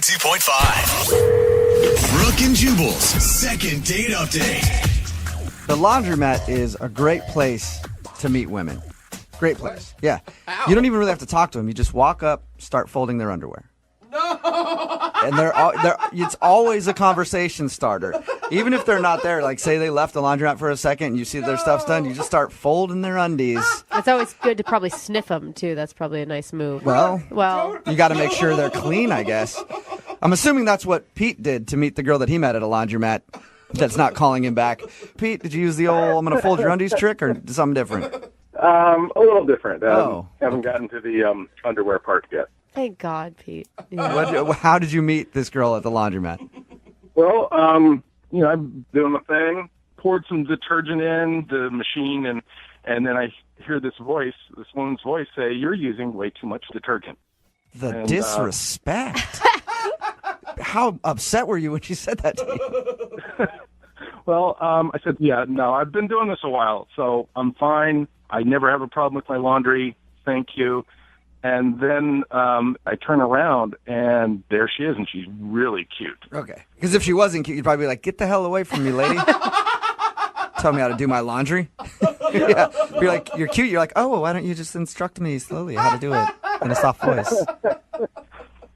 Ep.20. Brooke and Jubal's second date update. The laundromat is a great place to meet women. Great place. Yeah. You don't even really have to talk to them. You just walk up, start folding their underwear. No. And it's always a conversation starter. Even if they're not there, like say they left the laundromat for a second and you see their stuff's done, you just start folding their undies. It's always good to probably sniff them, too. That's probably a nice move. Well, you got to Oh. make sure they're clean, I guess. I'm assuming that's what Pete did to meet the girl that he met at a laundromat that's not calling him back. Pete, did you use the old I'm going to fold your undies trick or something different? A little different. Oh. Haven't gotten to the underwear part yet. Thank God, Pete. Yeah. How did you meet this girl at the laundromat? Well, I'm doing my thing, poured some detergent in the machine, and then I hear this woman's voice say, "You're using way too much detergent." The disrespect. How upset were you when she said that to you? Well, I said, "Yeah, no, I've been doing this a while, so I'm fine. I never have a problem with my laundry. Thank you." And then I turn around, and there she is, and she's really cute. Okay. Because if she wasn't cute, you'd probably be like, get the hell away from me, lady. Tell me how to do my laundry. Yeah. Be like, you're cute. You're like, oh, well, why don't you just instruct me slowly how to do it in a soft voice?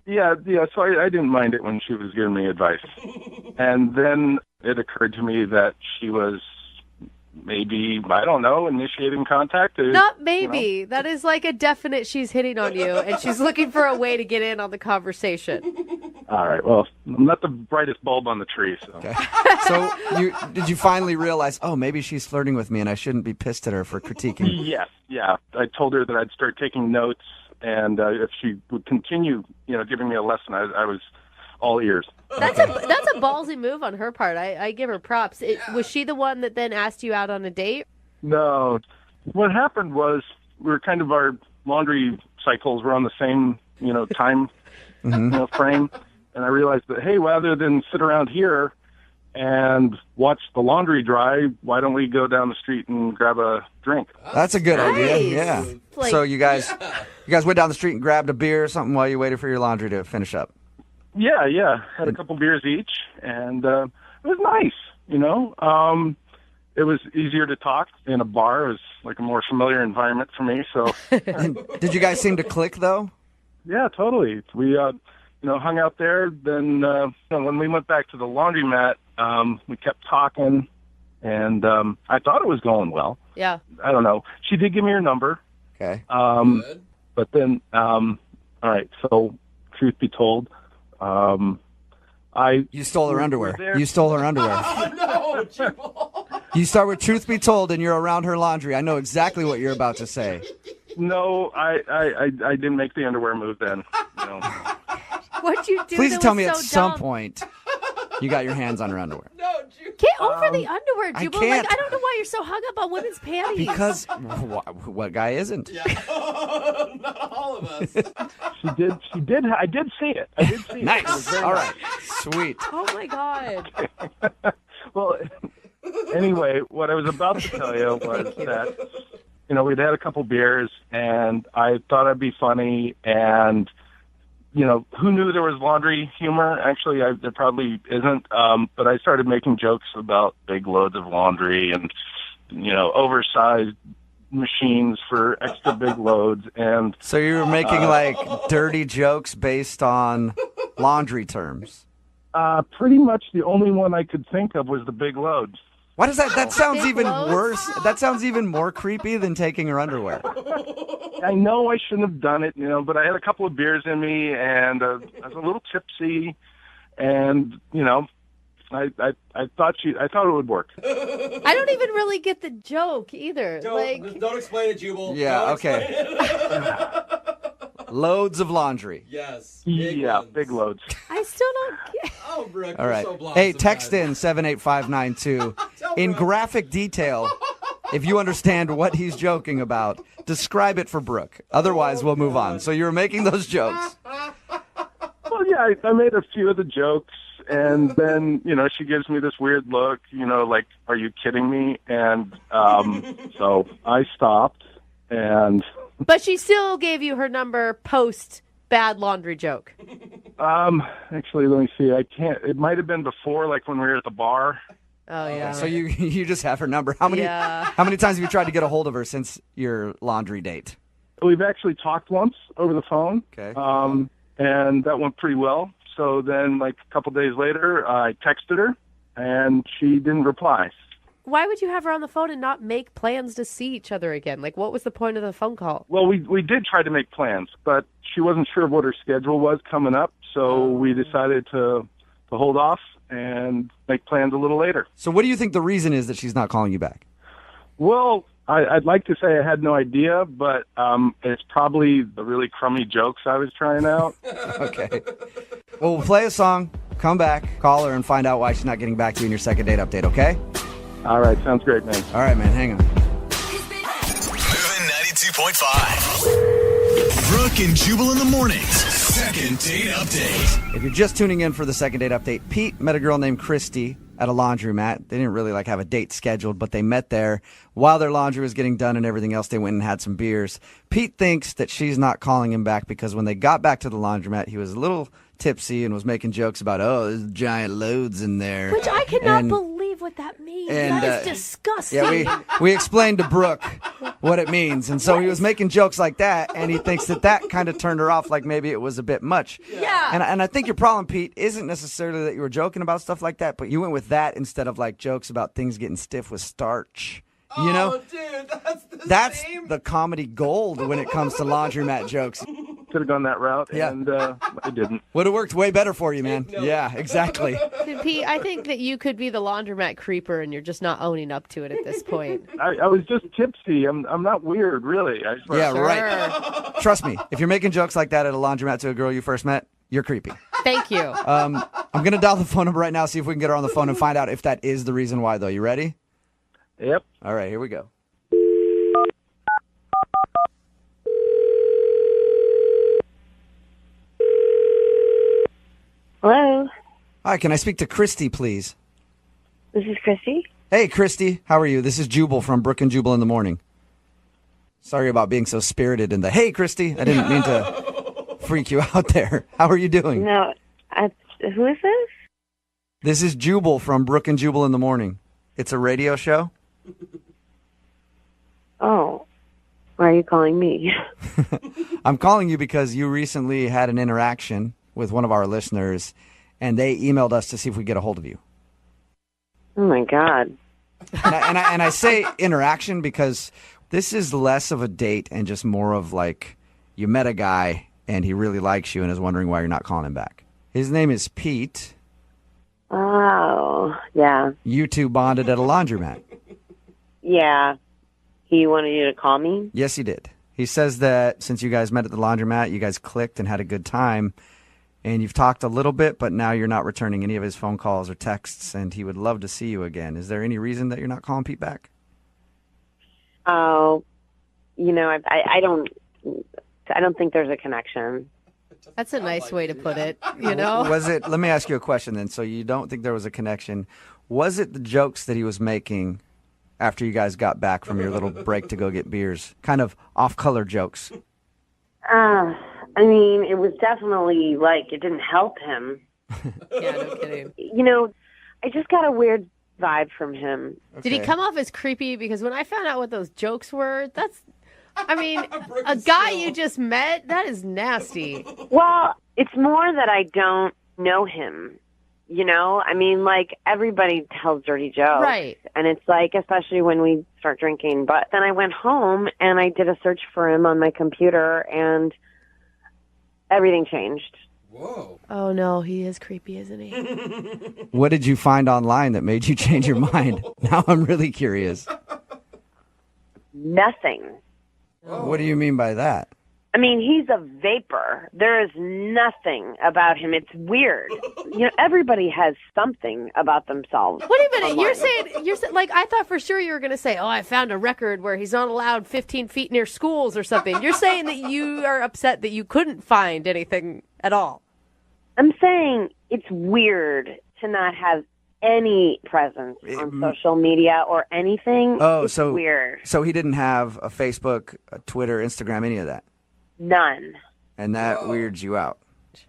Yeah, so I didn't mind it when she was giving me advice. And then it occurred to me that she was maybe, I don't know, initiating contact. Not maybe. That is like a definite she's hitting on you, and she's looking for a way to get in on the conversation. All right, well, I'm not the brightest bulb on the tree, so. Okay. So did you finally realize, oh, maybe she's flirting with me and I shouldn't be pissed at her for critiquing? Yes, yeah. I told her that I'd start taking notes, and if she would continue, giving me a lesson, I was all ears. That's a ballsy move on her part. I give her props. Was she the one that then asked you out on a date? No. What happened was our laundry cycles were on the same, time frame. And I realized that, hey, rather than sit around here and watch the laundry dry, why don't we go down the street and grab a drink? That's a good idea. Nice. Yeah. Like- So you guys went down the street and grabbed a beer or something while you waited for your laundry to finish up. Yeah. Had a couple beers each, and it was nice, It was easier to talk in a bar. It was like a more familiar environment for me, so. Did you guys seem to click, though? Yeah, totally. We, hung out there. Then when we went back to the laundromat, we kept talking, and I thought it was going well. Yeah. I don't know. She did give me her number. Okay. Good. But then, all right, so truth be told, You stole her underwear. You stole her underwear. No, Jubal. You start with truth be told and you're around her laundry. I know exactly what you're about to say. No, I didn't make the underwear move then. What'd you do? Please that tell was me so at some dumb? point you got your hands on her underwear. No, Jubal. Get over the underwear, I Jubal. can't. Like, I don't know why you're so hung up on women's panties. Because what guy isn't? Yeah. Not all of us. She did. I did see it. It was Nice. very All nice. right. Sweet. Oh, my God. Well, anyway, what I was about to tell you was that, we'd had a couple beers, and I thought I'd be funny, and, who knew there was laundry humor? Actually, there probably isn't, but I started making jokes about big loads of laundry and, oversized machines for extra big loads, and... So you were making, dirty jokes based on laundry terms? Pretty much the only one I could think of was the big loads. Why does that sounds Big even loads? worse? That sounds even more creepy than taking her underwear. I know I shouldn't have done it, but I had a couple of beers in me, and I was a little tipsy, and I thought it would work. I don't even really get the joke either. Don't explain it, Jubal. Yeah, Don't okay. explain it. Loads of laundry. Yes. Big loads. I still don't get. Oh, Brooke, All you're right. so blonde Hey, text sometimes. in 78592 Tell in Brooke. graphic detail. If you understand what he's joking about, describe it for Brooke. Otherwise, we'll move on. So you were making those jokes. Well, yeah, I made a few of the jokes, and then, she gives me this weird look, like, are you kidding me? And so I stopped, and... But she still gave you her number post bad laundry joke. Actually, let me see. I can't. It might have been before, like when we were at the bar. Oh yeah. So you just have her number. How many times have you tried to get a hold of her since your laundry date? We've actually talked once over the phone. Okay. And that went pretty well. So then, like a couple days later, I texted her, and she didn't reply. Why would you have her on the phone and not make plans to see each other again? Like, what was the point of the phone call? Well, we did try to make plans, but she wasn't sure what her schedule was coming up, so we decided to hold off and make plans a little later. So what do you think the reason is that she's not calling you back? Well, I'd like to say I had no idea, but it's probably the really crummy jokes I was trying out. Okay. Well, we'll play a song, come back, call her, and find out why she's not getting back to you in your second date update, okay? All right, sounds great, man. All right, man, hang on. Moving 92.5. Brooke and Jubal in the mornings. Second date update. If you're just tuning in for the second date update, Pete met a girl named Christy at a laundromat. They didn't really have a date scheduled, but they met there. While their laundry was getting done and everything else, they went and had some beers. Pete thinks that she's not calling him back because when they got back to the laundromat, he was a little tipsy and was making jokes about, there's giant loads in there. Which I cannot believe what that means. That is disgusting. Yeah, we explained to Brooke what it means. And so he was making jokes like that, and he thinks that kind of turned her off, like maybe it was a bit much. Yeah. And I think your problem, Pete, isn't necessarily that you were joking about stuff like that, but you went with that instead of jokes about things getting stiff with starch. You know? Dude, That's the comedy gold when it comes to laundromat jokes. Could have gone that route, Yeah. and I didn't. Would have worked way better for you, man. No. Yeah, exactly. Pete, I think that you could be the laundromat creeper and you're just not owning up to it at this point. I was just tipsy. I'm not weird, really. I swear. Yeah, Sure. right. Trust me, if you're making jokes like that at a laundromat to a girl you first met, you're creepy. Thank you. I'm going to dial the phone number right now, see if we can get her on the phone and find out if that is the reason why, though. You ready? Yep. All right, here we go. Hello, Hi, can I speak to Christy, please? this is Christy. Hey, Christy, how are you? This is Jubal from Brooke and Jubal in the morning. Sorry about being so spirited in the, hey, Christy, I didn't mean to freak you out there. How are you doing? No, who is this? This is Jubal from Brooke and Jubal in the morning. It's a radio show. Oh, why are you calling me? I'm calling you because you recently had an interaction with one of our listeners, and they emailed us to see if we get a hold of you. Oh my God. And I say interaction because this is less of a date and just more of you met a guy and he really likes you and is wondering why you're not calling him back. His name is Pete. Oh, yeah. You two bonded at a laundromat. Yeah. He wanted you to call me? Yes, he did. He says that since you guys met at the laundromat, you guys clicked and had a good time, and you've talked a little bit, but now you're not returning any of his phone calls or texts, and he would love to see you again. Is there any reason that you're not calling Pete back? Oh, I don't think there's a connection. That's a nice way to put it, you know? Let me ask you a question then. So you don't think there was a connection. Was it the jokes that he was making after you guys got back from your little break to go get beers? Kind of off-color jokes. It was definitely it didn't help him. Yeah, no kidding. I just got a weird vibe from him. Did he come off as creepy? Because when I found out what those jokes were, a guy you just met, that is nasty. Well, it's more that I don't know him. Everybody tells dirty jokes. Right. And it's especially when we start drinking. But then I went home and I did a search for him on my computer and everything changed. Whoa. Oh, no, he is creepy, isn't he? What did you find online that made you change your mind? Now I'm really curious. Nothing. What do you mean by that? He's a vapor. There is nothing about him. It's weird. Everybody has something about themselves. Wait a minute, you're saying, I thought for sure you were going to say, I found a record where he's not allowed 15 feet near schools or something. You're saying that you are upset that you couldn't find anything at all. I'm saying it's weird to not have any presence on social media or anything. Oh, it's so weird. So he didn't have a Facebook, a Twitter, Instagram, any of that? None. And that weirds you out.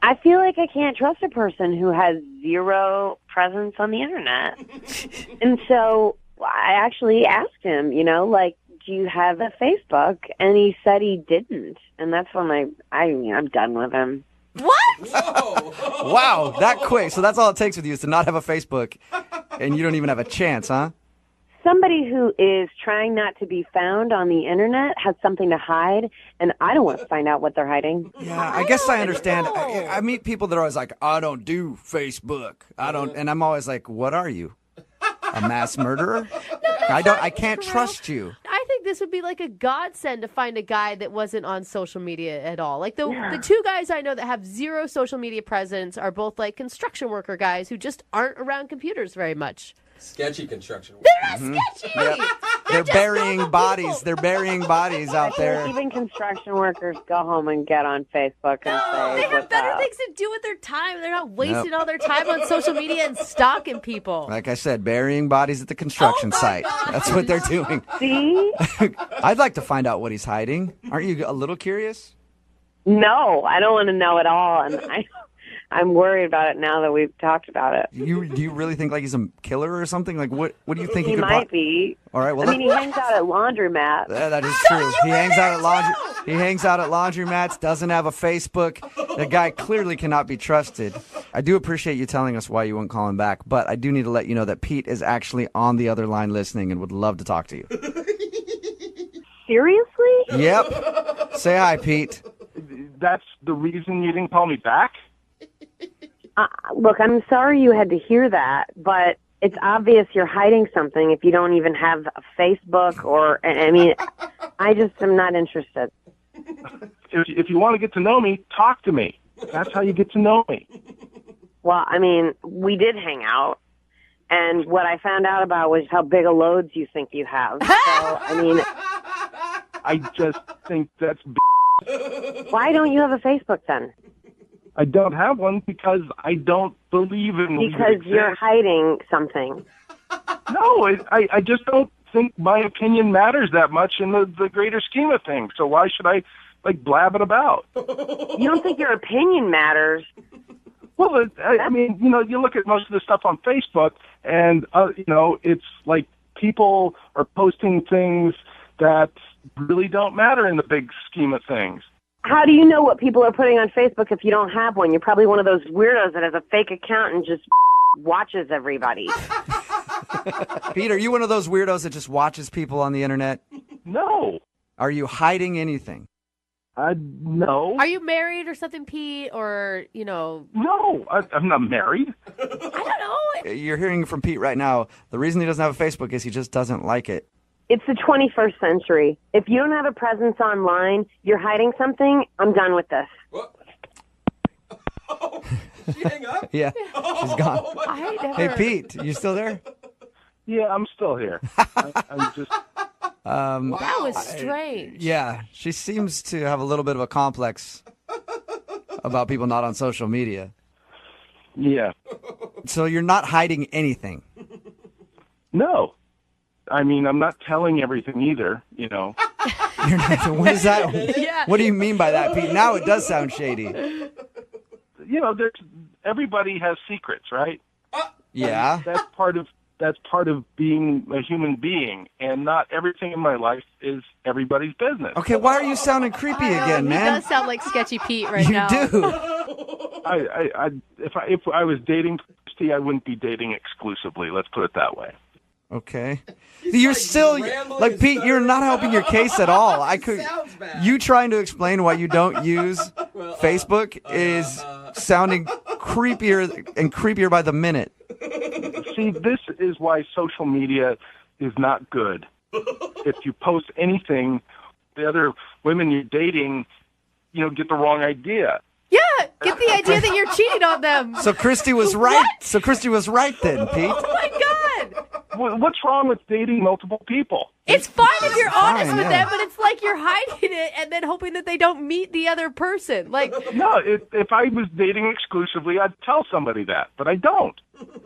I feel like I can't trust a person who has zero presence on the internet. And so I actually asked him, like, do you have a Facebook? And he said he didn't. And that's when I'm done with him. What? Whoa. Wow, that quick. So that's all it takes with you is to not have a Facebook, and you don't even have a chance, huh? Somebody who is trying not to be found on the internet has something to hide, and I don't want to find out what they're hiding. Yeah, I guess I understand. I meet people that are always like, I don't do Facebook. I don't, and I'm always like, what are you? A mass murderer? I can't trust you. I think this would be like a godsend to find a guy that wasn't on social media at all. Like the two guys I know that have zero social media presence are both like construction worker guys who just aren't around computers very much. Sketchy construction. They're not sketchy. Yep. They're burying bodies. They're burying bodies out there. Even construction workers go home and get on Facebook and say, They have what's better up? things to do with their time. They're not wasting all their time on social media and stalking people. Like I said, burying bodies at the construction site. That's what they're doing. See? I'd like to find out what he's hiding. Aren't you a little curious? No, I don't want to know at all. And I'm worried about it now that we've talked about it. Do you really think like he's a killer or something? Like what do you think He could might be. All right, well I mean, he hangs out at laundromat. that is true. He hangs out at He hangs out at laundromats. Doesn't have a Facebook. The guy clearly cannot be trusted. I do appreciate you telling us why you won't call him back, but I do need to let you know that Pete is actually on the other line listening and would love to talk to you. Seriously? Yep. Say hi, Pete. That's the reason you didn't call me back? Look, I'm sorry you had to hear that, but it's obvious you're hiding something if you don't even have a Facebook or, I mean, I just am not interested. If you want to get to know me, talk to me. That's how you get to know me. Well, I mean, we did hang out, and what I found out about was how big a loads you think you have. So, I mean, I just think that's why don't you have a Facebook then? I don't have one because I don't believe in Because you're hiding something. No, I just don't think my opinion matters that much in the greater scheme of things. So why should I, blab it about? You don't think your opinion matters? Well, I mean, you look at most of the stuff on Facebook, and, it's like people are posting things that really don't matter in the big scheme of things. How do you know what people are putting on Facebook if you don't have one? You're probably one of those weirdos that has a fake account and just watches everybody. Pete, are you one of those weirdos that just watches people on the internet? No. Are you hiding anything? No. Are you married or something, Pete? Or, No, I'm not married. I don't know. You're hearing from Pete right now. The reason he doesn't have a Facebook is he just doesn't like it. It's the 21st century. If you don't have a presence online, you're hiding something, I'm done with this. What? Oh, she hang up? Yeah, she's gone. I never... Hey, Pete, you still there? Yeah, I'm still here. I'm just... That was strange. Yeah, she seems to have a little bit of a complex about people not on social media. Yeah. So you're not hiding anything? No. I mean, I'm not telling everything either, You're not, what is that? Yeah. What do you mean by that, Pete? Now it does sound shady. Everybody has secrets, right? Yeah. That's part of being a human being, and not everything in my life is everybody's business. Okay, why are you sounding creepy again, He man? does sound like Sketchy Pete right You now. do. If I was dating Christy, I wouldn't be dating exclusively. Let's put it that way. Okay. You're still rambling and Pete. You're not helping your case at all. Sounds bad. You trying to explain why you don't use Facebook is sounding creepier and creepier by the minute. See, this is why social media is not good. If you post anything, the other women you're dating, get the wrong idea. Yeah, get the idea that you're cheating on them. So Christy was right. What? So Christy was right then, Pete. Oh my God. What's wrong with dating multiple people? It's fine if you're honest fine, with yeah. them, but it's like you're hiding it and then hoping that they don't meet the other person. Like, No, if I was dating exclusively, I'd tell somebody that, but I don't.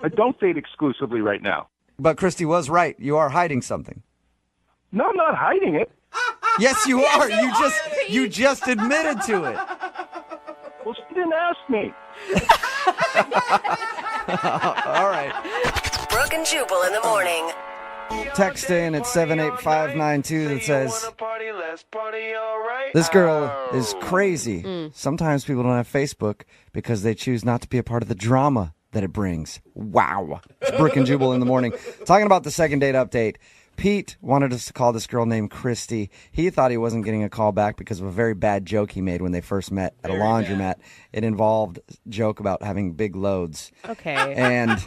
I don't date exclusively right now. But Christy was right. You are hiding something. No, I'm not hiding it. Yes, you are. you are, You just admitted to it. Well, she didn't ask me. All right. Brooke and Jubal in the morning. Text in at 78592 that says, this girl is crazy. Sometimes people don't have Facebook because they choose not to be a part of the drama that it brings. Wow. It's Brooke and Jubal in the morning. Talking about the second date update. Pete wanted us to call this girl named Christy. He thought he wasn't getting a call back because of a very bad joke he made when they first met at a laundromat. It involved a joke about having big loads. Okay. And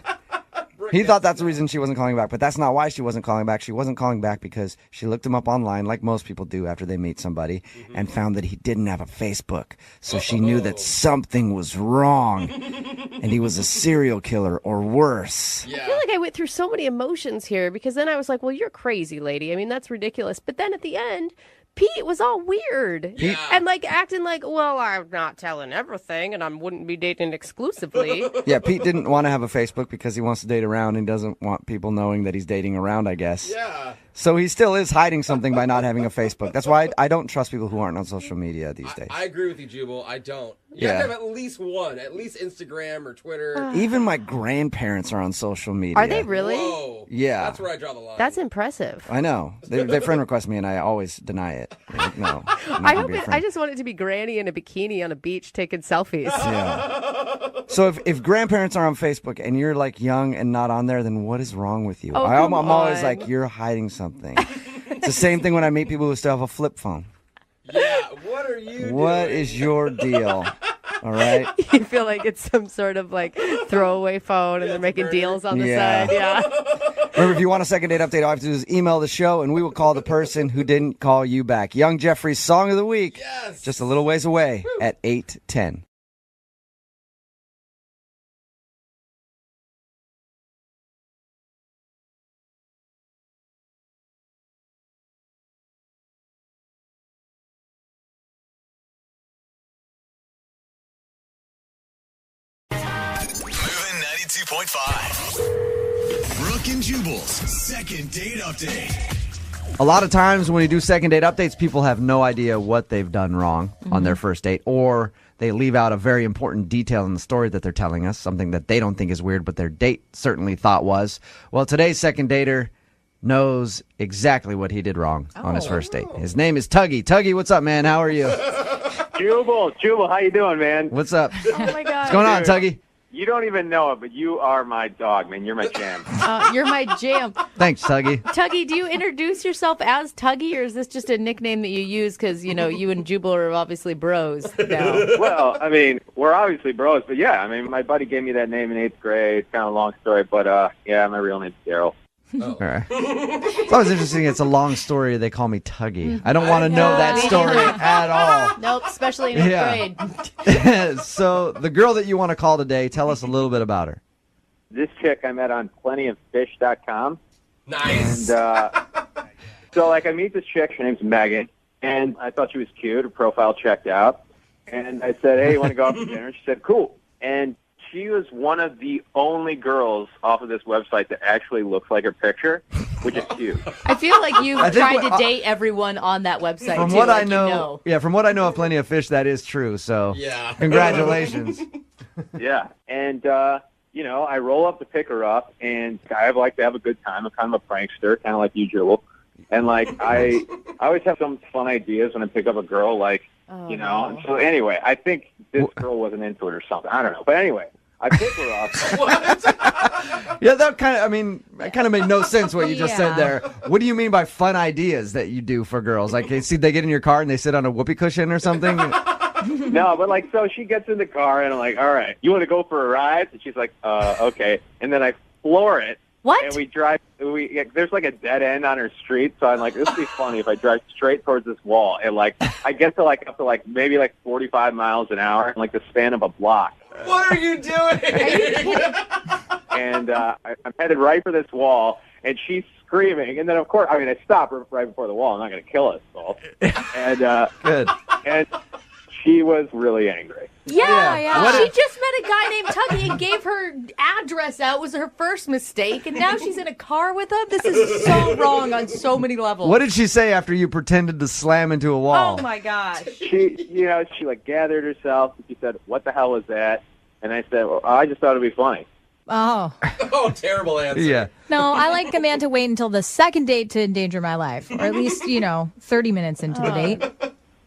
he thought that's the reason she wasn't calling back, but that's not why she wasn't calling back. She wasn't calling back because she looked him up online, like most people do after they meet somebody, and found that he didn't have a Facebook. So she knew that something was wrong, and he was a serial killer or worse. I feel like I went through so many emotions here because then I was like, well, you're crazy, lady. I mean, that's ridiculous. But then at the end, Pete was all weird and like acting like, well, I'm not telling everything and I wouldn't be dating exclusively. Yeah, Pete didn't want to have a Facebook because he wants to date around and doesn't want people knowing that he's dating around, I guess. Yeah. So he still is hiding something by not having a Facebook. That's why I don't trust people who aren't on social media these days. I agree with you, Jubal. I don't. You have to have at least one, at least Instagram or Twitter. Even my grandparents are on social media. Are they really? Whoa. Yeah. That's where I draw the line. That's impressive. I know. They friend request me, and I always deny it. Like, no. I just want it to be Granny in a bikini on a beach taking selfies. Yeah. So if grandparents are on Facebook and you're like young and not on there, then what is wrong with you? Oh, I'm come always on. like, you're hiding something. It's the same thing when I meet people who still have a flip phone. Yeah, what are you doing? What is your deal? All right. You feel like it's some sort of like throwaway phone and they're making deals on the side. Yeah. Remember, if you want a second date update, all you have to do is email the show, and we will call the person who didn't call you back. Young Jeffrey's Song of the Week, just a little ways away at 8:10. Moving 92.5. Brooke and Jubal's second date update. A lot of times when we do second date updates, people have no idea what they've done wrong on their first date, or they leave out a very important detail in the story that they're telling us, something that they don't think is weird, but their date certainly thought was. Well, today's second dater knows exactly what he did wrong on his first date. His name is Tuggy. Tuggy, what's up, man? How are you? Jubal, how you doing, man? What's up? Oh my God. What's going on, Tuggy? You don't even know it, but you are my dog, man. You're my jam. You're my jam. Thanks, Tuggy. Tuggy, do you introduce yourself as Tuggy, or is this just a nickname that you use because, you know, you and Jubal are obviously bros now? Well, I mean, we're obviously bros, but yeah, I mean, my buddy gave me that name in 8th grade. It's kind of a long story, but yeah, my real name's Daryl. All right. It's always interesting. It's a long story. They call me Tuggy. I don't want to know that story at all. Nope, especially in 8th grade. So the girl that you want to call today, tell us a little bit about her. This chick I met on plentyoffish.com. Nice. And so, like, I meet this chick. Her name's Megan, and I thought she was cute. Her profile checked out. And I said, hey, you want to go out for dinner? She said, cool. And she was one of the only girls off of this website that actually looks like her picture, which is cute. I feel like you I think tried what- to date everyone on that website, From too. what like I know, yeah, from what I know of Plenty of Fish, that is true. So, Yeah. congratulations. Yeah. And, you know, I roll up to pick her up, and I like to have a good time. I'm kind of a prankster, kind of like you, Jewel. And, like, I always have some fun ideas when I pick up a girl, like, you know. And so, anyway, I think this girl wasn't into it or something. I don't know. But anyway, I pick her up. Yeah, that kind of made no sense what you just said there. What do you mean by fun ideas that you do for girls? Like, they get in your car and they sit on a whoopee cushion or something? No, but, like, so she gets in the car, and I'm like, all right, you want to go for a ride? And she's like, okay. And then I floor it. What? And we drive. There's like a dead end on her street, so I'm like, this would be funny if I drive straight towards this wall, and like I get to like up to like maybe like 45 miles an hour, in like the span of a block. What are you doing? And I'm headed right for this wall, and she's screaming, and then of course, I mean, I stop right before the wall. I'm not going to kill us all. And Good. and she was really angry. Yeah. She just met a guy named Tuggy and gave her address out. It was her first mistake, and now she's in a car with him. This is so wrong on so many levels. What did she say after you pretended to slam into a wall? Oh my gosh. She like gathered herself and she said, "What the hell was that?" And I said, "Well, I just thought it'd be funny." Oh. Oh, terrible answer. Yeah. No, I like a man to wait until the second date to endanger my life, or at least 30 minutes into the date.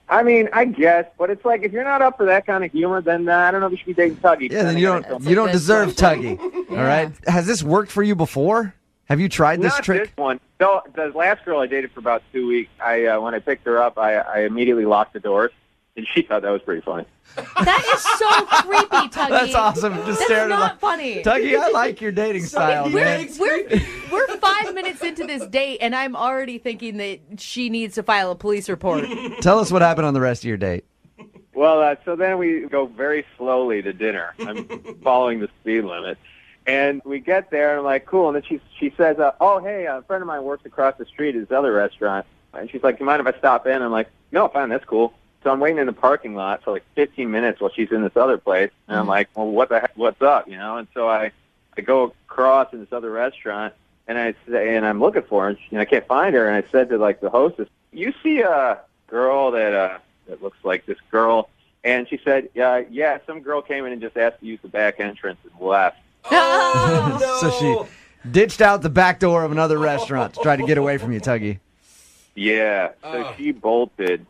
I mean, I guess, but it's like if you're not up for that kind of humor, then I don't know if you should be dating Tuggy. Yeah, then you don't deserve Tuggy. All right. Has this worked for you before? Have you tried this trick? Not this one. No, the last girl I dated for about 2 weeks. When I picked her up, I immediately locked the doors, and she thought that was pretty funny. That is so creepy, Tuggy. That's awesome. Just That's staring not at funny. Tuggy, I like your dating style, man. We're 5 minutes into this date, and I'm already thinking that she needs to file a police report. Tell us what happened on the rest of your date. Well, so then we go very slowly to dinner. I'm following the speed limit. And we get there, and I'm like, cool. And then she says, oh, hey, a friend of mine works across the street at this other restaurant. And she's like, you mind if I stop in? I'm like, no, fine, that's cool. So I'm waiting in the parking lot for like 15 minutes while she's in this other place. And I'm like, well, what the heck, what's up, And so I go across in this other restaurant, and I'm looking for her, and I can't find her. And I said to, like, the hostess, you see a girl that looks like this girl? And she said, yeah, some girl came in and just asked to use the back entrance and left. Oh, no. So she ditched out the back door of another restaurant to try to get away from you, Tuggy. Yeah, so she bolted.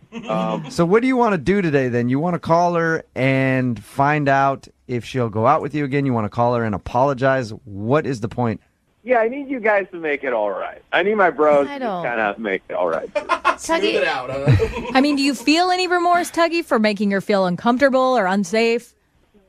So what do you want to do today, then? You want to call her and find out if she'll go out with you again? You want to call her and apologize? What is the point? Yeah, I need you guys to make it all right. I need my bros to kind of make it all right. Tuggy, it out. I mean, do you feel any remorse, Tuggy, for making her feel uncomfortable or unsafe?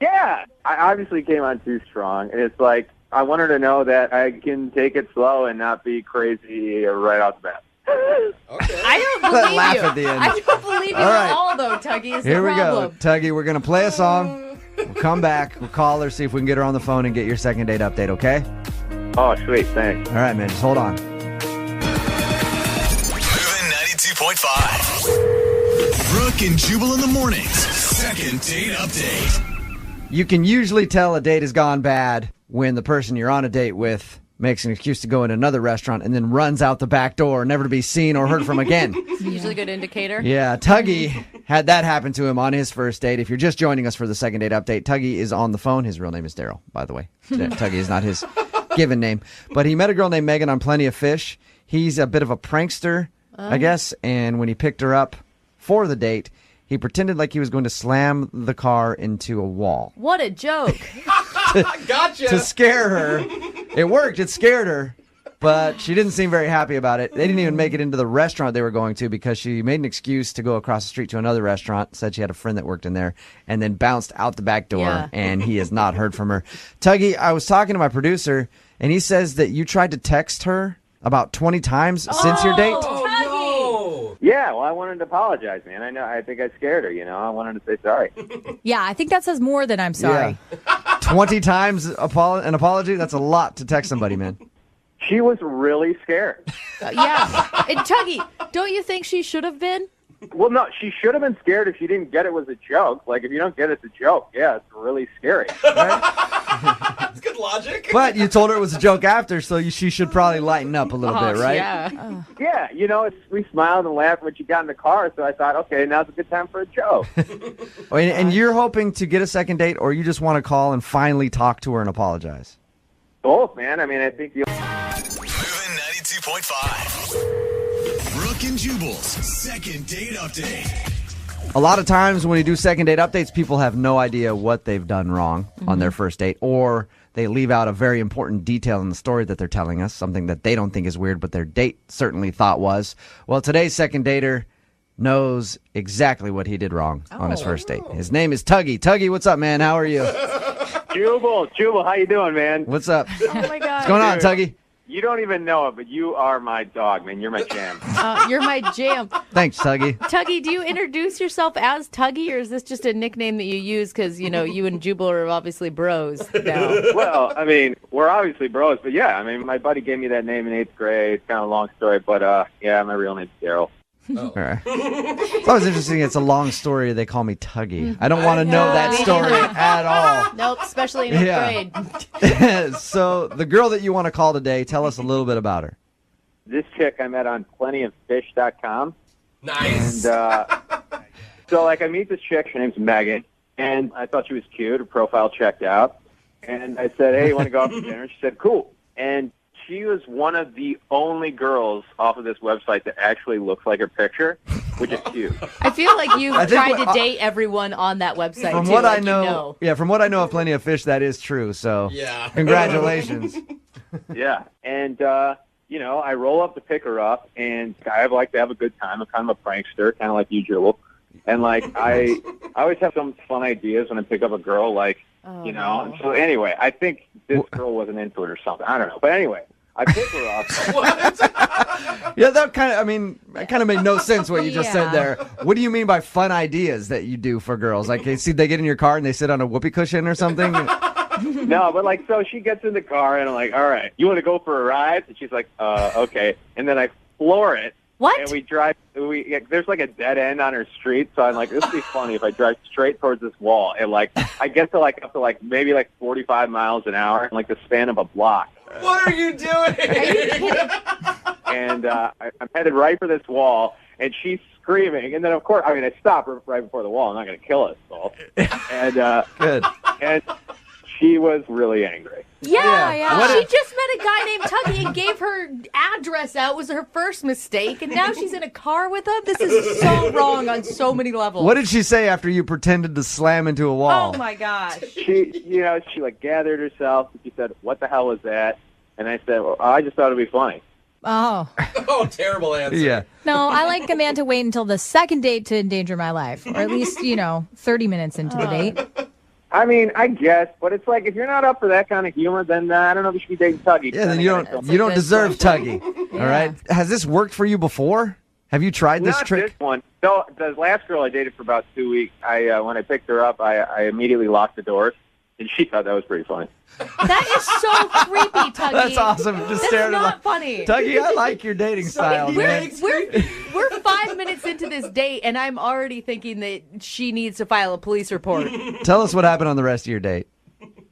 Yeah, I obviously came on too strong, and it's like I want her to know that I can take it slow and not be crazy right off the bat. Okay. I don't believe Laugh you. at the end. I don't believe you All right. at all, though, Tuggy. Is Here the we problem. go. Tuggy, we're going to play a song. We'll come back. We'll call her, see if we can get her on the phone and get your second date update, okay? Oh, sweet, thanks. All right, man. Just hold on. Moving 92.5. Brooke and Jubal in the mornings. Second date update. You can usually tell a date has gone bad when the person you're on a date with makes an excuse to go in another restaurant and then runs out the back door, never to be seen or heard from again. It's usually a good indicator. Yeah, Tuggy had that happen to him on his first date. If you're just joining us for the second date update, Tuggy is on the phone. His real name is Daryl, by the way. Tuggy is not his given name. But he met a girl named Megan on Plenty of Fish. He's a bit of a prankster, I guess. And when he picked her up for the date, he pretended like he was going to slam the car into a wall. What a joke. Gotcha. To scare her. It worked. It scared her. But she didn't seem very happy about it. They didn't even make it into the restaurant they were going to because she made an excuse to go across the street to another restaurant, said she had a friend that worked in there, and then bounced out the back door, Yeah. and he has not heard from her. Tuggy, I was talking to my producer, and he says that you tried to text her about 20 times since your date. Oh, no. Yeah, well, I wanted to apologize, man. I think I scared her, I wanted to say sorry. Yeah, I think that says more than I'm sorry. Yeah. 20 times an apology? That's a lot to text somebody, man. She was really scared. Yeah. And Tuggy, don't you think she should have been? Well, no, she should have been scared if she didn't get it was a joke. Like, if you don't get it's a joke, yeah, it's really scary. That's good logic. But you told her it was a joke after, so she should probably lighten up a little bit, right? Yeah. Yeah, we smiled and laughed when she got in the car, so I thought, okay, now's a good time for a joke. And you're hoping to get a second date, or you just want to call and finally talk to her and apologize? Both, man. I mean, I think you... Moving 92.5. Brooke and Jubal's second date update. A lot of times when we do second date updates, people have no idea what they've done wrong on their first date, or they leave out a very important detail in the story that they're telling us, something that they don't think is weird, but their date certainly thought was. Well, today's second dater knows exactly what he did wrong on his first date. His name is Tuggy. Tuggy, what's up, man? How are you? Jubal, how you doing, man? What's up? Oh, my God. What's going on, Tuggy? You don't even know it, but you are my dog, man. You're my jam. You're my jam. Thanks, Tuggy. Tuggy, do you introduce yourself as Tuggy, or is this just a nickname that you use because, you and Jubal are obviously bros now? Well, I mean, we're obviously bros, but yeah, I mean, my buddy gave me that name in 8th grade. It's kind of a long story, but yeah, my real name's Daryl. All right. It's always interesting. It's a long story. They call me Tuggy. I don't want to know that story at all. Nope, especially in 8th grade. So the girl that you want to call today, tell us a little bit about her. This chick I met on plentyoffish.com. Nice. And so, I meet this chick. Her name's Megan. And I thought she was cute. Her profile checked out. And I said, hey, you want to go out for dinner? She said, cool. And she was one of the only girls off of this website that actually looks like her picture, which is cute. I feel like you tried to date everyone on that website. From too, what I like know, from what I know of Plenty of Fish, that is true. So, congratulations. Yeah, and I roll up to pick her up, and I like to have a good time. I'm kind of a prankster, kind of like you, Jubal. And I always have some fun ideas when I pick up a girl, no. So anyway, I think this girl wasn't into it or something. I don't know, but anyway. I pick her up. Yeah, that kind of made no sense what you just said there. What do you mean by fun ideas that you do for girls? Like, see, they get in your car and they sit on a whoopee cushion or something? No, but so she gets in the car and I'm like, all right, you want to go for a ride? And she's like, okay. And then I floor it. What? And we drive. There's a dead end on her street, so I'm like, this would be funny if I drive straight towards this wall and I get to up to maybe 45 miles an hour, in the span of a block. What are you doing? Are you kidding? And I'm headed right for this wall, and she's screaming. And then, of course, I stop right before the wall. I'm not going to kill us all. And good. And she was really angry. Yeah. She just met a guy named Tuggy and gave her address out. It was her first mistake, and now she's in a car with him. This is so wrong on so many levels. What did she say after you pretended to slam into a wall? Oh my gosh. She gathered herself and she said, "What the hell was that?" And I said, "Well, I just thought it'd be funny." Oh. Oh, terrible answer. Yeah. No, I like a man to wait until the second date to endanger my life, or at least 30 minutes into the date. I guess, but it's if you're not up for that kind of humor, then I don't know if you should be dating Tuggy. Yeah, then you don't deserve Tuggy. All right. Has this worked for you before? Have you tried this trick? Not this one. No, the last girl I dated for about 2 weeks, when I picked her up, I immediately locked the doors, and she thought that was pretty funny. That is so creepy, Tuggy. That's awesome. Just staring That's not funny. Tuggy, I like your dating style, man. We're 5 minutes into this date, and I'm already thinking that she needs to file a police report. Tell us what happened on the rest of your date.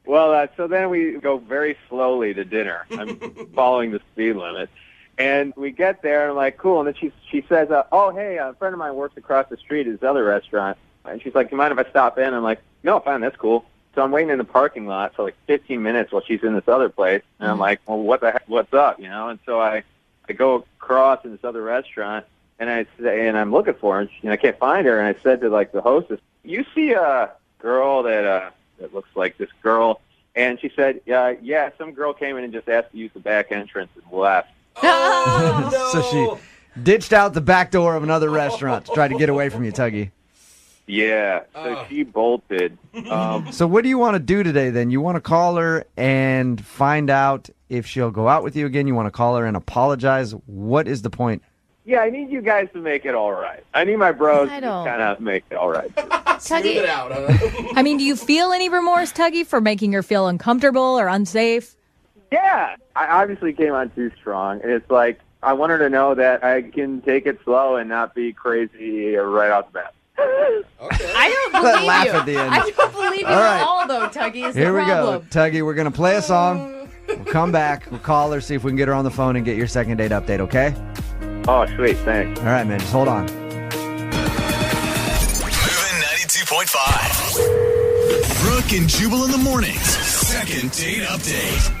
Well, so then we go very slowly to dinner. I'm following the speed limit. And we get there, and I'm like, cool. And then she says, oh, hey, a friend of mine works across the street at this other restaurant. And she's like, do you mind if I stop in? I'm like, no, fine, that's cool. So I'm waiting in the parking lot for 15 minutes while she's in this other place. And I'm like, well, what the heck, what's up, And so I go across in this other restaurant, and I'm looking for her, and I can't find her. And I said to the hostess, you see a girl that looks like this girl? And she said, yeah, some girl came in and just asked to use the back entrance and left. Oh, no. So she ditched out the back door of another restaurant to try to get away from you, Tuggy. Yeah, so she bolted. So what do you want to do today, then? You want to call her and find out if she'll go out with you again? You want to call her and apologize? What is the point? Yeah, I need you guys to make it all right. I need my bros to kind of make it all right. Smooth it out, huh? Do you feel any remorse, Tuggy, for making her feel uncomfortable or unsafe? Yeah, I obviously came on too strong. And it's I want her to know that I can take it slow and not be crazy right off the bat. Okay. I don't believe Laugh you. at the end. I don't believe you at all, though, Tuggy. Is Here the we problem. go. Tuggy, we're going to play a song. We'll come back. We'll call her, see if we can get her on the phone and get your second date update, okay? Oh, sweet. Thanks. All right, man. Just hold on. Moving 92.5. Brooke and Jubal in the mornings. Second date update.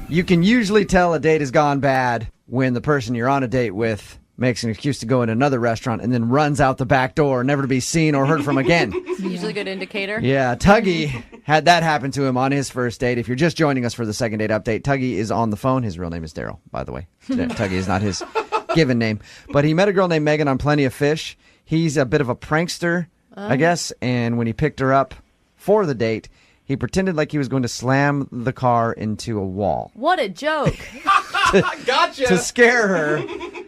You can usually tell a date has gone bad when the person you're on a date with makes an excuse to go in another restaurant and then runs out the back door, never to be seen or heard from again. Usually a good indicator. Yeah, Tuggy had that happen to him on his first date. If you're just joining us for the second date update, Tuggy is on the phone. His real name is Daryl, by the way. Tuggy is not his given name. But he met a girl named Megan on Plenty of Fish. He's a bit of a prankster, I guess, and when he picked her up for the date, he pretended like he was going to slam the car into a wall. What a joke. Gotcha. To scare her.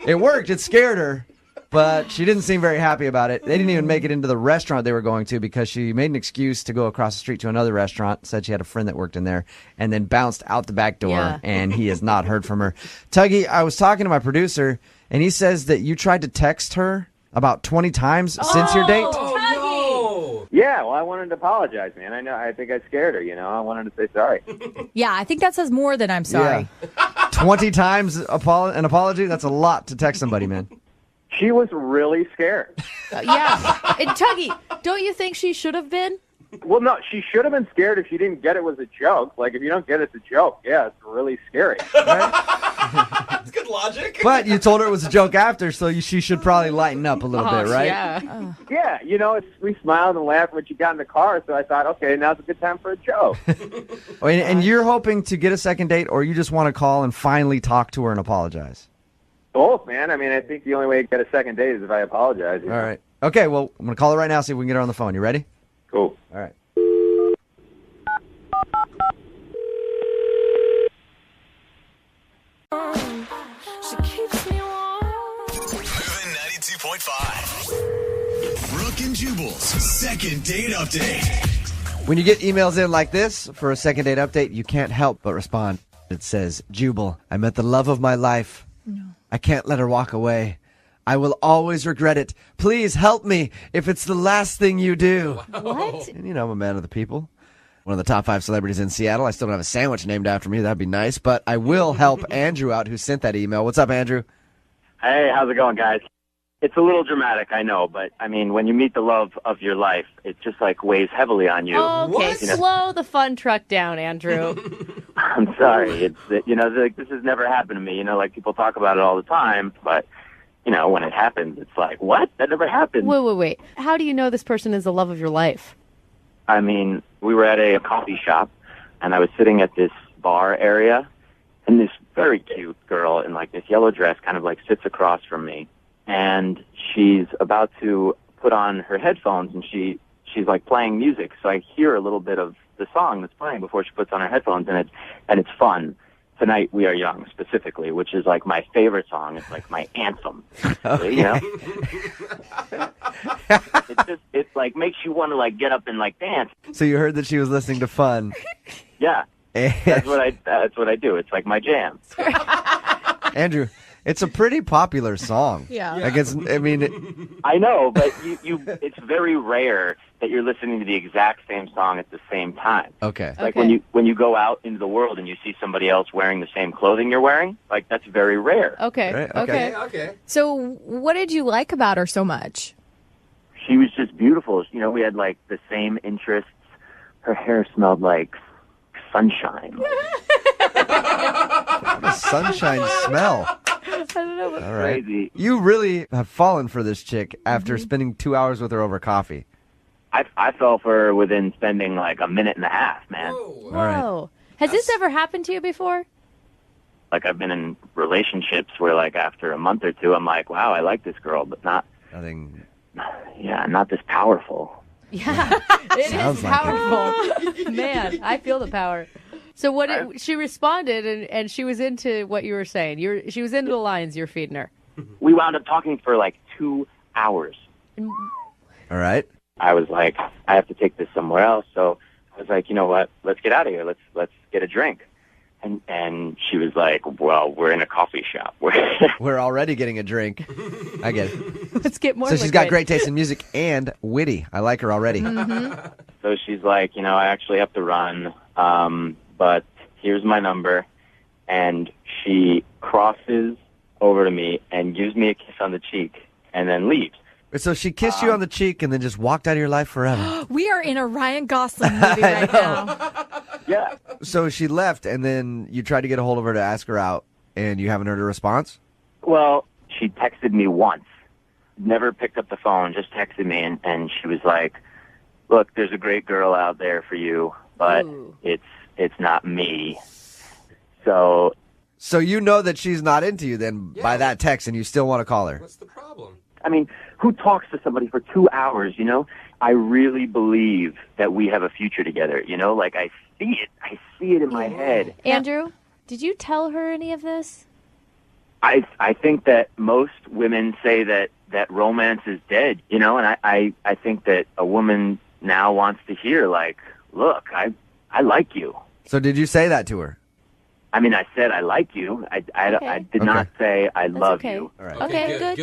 It worked. It scared her. But she didn't seem very happy about it. They didn't even make it into the restaurant they were going to because she made an excuse to go across the street to another restaurant, said she had a friend that worked in there, and then bounced out the back door, Yeah. and he has not heard from her. Tuggy, I was talking to my producer, and he says that you tried to text her about 20 times since your date. Oh, no. Yeah, well, I wanted to apologize, man. I think I scared her, I wanted to say sorry. Yeah, I think that says more than I'm sorry. Yeah. 20 times an apology? That's a lot to text somebody, man. She was really scared. Yeah. And Tuggy, don't you think she should have been? Well, no, she should have been scared if she didn't get it was a joke. Like, if you don't get it's a joke, yeah, it's really scary. That's good logic. But you told her it was a joke after, so she should probably lighten up a little bit, right? Yeah. Yeah, we smiled and laughed when she got in the car, so I thought, okay, now's a good time for a joke. And you're hoping to get a second date, or you just want to call and finally talk to her and apologize? Both, man. I mean, I think the only way to get a second date is if I apologize. All right. Okay, well, I'm going to call her right now, see if we can get her on the phone. You ready? Cool. All right. Moving 92.5. Brooke and Jubal's second date update. When you get emails in like this for a second date update, you can't help but respond. It says, Jubal, I met the love of my life. No. I can't let her walk away. I will always regret it. Please help me if it's the last thing you do. What? And I'm a man of the people. One of the top 5 celebrities in Seattle. I still don't have a sandwich named after me. That'd be nice. But I will help Andrew out, who sent that email. What's up, Andrew? Hey, how's it going, guys? It's a little dramatic, I know, but I mean, when you meet the love of your life, it just like weighs heavily on you. Okay, slow the fun truck down, Andrew. I'm sorry. It's like this has never happened to me. Like people talk about it all the time, but when it happens, it's like, what? That never happened. Wait. How do you know this person is the love of your life? I mean, we were at a coffee shop, and I was sitting at this bar area, and this very cute girl in like this yellow dress kind of like sits across from me, and she's about to put on her headphones, and she's like playing music, so I hear a little bit of the song that's playing before she puts on her headphones, and it's fun. Tonight We Are Young, specifically, which is like my favorite song. It's like my anthem. Okay. It like makes you want to like get up and like dance. So you heard that she was listening to Fun. Yeah, that's what I do. It's like my jam. Andrew, it's a pretty popular song. Yeah. I know, but it's very rare that you're listening to the exact same song at the same time. Okay. Like when you go out into the world and you see somebody else wearing the same clothing you're wearing, like that's very rare. Okay. Right, Okay. So what did you like about her so much? She was just beautiful. We had like the same interests. Her hair smelled like sunshine. The sunshine smell. I don't know. All right. Crazy. You really have fallen for this chick after spending 2 hours with her over coffee. I fell for her within spending like a minute and a half, man. Whoa. All right. Has this ever happened to you before? Like I've been in relationships where like after a month or two, I'm like, wow, I like this girl, but not this powerful. Yeah, it Sounds is like it. powerful. Man, I feel the power. So she responded, and she was into what you were saying. She was into the lines you're feeding her. We wound up talking for like 2 hours. All right. I was like, I have to take this somewhere else. So I was like, you know what? Let's get out of here. Let's get a drink. And she was like, well, we're in a coffee shop. We're already getting a drink. I get it. Let's get more. So she's got great taste in music and witty. I like her already. So she's like, I actually have to run, but here's my number. And she crosses over to me and gives me a kiss on the cheek and then leaves. So she kissed you on the cheek and then just walked out of your life forever. We are in a Ryan Gosling movie right now. Yeah. So she left, and then you tried to get a hold of her to ask her out, and you haven't heard a response? Well, she texted me once. Never picked up the phone, just texted me, and she was like, look, there's a great girl out there for you, but it's not me. So you know that she's not into you then by that text, and you still want to call her? What's the problem? I mean, who talks to somebody for 2 hours, I really believe that we have a future together, Like, I see it in my head. Andrew, did you tell her any of this? I think that most women say that that romance is dead, you know, and I think that a woman now wants to hear, like, look, I like you. So did you say that to her? I mean, I said I like you. I did not say I love you. All right. Okay, good.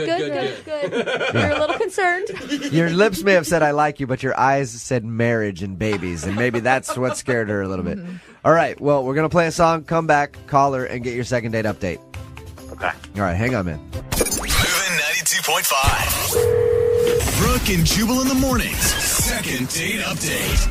You're a little concerned. Your lips may have said I like you, but your eyes said marriage and babies, and maybe that's what scared her a little bit. All right, well, we're going to play a song, come back, call her, and get your second date update. Okay. All right, hang on, man. Moving 92.5. Brooke and Jubal in the mornings. Second date update.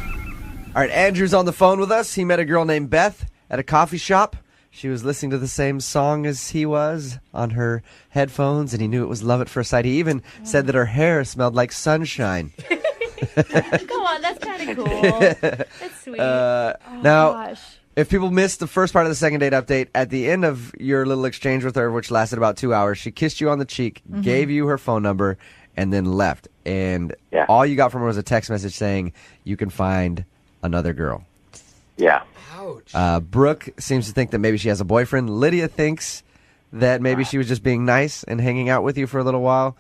All right, Andrew's on the phone with us. He met a girl named Beth at a coffee shop. She was listening to the same song as he was on her headphones, and he knew it was love at first sight. He even said that her hair smelled like sunshine. Come on, that's kind of cool. That's sweet. Now, gosh. if people missed the first part of the second date update, at the end of your little exchange with her, which lasted about 2 hours, she kissed you on the cheek, gave you her phone number, and then left. And all you got from her was a text message saying, you can find another girl. Yeah. Ouch. Brooke seems to think that maybe she has a boyfriend. Lydia thinks that maybe she was just being nice and hanging out with you for a little while.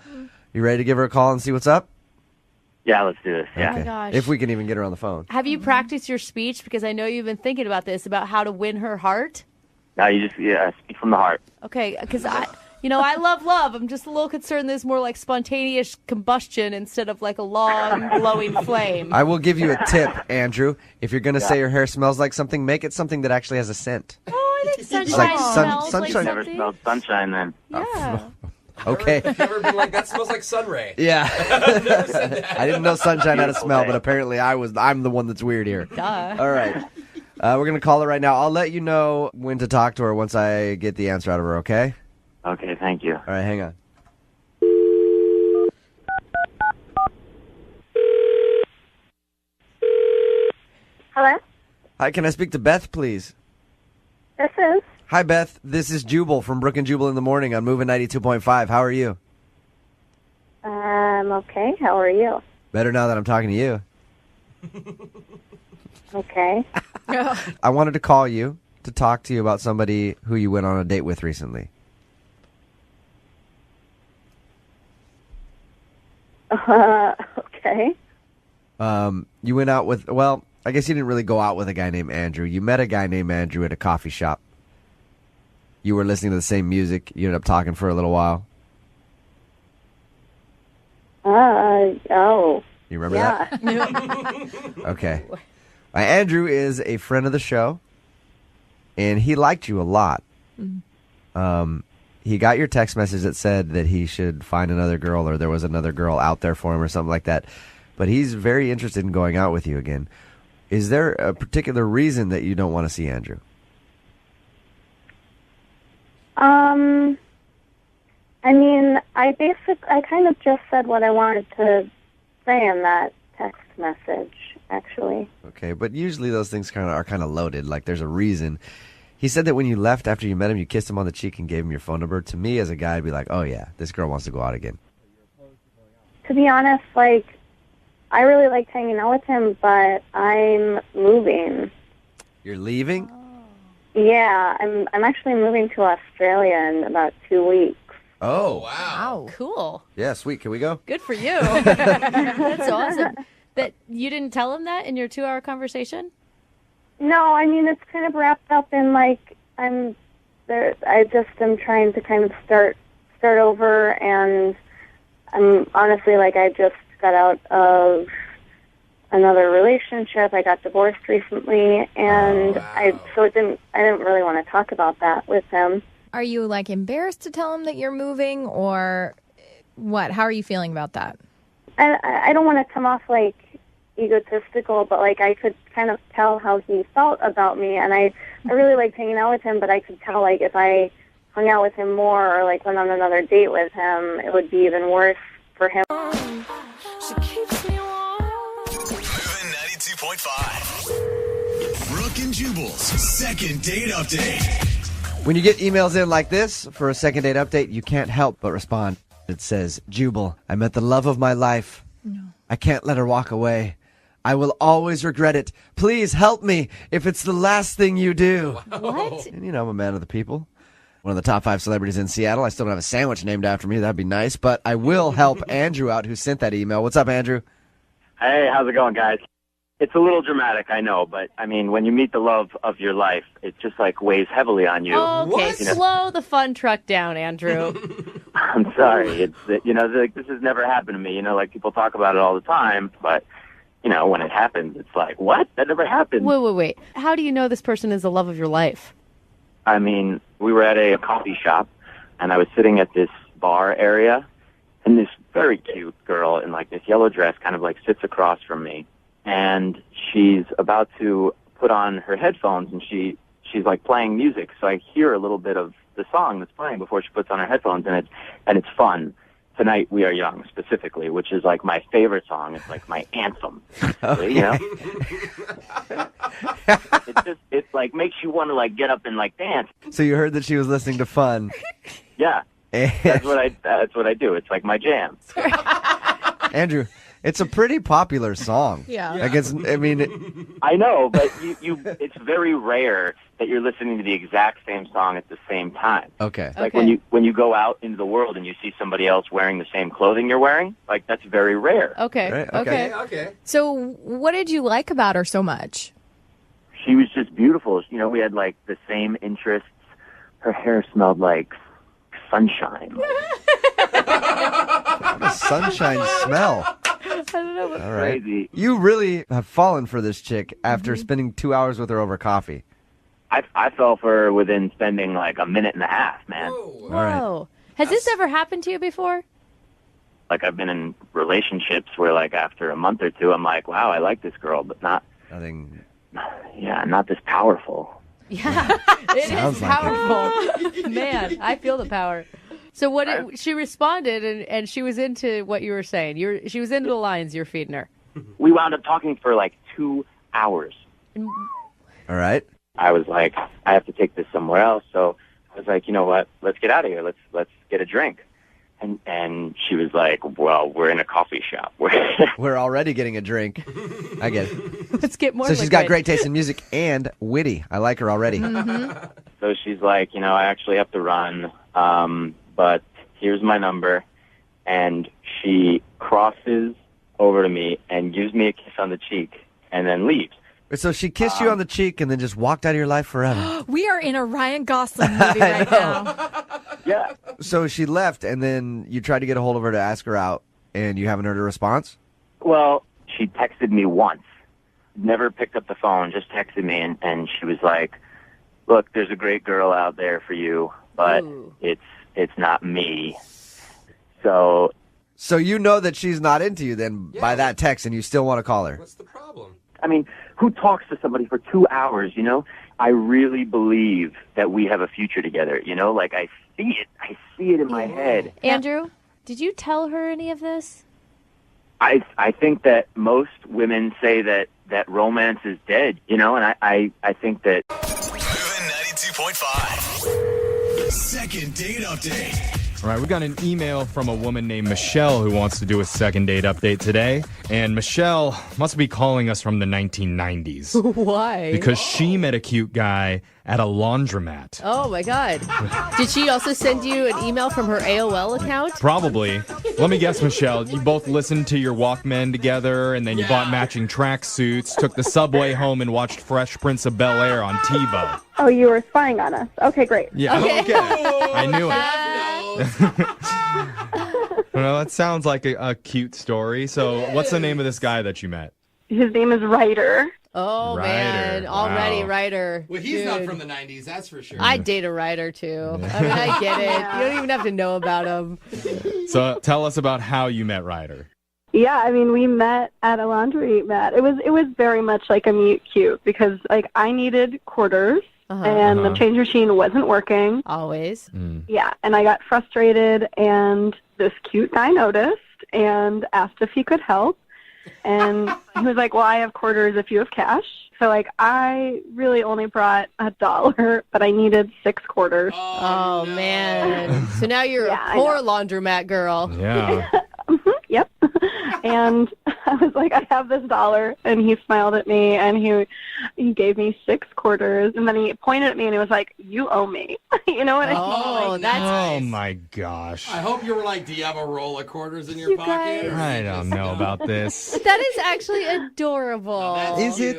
You ready to give her a call and see what's up? Yeah, let's do this. Yeah. Oh my gosh. If we can even get her on the phone. Have you practiced your speech? Because I know you've been thinking about this, about how to win her heart. No, you just speak from the heart. Okay, because I love. I'm just a little concerned there's more like spontaneous combustion instead of like a long glowing flame. I will give you a tip, Andrew. If you're going to say your hair smells like something, make it something that actually has a scent. Oh, I think sunshine Like smells sunshine. like Never something. smelled sunshine then. Yeah. Okay. Never been like, that smells like sunray. Yeah. Never said that. I didn't know sunshine had a Beautiful smell, day. but apparently I'm the one that's weird here. Duh. All right. We're going to call her right now. I'll let you know when to talk to her once I get the answer out of her, okay? Okay, thank you. All right, hang on. Hello? Hi, can I speak to Beth, please? This is? Hi, Beth. This is Jubal from Brooke and Jubal in the morning on Moving 92.5. How are you? Okay. How are you? Better now that I'm talking to you. Okay. I wanted to call you to talk to you about somebody who you went on a date with recently. Okay. You went out with, well, I guess you didn't really go out with a guy named Andrew. You met a guy named Andrew at a coffee shop. You were listening to the same music. You ended up talking for a little while. Oh. You remember that? Okay. Andrew is a friend of the show, and he liked you a lot. He got your text message that said that he should find another girl, or there was another girl out there for him or something like that. But he's very interested in going out with you again. Is there a particular reason that you don't want to see Andrew? I mean, I kind of just said what I wanted to say in that text message, actually. Okay, but usually those things are kind of loaded. Like there's a reason. He said that when you left after you met him, you kissed him on the cheek and gave him your phone number. To me, as a guy, I'd be like, oh yeah, this girl wants to go out again. To be honest, like, I really liked hanging out with him, but I'm moving. You're leaving? Yeah, I'm actually moving to Australia in about 2 weeks. Oh, Wow. Cool. yeah, sweet. Can we go? Good for you. That's awesome. That you didn't tell him that in your 2-hour conversation? No, I mean, it's kind of wrapped up in, like, I just am trying to kind of start over, and I'm honestly, like, I just got out of another relationship. I got divorced recently, and I didn't really want to talk about that with him. Are you, like, embarrassed to tell him that you're moving, or what? How are you feeling about that? I don't want to come off, like, egotistical, but, like, I could kind of tell how he felt about me, and I really liked hanging out with him, but I could tell, like, if I hung out with him more or, like, went on another date with him, it would be even worse for him. She keeps me warm. Moving 92.5. Brooke and Jubal's second date update. When you get emails in like this for a second date update, you can't help but respond. It says, Jubal, I met the love of my life. No. I can't let her walk away. I will always regret it. Please help me if it's the last thing you do. What? And I'm a man of the people. one of the top 5 celebrities in Seattle. I still don't have a sandwich named after me. That'd be nice. But I will help Andrew out, who sent that email. What's up, Andrew? Hey, how's it going, guys? It's a little dramatic, I know, but I mean, when you meet the love of your life, it just like weighs heavily on you. Okay, slow the fun truck down, Andrew. I'm sorry. It's this has never happened to me. Like people talk about it all the time, but when it happens, it's like, what? That never happened. Wait. How do you know this person is the love of your life? I mean, we were at a coffee shop, and I was sitting at this bar area, and this very cute girl in like this yellow dress kind of like sits across from me. And she's about to put on her headphones, and she's like playing music. So I hear a little bit of the song that's playing before she puts on her headphones, and it's fun. Tonight We Are Young, specifically, which is like my favorite song. It's like my anthem. Okay. It like makes you want to like get up and like dance. So you heard that she was listening to Fun. Yeah, that's what I do. It's like my jam. Andrew, it's a pretty popular song. Yeah. Like I know, but it's very rare that you're listening to the exact same song at the same time. Okay. Like when you go out into the world and you see somebody else wearing the same clothing you're wearing, like that's very rare. Okay. Right, Okay. So what did you like about her so much? She was just beautiful. We had like the same interests. Her hair smelled like sunshine. What a sunshine smell. I don't know what's All right. crazy. You really have fallen for this chick after spending 2 hours with her over coffee. I fell for her within spending like a minute and a half, man. All right. Whoa. Has this ever happened to you before? Like I've been in relationships where like after a month or two, I'm like, wow, I like this girl, but not this powerful. Yeah, it Sounds is like powerful. Man, I feel the power. So she responded, and she was into what you were saying. She was into the lines you're feeding her. We wound up talking for like 2 hours. All right. I was like, I have to take this somewhere else. So I was like, you know what? Let's get out of here. Let's get a drink. And she was like, well, we're in a coffee shop. We're already getting a drink. I get it. Let's get more. So she's got great taste in music and witty. I like her already. So she's like, I actually have to run, but here's my number. And she crosses over to me and gives me a kiss on the cheek and then leaves. So she kissed you on the cheek and then just walked out of your life forever. We are in a Ryan Gosling movie right now. Yeah. So she left, and then you tried to get a hold of her to ask her out, and you haven't heard a response? Well, she texted me once. Never picked up the phone, just texted me, and she was like, look, there's a great girl out there for you, but it's not me. So you know that she's not into you then by that text, and you still want to call her? What's the problem? I mean, who talks to somebody for 2 hours, I really believe that we have a future together, Like, I see it in my head. Andrew, did you tell her any of this? I think that most women say that romance is dead, and I think that... Moving 92.5. Second date update. All right, we got an email from a woman named Michelle who wants to do a second date update today. And Michelle must be calling us from the 1990s. Why? Because she met a cute guy at a laundromat. Oh, my God. Did she also send you an email from her AOL account? Probably. Let me guess, Michelle. You both listened to your Walkman together, and then you bought matching tracksuits, took the subway home, and watched Fresh Prince of Bel-Air on TiVo. Oh, you were spying on us. Okay, great. Yeah, okay. I knew it. Well, that sounds like a cute story. So what's the name of this guy that you met? His name is Ryder. Oh, man. Already Ryder. Well, he's not from the 90s, that's for sure. I'd date a Ryder, too. I mean, I get it. You don't even have to know about him. So tell us about how you met Ryder. Yeah, I mean, we met at a laundromat. It was very much like a meet cute because, like, I needed quarters. And the change machine wasn't working. Always. Yeah, and I got frustrated, and this cute guy noticed and asked if he could help. And he was like, well, I have quarters if you have cash. So, like, I really only brought $1, but I needed 6 quarters. Oh, no. Man. So now you're a poor laundromat girl. Yeah. Yep. And I was like, I have this $1, and he smiled at me, and he gave me 6 quarters, and then he pointed at me, and he was like, you owe me. You know what I mean? Oh, that's Oh my gosh. I hope you were like, do you have a roll of quarters in your pocket? I don't know about this. That is actually adorable. Is it?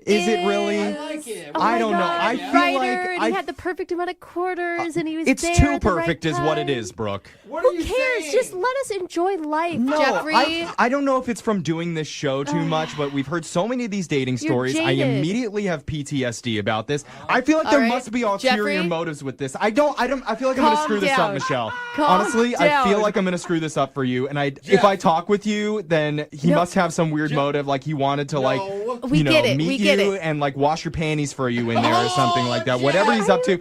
Is it really? I like it. Oh I my don't know. God. I feel Writer, like and he had the perfect amount of quarters, and he was it's there too at the right perfect is what it time. is, Brooke. What Who cares? Just let us enjoy life, Jeffrey. I don't know if it's from doing this show too much, but we've heard so many of these dating You're stories. I jaded. immediately have PTSD about this. I feel like All there right, must be ulterior Jeffrey? motives with this. I feel like I'm going to Calm screw this up, down. Michelle. Calm Honestly, I down. feel like I'm going to screw this up for you. And if I talk with you, then he must have some weird motive, like he wanted to We get it. meet We get you it. and like wash your panties for you in there or something like that. Whatever he's up to.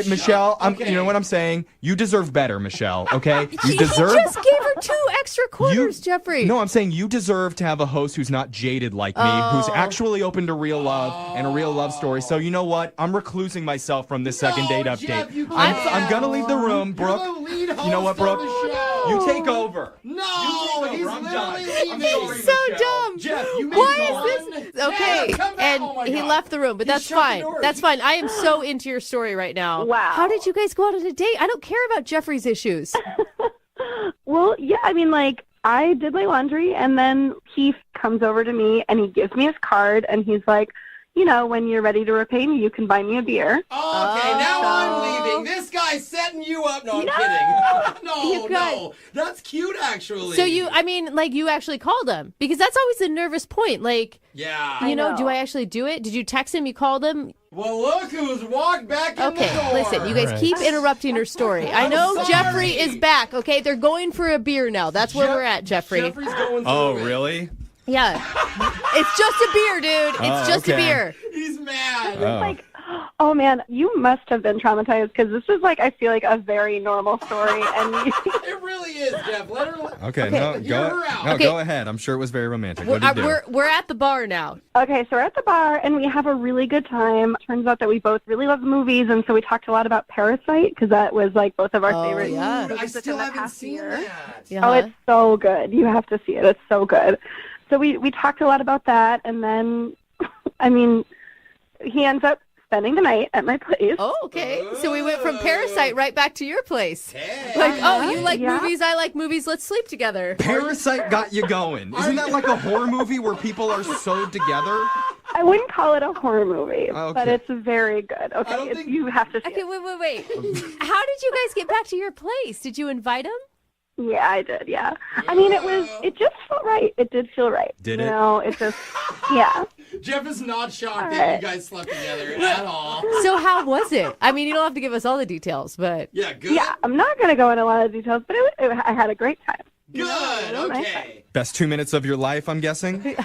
Michelle, you know what I'm saying? You deserve better, Michelle, okay? You deserve He just gave her 2 extra quarters, Jeffrey. No, I'm saying you deserve to have a host who's not jaded like me, who's actually open to real love and a real love story. So you know what? I'm reclusing myself from this second date update. Jeff, you I'm gonna leave the room, Brooke. You know what, Brooke? You take over. No, he's I'm literally done. leaving. He's so dumb. Jeff, you Why is this? Okay, Yeah, come back. and Oh my he God. left the room, but He that's shut the fine. door. That's fine. I am so into your story right now. Wow. How did you guys go out on a date? I don't care about Jeffrey's issues. Well, yeah, I mean, like, I did my laundry, and then he comes over to me, and he gives me his card, and he's like, you know, when you're ready to repay me, you can buy me a beer. Okay, now I'm leaving. This guy's setting you up. No, I'm kidding. You guys- No. That's cute, actually. So you actually called him, because that's always the nervous point. Like, Yeah. you know, do I actually do it? Did you text him? You called him? Well, look who's walked back in the door. Listen, you guys keep interrupting her story. I know sorry. Jeffrey is back. Okay, they're going for a beer now. That's where we're at, Jeffrey. Jeffrey's going Oh, through it. really? Yeah, it's just a beer, dude. It's just a okay. beer. He's mad. Oh. Like, oh man, you must have been traumatized, because this is like, I feel like a very normal story, and It really is, Jeff. Let her. Okay, Hear no, her out. no, Okay. go ahead. I'm sure it was very romantic. What did you do? We're at the bar now. Okay, so we're at the bar, and we have a really good time. Turns out that we both really love movies, and so we talked a lot about Parasite, because that was like both of our favorite yeah. movies I within still the haven't past seen year. that. Yeah. Oh, it's so good. You have to see it. It's so good. So we talked a lot about that, and then, I mean, he ends up spending the night at my place. Oh, okay. So we went from Parasite right back to your place. Hey. Like, oh, you like Yeah. movies, I like movies, let's sleep together. Parasite got you going. Isn't that like a horror movie where people are sewed together? I wouldn't call it a horror movie, Okay. but it's very good. Okay, don't think- you have to see Okay, it. wait. How did you guys get back to your place? Did you invite him? Yeah, I did, yeah. I mean, it just felt right. It did feel right. Did you it? know, it just, yeah. Jeff is not shocked All that right. you guys slept together at all. So how was it? I mean, you don't have to give us all the details, but Yeah, good. Yeah, I'm not going to go into a lot of details, but I had a great time. Good. know, nice. Okay. Best 2 minutes of your life, I'm guessing?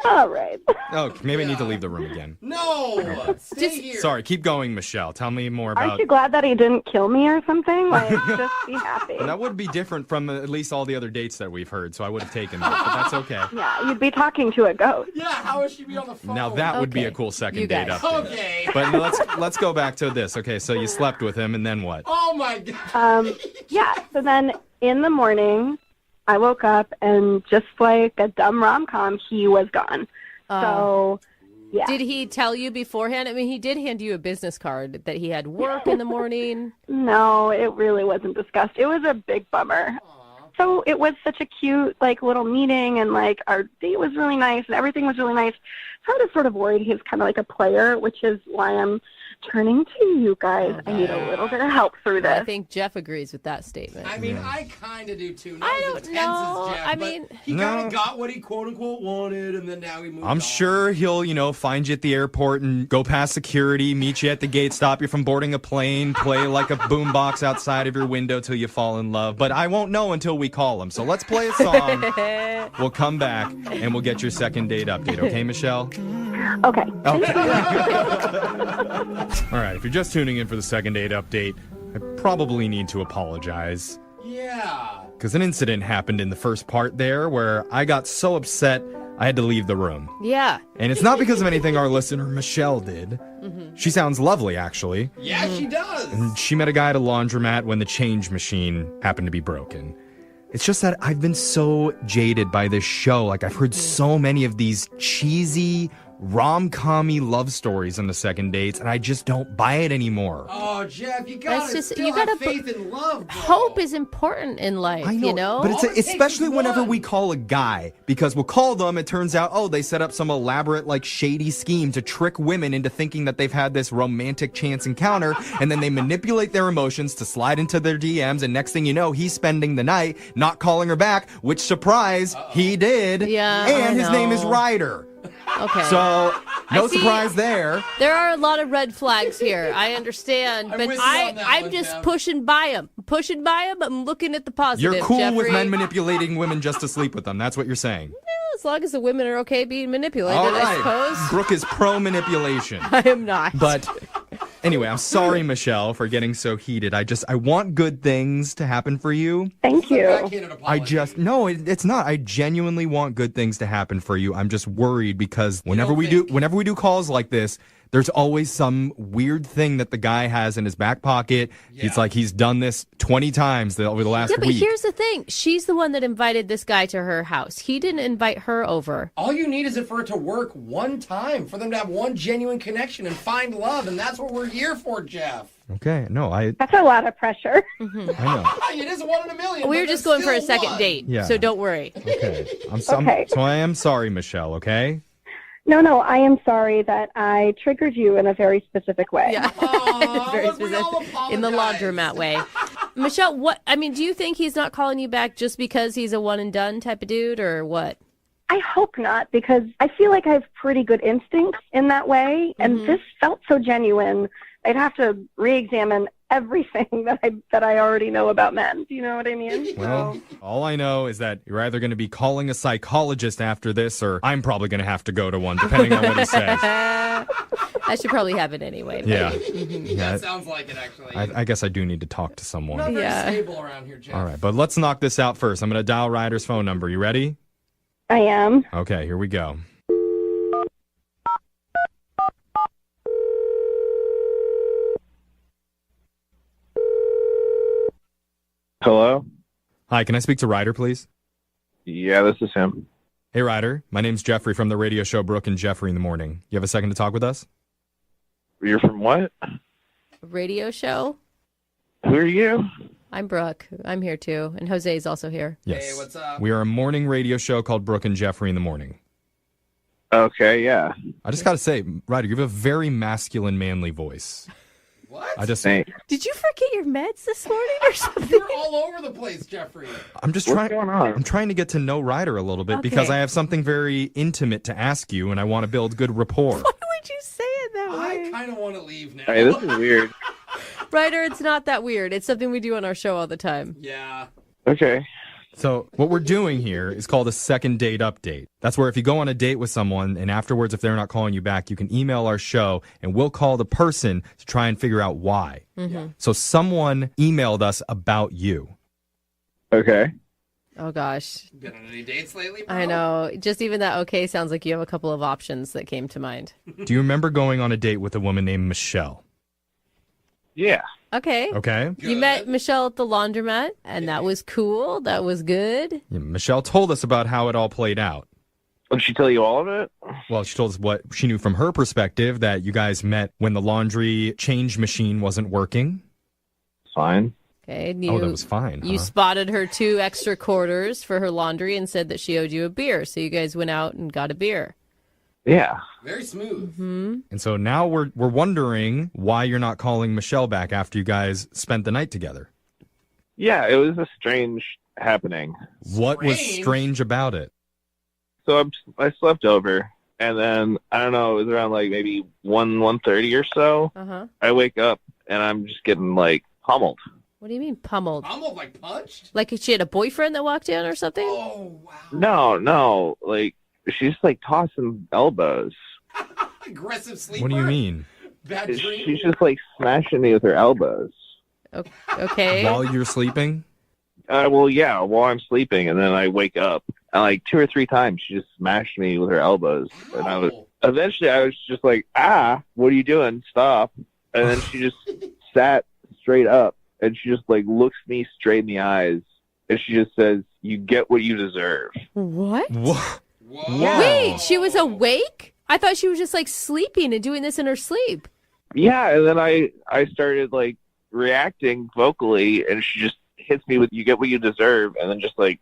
All right. Oh, maybe I need to leave the room again. No. Stay here. Sorry, keep going, Michelle. Tell me more Aren't about... you glad that he didn't kill me or something? Like, just be happy. That would be different from at least all the other dates that we've heard, so I would have taken that, but that's okay. Yeah, you'd be talking to a ghost. Yeah, how would she be on the phone? Now that would be Okay. a cool second You date guys. update. Okay. But let's go back to this. Okay, so you slept with him, and then what? Oh my God. Yeah, so then in the morning, I woke up, and just like a dumb rom-com, he was gone. So, yeah. did he tell you beforehand? I mean, he did hand you a business card that he had work in the morning. No, it really wasn't discussed. It was a big bummer. So it was such a cute, like, little meeting, and, like, our date was really nice, and everything was really nice. So I was sort of worried he's kind of like a player, which is why I'm turning to you guys. I need a little bit of help through this. I think Jeff agrees with that statement. I mean, I kind of do too. Not I as don't intense know. as Jeff, I but mean- he kind No. of got what he quote unquote wanted, and then now he moved I'm on. sure he'll, find you at the airport and go past security, meet you at the gate, stop you from boarding a plane, play like a boombox outside of your window till you fall in love. But I won't know until we call him. So let's play a song. We'll come back and we'll get your second date update. Okay, Michelle? Okay. All right, if you're just tuning in for the second date update, I probably need to apologize. Yeah. Because an incident happened in the first part there where I got so upset I had to leave the room. Yeah. And it's not because of anything our listener Michelle did. She sounds lovely, actually. Yeah, she does. And she met a guy at a laundromat when the change machine happened to be broken. It's just that I've been so jaded by this show. Like, I've heard so many of these cheesy, rom-com-y love stories on the second dates, and I just don't buy it anymore. Oh, Jeff, you gotta have faith in love, bro. Hope is important in life, you know? But it's especially whenever we call a guy, because we'll call them, it turns out, they set up some elaborate, shady scheme to trick women into thinking that they've had this romantic chance encounter, and then they manipulate their emotions to slide into their DMs, and next thing you know, he's spending the night not calling her back, which, surprise, he did. Yeah, and his name is Ryder. Okay. So, no surprise there. There are a lot of red flags here. I understand, but I'm just pushing by them. I'm looking at the positive. You're cool Jeffrey. with men manipulating women just to sleep with them. That's what you're saying. As long as the women are okay being manipulated, All right. I suppose. Brooke is pro-manipulation. I am not. But anyway, I'm sorry, Michelle, for getting so heated. I want good things to happen for you. Thank you. No, it's not. I genuinely want good things to happen for you. I'm just worried because whenever we do calls like this, there's always some weird thing that the guy has in his back pocket. Yeah. He's done this 20 times over the last week. Yeah, but here's the thing. She's the one that invited this guy to her house. He didn't invite her over. All you need is for it to work one time, for them to have one genuine connection and find love, and that's what we're here for, Jeff. Okay, no, That's a lot of pressure. Mm-hmm. I know. It is 1 in a million. We were just going for a second date, so don't worry. Okay. Okay. So I am sorry, Michelle, okay? No, I am sorry that I triggered you in a very specific way. Yeah. Very specific. In the laundromat way. Michelle, do you think he's not calling you back just because he's a one and done type of dude, or what? I hope not, because I feel like I have pretty good instincts in that way, and this felt so genuine. I'd have to re-examine everything that I already know about men. Do you know what I mean? Well, all I know is that you're either going to be calling a psychologist after this, or I'm probably going to have to go to one, depending on what he says. I should probably have it anyway. But... Yeah. That sounds like it, actually. I guess I do need to talk to someone. Not very stable around here, Jeff. All right, but let's knock this out first. I'm going to dial Ryder's phone number. You ready? I am. Okay, here we go. Hello? Hi, can I speak to Ryder, please? Yeah, this is him. Hey, Ryder. My name's Jeffrey from the radio show Brooke and Jeffrey in the Morning. You have a second to talk with us? You're from what? Radio show? Who are you? I'm Brooke. I'm here too. And Jose's also here. Yes. Hey, what's up? We are a morning radio show called Brooke and Jeffrey in the Morning. Okay, yeah. I just got to say, Ryder, you have a very masculine, manly voice. What? Thanks. Did you forget your meds this morning or something? You're all over the place, Jeffrey. I'm just What's going on? I'm trying to get to know Ryder a little bit because I have something very intimate to ask you, and I want to build good rapport. Why would you say it that way? I kind of want to leave now. Hey, this is weird. Ryder, it's not that weird. It's something we do on our show all the time. Yeah. Okay. So what we're doing here is called a second date update. That's where if you go on a date with someone and afterwards, if they're not calling you back, you can email our show and we'll call the person to try and figure out why. Mm-hmm. So someone emailed us about you. Okay. Oh, gosh. Been on any dates lately, bro? I know. Just even that okay sounds like you have a couple of options that came to mind. Do you remember going on a date with a woman named Michelle? Yeah. Okay. Okay. You met Michelle at the laundromat, and that was cool. That was good. Yeah, Michelle told us about how it all played out. Did she tell you all of it? Well, she told us what she knew from her perspective, that you guys met when the laundry change machine wasn't working. Fine. Okay. And that was fine. You spotted her 2 extra quarters for her laundry and said that she owed you a beer. So you guys went out and got a beer. Yeah. Very smooth. Mm-hmm. And so now we're wondering why you're not calling Michelle back after you guys spent the night together. Yeah, it was a strange happening. What was strange about it? So I slept over, and then, I don't know, it was around maybe 1:30 or so. Uh-huh. I wake up, and I'm just getting, pummeled. What do you mean pummeled? Pummeled, like punched? Like she had a boyfriend that walked in or something? Oh, wow. No. She's, tossing elbows. Aggressive sleeper? What do you mean? Bad dream? She's just, smashing me with her elbows. Okay. While you're sleeping? Well, yeah, while I'm sleeping, and then I wake up. And, 2 or 3 times, she just smashed me with her elbows. And eventually I was just like, what are you doing? Stop. And then she just sat straight up, and she just, looks me straight in the eyes and she just says, "You get what you deserve." What? Whoa. Wait, she was awake? I thought she was just like sleeping and doing this in her sleep. Yeah, and then I started like reacting vocally, and she just hits me with "You get what you deserve," and then just like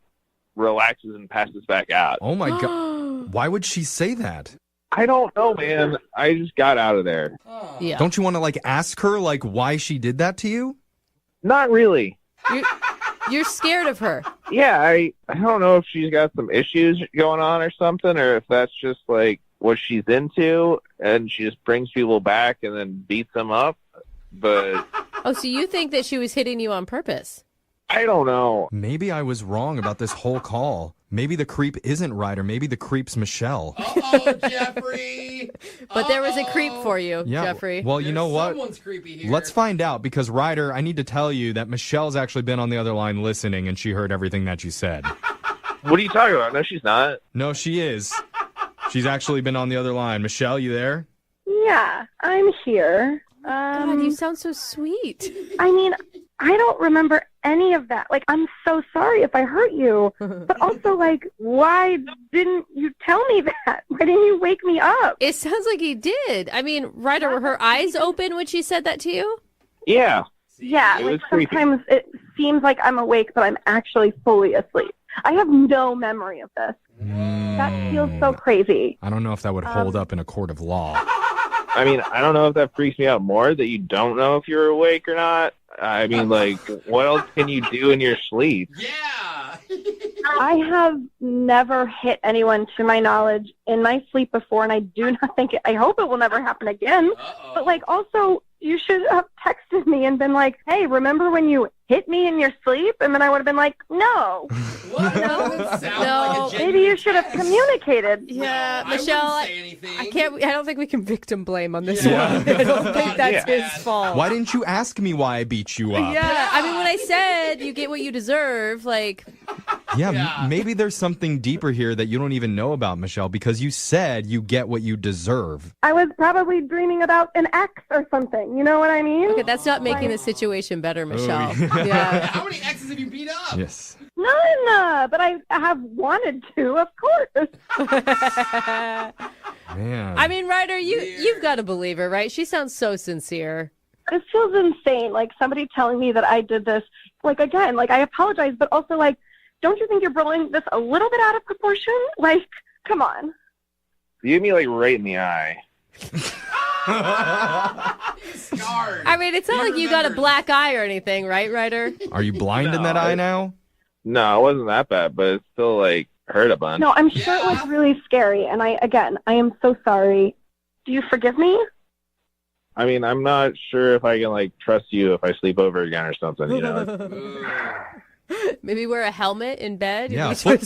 relaxes and passes back out. Oh my God. Why would she say that? I don't know, man. I just got out of there. Yeah. Don't you want to like ask her like why she did that to you? Not really. You're scared of her. Yeah, I don't know if she's got some issues going on or something, or if that's just like what she's into, and she just brings people back and then beats them up. But Oh, so you think that she was hitting you on purpose? I don't know. Maybe I was wrong about this whole call. Maybe the creep isn't Ryder. Maybe the creep's Michelle. Uh-oh, Jeffrey. But there was a creep for you, Yeah. Jeffrey. Well, you know what? Someone's creepy here. Let's find out, because Ryder, I need to tell you that Michelle's actually been on the other line listening, and she heard everything that you said. What are you talking about? No, she's not. No, she is. She's actually been on the other line. Michelle, you there? Yeah, I'm here. God, you sound so sweet. I mean, I don't remember any of that. Like, I'm so sorry if I hurt you. But also, like, why didn't you tell me that? Why didn't you wake me up? It sounds like he did. I mean, Ryder, were her eyes open when she said that to you? Yeah. Yeah, It like was creepy. sometimes it seems like I'm awake, but I'm actually fully asleep. I have no memory of this. That feels so crazy. I don't know if that would hold up in a court of law. I mean, I don't know if that freaks me out more, that you don't know if you're awake or not. I mean, like, what else can you do in your sleep? Yeah. I have never hit anyone, to my knowledge, in my sleep before, and I do not think I hope it will never happen again. Uh-oh. But, like, also, you should have texted me and been like, hey, remember when you hit me in your sleep? And then I would have been like, no. What? No. No. Maybe you should have communicated. Yeah, I Michelle, wouldn't say anything. I don't think we can victim blame on this Yeah. one. I don't think that's Yeah. his fault. Why didn't you ask me why I beat you up? Yeah, I mean, when I said you get what you deserve, like, Yeah, maybe there's something deeper here that you don't even know about, Michelle, because you said you get what you deserve. I was probably dreaming about an ex or something. You know what I mean? okay, that's not making the situation better, Michelle. yeah. Yeah. How many exes have you beat up? Yes. None, but I have wanted to, of course. Man. I mean, Ryder, you've got to believe her, right? She sounds so sincere. This feels insane. Like, somebody telling me that I did this. Like, again, like, I apologize, but also, like, don't you think you're blowing this a little bit out of proportion? Like, come on. You hit me, like, right in the eye. Scarred. I mean, it's not like you got a black eye or anything, right, Ryder? Are you blind in that eye now? No, it wasn't that bad, but it still, like, hurt a bunch. No, I'm sure it was really scary. And I am so sorry. Do you forgive me? I mean, I'm not sure if I can, like, trust you if I sleep over again or something, you know? Maybe wear a helmet in bed. Yeah, It's fine.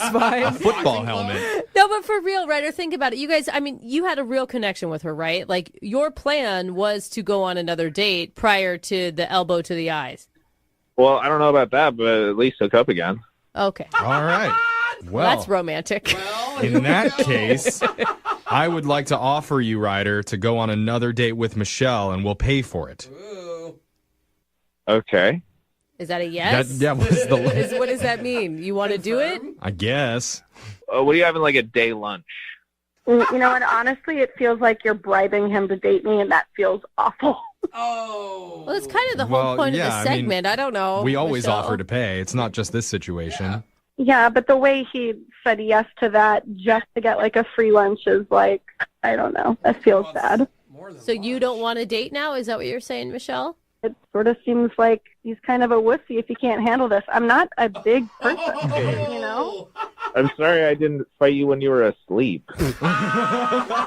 a football helmet. No, but for real, Ryder, think about it. You guys, I mean, you had a real connection with her, right? Like, your plan was to go on another date prior to the elbow to the eyes. Well, I don't know about that, but at least hook up again. Okay. All right. Well, That's romantic. Well, in that case, I would like to offer you, Ryder, to go on another date with Michelle, and we'll pay for it. Ooh. Okay. Is that a yes? That was the. What does that mean? You want to do it? I guess. What are you having, like, a day lunch? You know what? Honestly, it feels like you're bribing him to date me, and that feels awful. Oh. Well, it's kind of the whole Well, point yeah, of I the mean, segment. I don't know. We always Michelle. offer to pay. It's not just this situation. Yeah, but the way he said yes to that just to get, like, a free lunch is, like, I don't know. That feels bad. More than So you don't want a date now? Is that what you're saying, Michelle? It sort of seems like he's kind of a wussy if he can't handle this. I'm not a big person, you know? I'm sorry I didn't fight you when you were asleep. I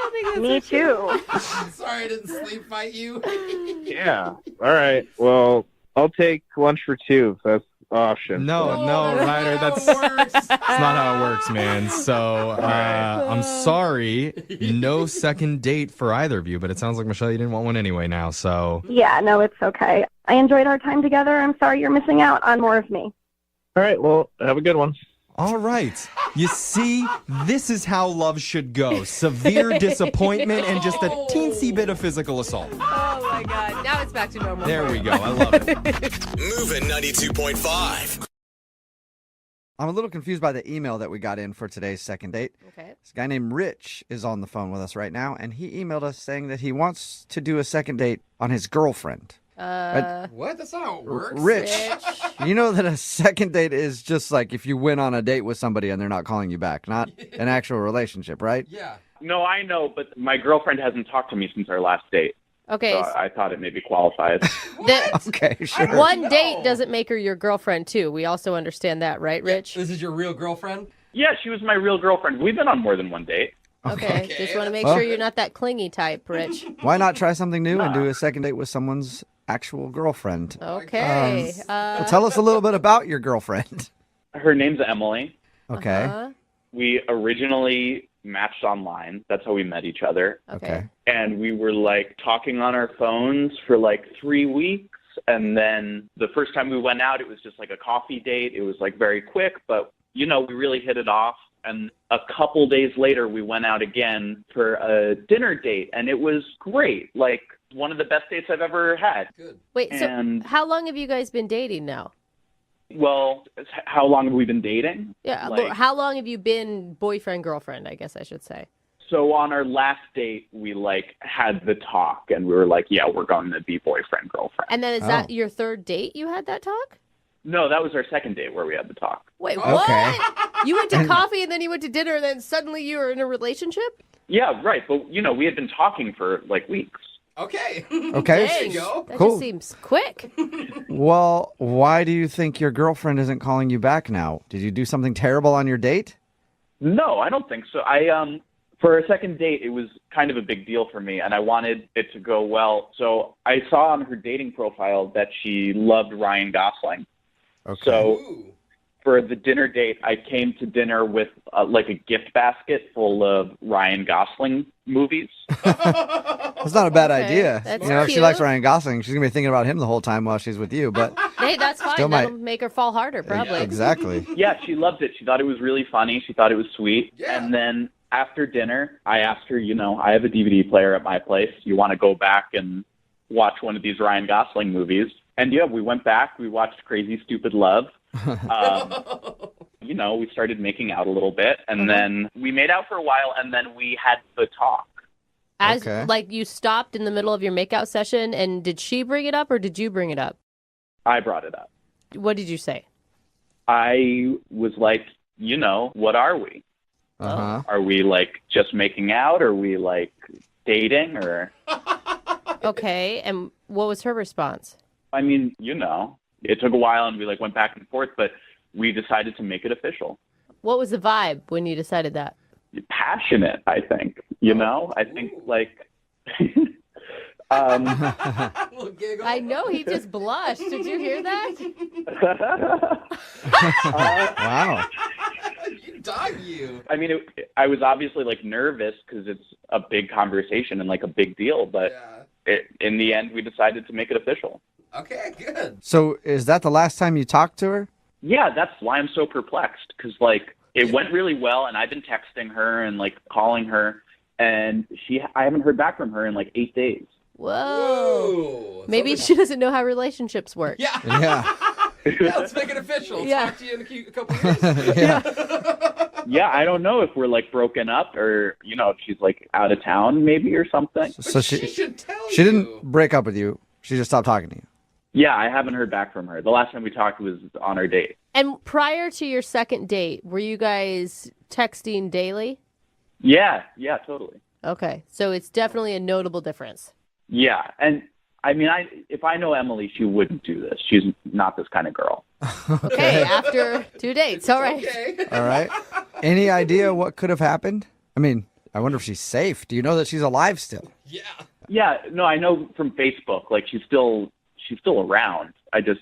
don't think that's Me too. I'm sorry I didn't sleep fight you. Yeah. All right. Well, I'll take lunch for two if that's the option. No, Ryder, that's not how it works, man. So I'm sorry, no second date for either of you. But it sounds like Michelle, you didn't want one anyway now. So Yeah, no, it's okay. I enjoyed our time together. I'm sorry you're missing out on more of me. All right. Well, have a good one. all right. You see, this is how love should go. Severe disappointment and just a teensy bit of physical assault. Oh, my God. Now it's back to normal. There we go. I love it. Moving 92.5. I'm a little confused by the email that we got in for today's second date. Okay. This guy named Rich is on the phone with us right now, and he emailed us saying that he wants to do a second date on his girlfriend. What? That's not how it works. Rich, you know that a second date is just like if you went on a date with somebody and they're not calling you back, not an actual relationship, right? Yeah. No, I know, but my girlfriend hasn't talked to me since our last date. Okay. So I thought it maybe qualifies. Okay, sure. One date doesn't make her your girlfriend, too. We also understand that, right, Rich? This is your real girlfriend? Yeah, she was my real girlfriend. We've been on more than one date. Okay. Just want to make Well- sure you're not that clingy type, Rich. Why not try something new and do a second date with someone's actual girlfriend? Okay. Well, tell us a little bit about your girlfriend. Her name's Emily. Okay. We originally matched online. That's how we met each other. Okay. And we were like talking on our phones for like 3 weeks. And then the first time we went out, it was just like a coffee date. It was like very quick, but we really hit it off. And a couple days later, we went out again for a dinner date, and it was great. Like one of the best dates I've ever had. Good. Wait, And- so how long have you guys been dating now? Well, how long have we been dating? Yeah, Like- how long have you been boyfriend, girlfriend, I guess I should say? So on our last date, we like had the talk, and we were like, yeah, we're going to be boyfriend, girlfriend. And then is that your third date you had that talk? No, that was our second date where we had the talk. Wait, what? You went to coffee and then you went to dinner and then suddenly you were in a relationship? Yeah, right. But, we had been talking for like weeks. Okay. Okay. Dang, go. that Cool. just seems quick. Well, why do you think your girlfriend isn't calling you back now? Did you do something terrible on your date? No, I don't think so. For a second date, it was kind of a big deal for me, and I wanted it to go well. So I saw on her dating profile that she loved Ryan Gosling. Okay. So for the dinner date, I came to dinner with like a gift basket full of Ryan Gosling movies. That's not a bad Okay, idea. that's If she cute. likes Ryan Gosling, she's going to be thinking about him the whole time while she's with you. But Hey, that's fine. Still That'll might- make her fall harder, probably. exactly. Yeah, she loved it. She thought it was really funny. She thought it was sweet. Yeah. And then after dinner, I asked her, I have a DVD player at my place. You want to go back and watch one of these Ryan Gosling movies? And yeah, we went back. We watched Crazy Stupid Love. We started making out a little bit, and then we made out for a while, and then we had the talk. As Okay. like you stopped in the middle of your makeout session and did she bring it up or did you bring it up? I brought it up. What did you say? I was like, what are we? Uh-huh. Are we like just making out? Are we like dating? Or Okay, and what was her response? I mean, it took a while, and we like went back and forth, but we decided to make it official. What was the vibe when you decided that? Passionate, I think. I think like. Little giggle. I know he just blushed. Did you hear that? Wow. You dog you. I mean, I was obviously like nervous because it's a big conversation and like a big deal, but in the end, we decided to make it official. Okay, good. So is that the last time you talked to her? Yeah, that's why I'm so perplexed because like it went really well, and I've been texting her and like calling her, and I haven't heard back from her in like 8 days. Whoa. Maybe she doesn't know how relationships work. Yeah. Yeah. Yeah, let's make it official. Yeah. Talk to you in a couple years. Yeah, I don't know if we're like broken up or if she's like out of town maybe or something. So she should tell she you. didn't break up with you. She just stopped talking to you. Yeah, I haven't heard back from her. The last time we talked was on our date. And prior to your second date, were you guys texting daily? Yeah, totally. Okay, so it's definitely a notable difference. Yeah, and I mean, if I know Emily, she wouldn't do this. She's not this kind of girl. Okay, after 2 dates. All right. Okay. All right. Any idea what could have happened? I mean, I wonder if she's safe. Do you know that she's alive still? Yeah. Yeah, no, I know from Facebook. Like she's still around.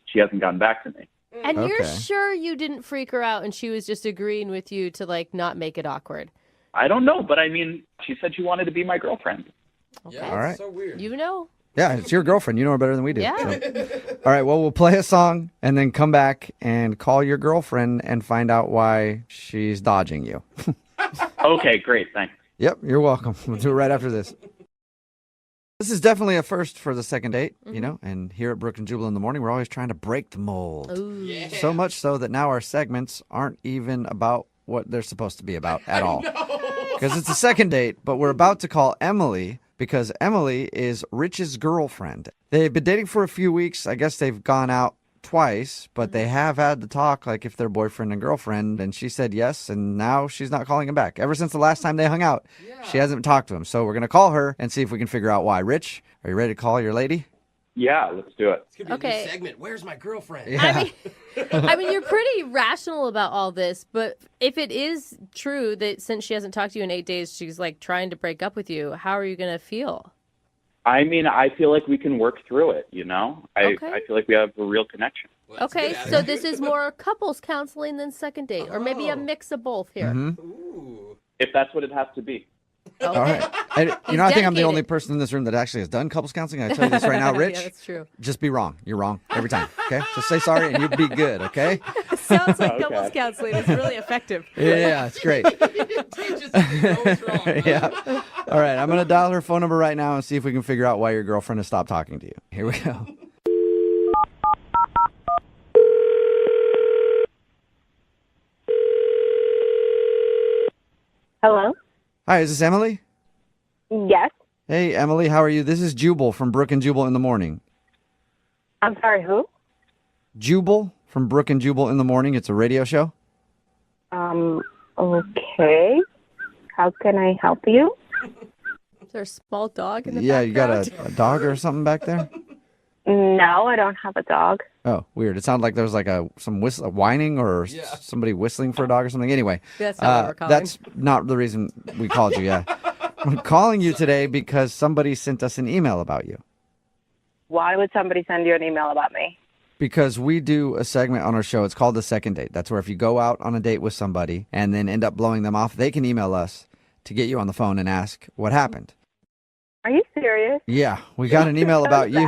She hasn't gotten back to me. And you're Okay. sure you didn't freak her out and she was just agreeing with you to like not make it awkward? I don't know, but I mean, she said she wanted to be my girlfriend. Yeah, All right. so weird. You know. Yeah, it's your girlfriend. You know her better than we do. Yeah. So. All right, well, we'll play a song and then come back and call your girlfriend and find out why she's dodging you. Okay, great. Thanks. Yep, you're welcome. We'll do it right after this. This is definitely a first for the second date, you know, and here at Brooke and Jubal in the morning, we're always trying to break the mold. Ooh. Yeah. So much so that now our segments aren't even about what they're supposed to be about at all. Because it's a second date, but we're about to call Emily because Emily is Rich's girlfriend. They've been dating for a few weeks. I guess they've gone out twice, but they have had the talk like if they're boyfriend and girlfriend, and she said yes, and now she's not calling him back. Ever since the last time they hung out, she hasn't talked to him. So we're going to call her and see if we can figure out why. Rich, are you ready to call your lady? Yeah, let's do it. It's going to be a new segment. Where's my girlfriend? Yeah. I mean, you're pretty rational about all this, but if it is true that since she hasn't talked to you in 8 days, she's like trying to break up with you, how are you going to feel? I mean, I feel like we can work through it, you know? I feel like we have a real connection. Well, okay, so this is more couples counseling than second date, or maybe a mix of both here. If that's what it has to be. All right. And, you know, I think I'm the only person in this room that actually has done couples counseling. I tell you this right now, Rich. Yeah, that's true. Just be wrong. You're wrong every time. Okay? Just say sorry and you'll be good, okay? Sounds like couples counseling is really effective. Yeah, it's great. Yeah. All right, I'm going to dial her phone number right now and see if we can figure out why your girlfriend has stopped talking to you. Here we go. Hello? Hi, is this Emily? Yes. Hey, Emily, how are you? This is Jubal from Brooke and Jubal in the morning. I'm sorry, who? Jubal from Brooke and Jubal in the morning. It's a radio show. Okay. How can I help you? Is there a small dog in the Yeah, you got background? a dog or something back there? No, I don't have a dog. Oh, weird. It sounded like there was like some whining or somebody whistling for a dog or something. Anyway, That's not what we're calling. that's not the reason we called you, yeah. I'm calling you today because somebody sent us an email about you. Why would somebody send you an email about me? Because we do a segment on our show. It's called The Second Date. That's where if you go out on a date with somebody and then end up blowing them off, they can email us to get you on the phone and ask what happened. Are you serious? Yeah, we got an email about you.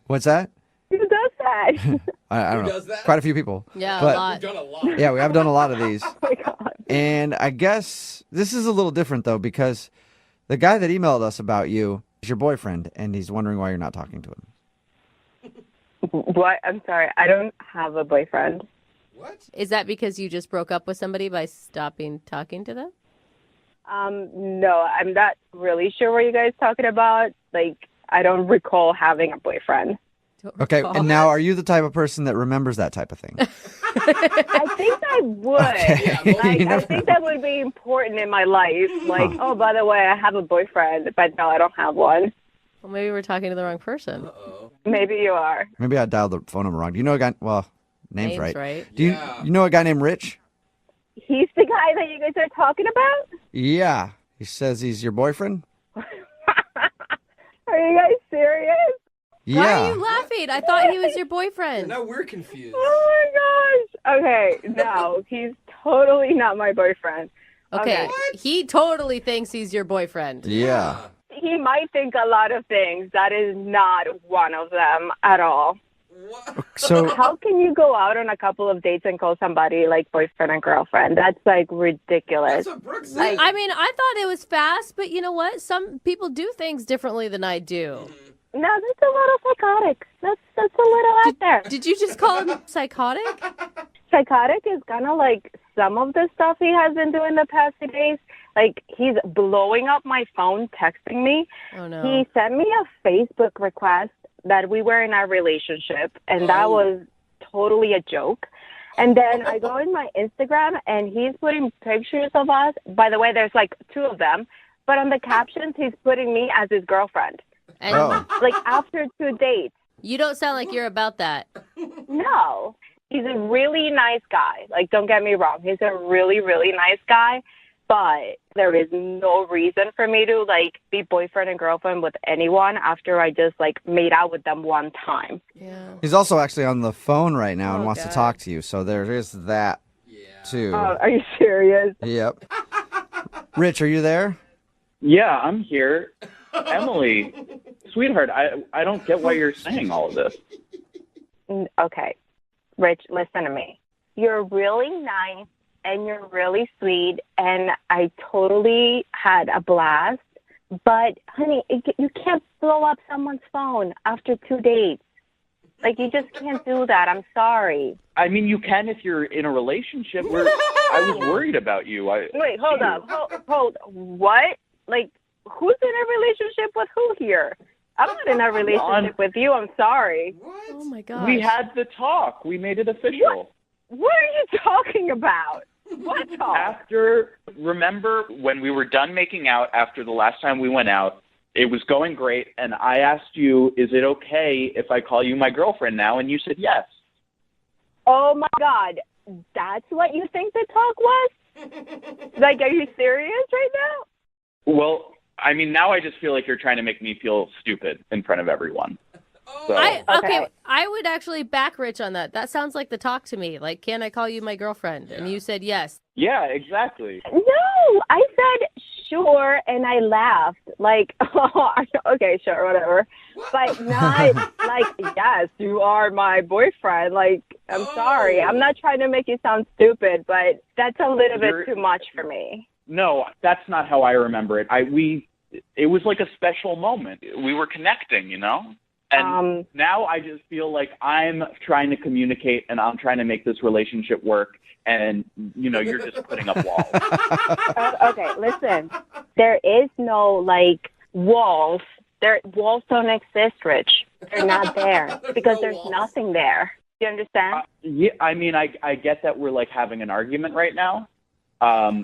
What's that? Who does that? I don't know. Quite a few people. Yeah, But- a lot. We've done a lot. Yeah, we have done a lot of these. Oh my God. And I guess this is a little different, though, because the guy that emailed us about you is your boyfriend, and he's wondering why you're not talking to him. What? I'm sorry. I don't have a boyfriend. What? Is that because you just broke up with somebody by stopping talking to them? No, I'm not really sure what you guys talking about. Like, I don't recall having a boyfriend. Okay, and now are you the type of person that remembers that type of thing? I think I would. Okay. Like, You I never think that would be important in my life. Like, oh, by the way, I have a boyfriend, but no, I don't have one. Well, maybe we're talking to the wrong person. Maybe you are. Maybe I dialed the phone number wrong. Do you know a guy? Well, name's right. right. Do you know a guy named Rich? He's the guy that you guys are talking about? Yeah. He says he's your boyfriend? Are you guys serious? Yeah. Why are you laughing? I thought he was your boyfriend. Now we're confused. Oh my gosh. Okay, no, he's totally not my boyfriend. Okay, he totally thinks he's your boyfriend. Yeah. He might think a lot of things. That is not one of them at all. So How can you go out on a couple of dates and call somebody like boyfriend and girlfriend? That's like ridiculous. That's what Brooke said. Like, I mean, I thought it was fast, but you know what? Some people do things differently than I do. no, that's a little psychotic. That's a little out there. Did you just call him psychotic? Psychotic is kind of like some of the stuff he has been doing the past few days. Like, he's blowing up my phone, texting me. Oh, no. He sent me a Facebook request that we were in a relationship, and that was totally a joke. And then I go in my Instagram, and he's putting pictures of us. By the way, there's like 2 of them. But on the captions, he's putting me as his girlfriend. And Like, after 2 dates. you don't sound like you're about that. No. He's a really nice guy. Like, don't get me wrong. He's a really, really nice guy. But there is no reason for me to, like, be boyfriend and girlfriend with anyone after I just, like, made out with them one time. Yeah. he's also actually on the phone right now and Oh, wants to God. talk to you. So there is that, too. Are you serious? Yep. Rich, are you there? Yeah, I'm here. Emily, sweetheart, I don't get why you're saying all of this. Okay. Rich, listen to me. You're really nice and you're really sweet, and I totally had a blast. But, honey, you can't blow up someone's phone after 2 dates. Like, you just can't do that. I'm sorry. I mean, you can if you're in a relationship. I was worried about you. Wait, hold up. Hold. What? Like, who's in a relationship with who here? I'm not in a relationship with you. I'm sorry. What? Oh, my gosh. We had the talk. We made it official. What are you talking about? What talk? Remember when we were done making out after the last time we went out, it was going great, and I asked you, is it okay if I call you my girlfriend now? And you said yes. Oh, my God. That's what you think the talk was? Like, are you serious right now? Well, I mean, now I just feel like you're trying to make me feel stupid in front of everyone. So. I would actually back Rich on that. That sounds like the talk to me. Like, can I call you my girlfriend? Yeah. And you said yes. Yeah, exactly. No, I said sure, and I laughed. Like, oh, okay, sure, whatever. But not like, yes, you are my boyfriend. Like, I'm sorry. I'm not trying to make you sound stupid, but that's a little bit too much for me. No, that's not how I remember it. It was like a special moment. We were connecting, you know? And now I just feel like I'm trying to communicate and I'm trying to make this relationship work. And, you know, you're just putting up walls. Okay, listen. There is no, like, walls. Walls don't exist, Rich. They're not there because there's nothing there. Do you understand? Yeah, I mean, I get that we're, like, having an argument right now. I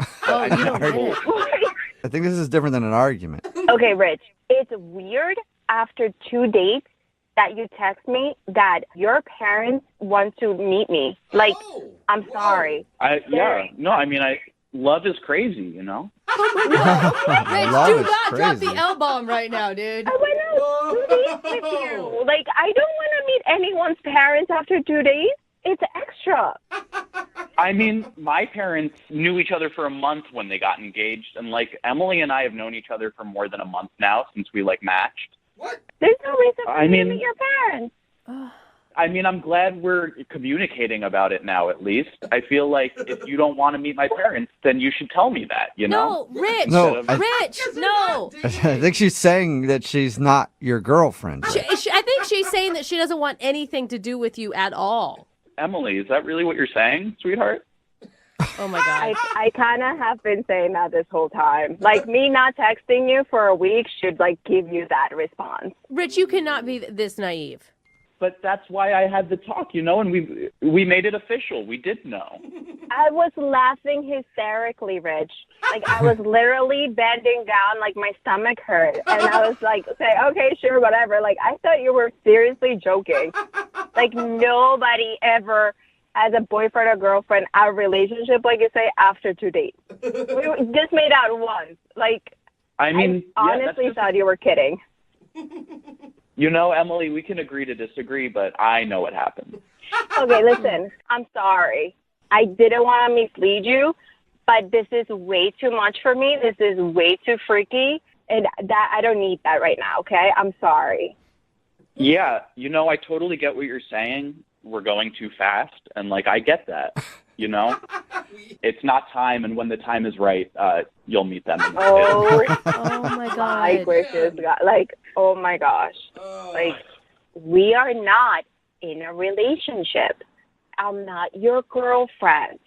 think this is different than an argument. Okay, Rich. It's weird after 2 dates that you text me that your parents want to meet me. Like, I'm sorry. Love is crazy, you know? Rich, do not drop the L-bomb right now, dude. I went out 2 dates with you. Like, I don't want to meet anyone's parents after 2 days. It's extra. I mean, my parents knew each other for a month when they got engaged. And, like, Emily and I have known each other for more than a month now since we, like, matched. What? There's no reason for you to meet your parents. I mean, I'm glad we're communicating about it now, at least. I feel like if you don't want to meet my parents, then you should tell me that, you know? No, Rich! No, Rich, no! I think she's saying that she's not your girlfriend. I think she's saying that she doesn't want anything to do with you at all. Emily, is that really what you're saying, sweetheart? Oh, my God. I kind of have been saying that this whole time. Like, me not texting you for a week should, like, give you that response. Rich, you cannot be this naive. But that's why I had the talk, you know, and we made it official. We did know. I was laughing hysterically, Rich. Like, I was literally bending down, like, my stomach hurt. And I was like, okay, sure, whatever. Like, I thought you were seriously joking. Like, nobody ever has a boyfriend or girlfriend, our relationship, like you say, after 2 dates. We just made out once. Like, I mean, I honestly thought you were kidding. You know, Emily, we can agree to disagree, but I know what happened. Okay, listen, I'm sorry. I didn't want to mislead you, but this is way too much for me. This is way too freaky, and that I don't need that right now, okay? I'm sorry. Yeah, you know, I totally get what you're saying. We're going too fast, and, like, I get that, you know? It's not time, and when the time is right, you'll meet them. Oh my God. My gracious God. Like, oh, my gosh. Like, we are not in a relationship. I'm not your girlfriend.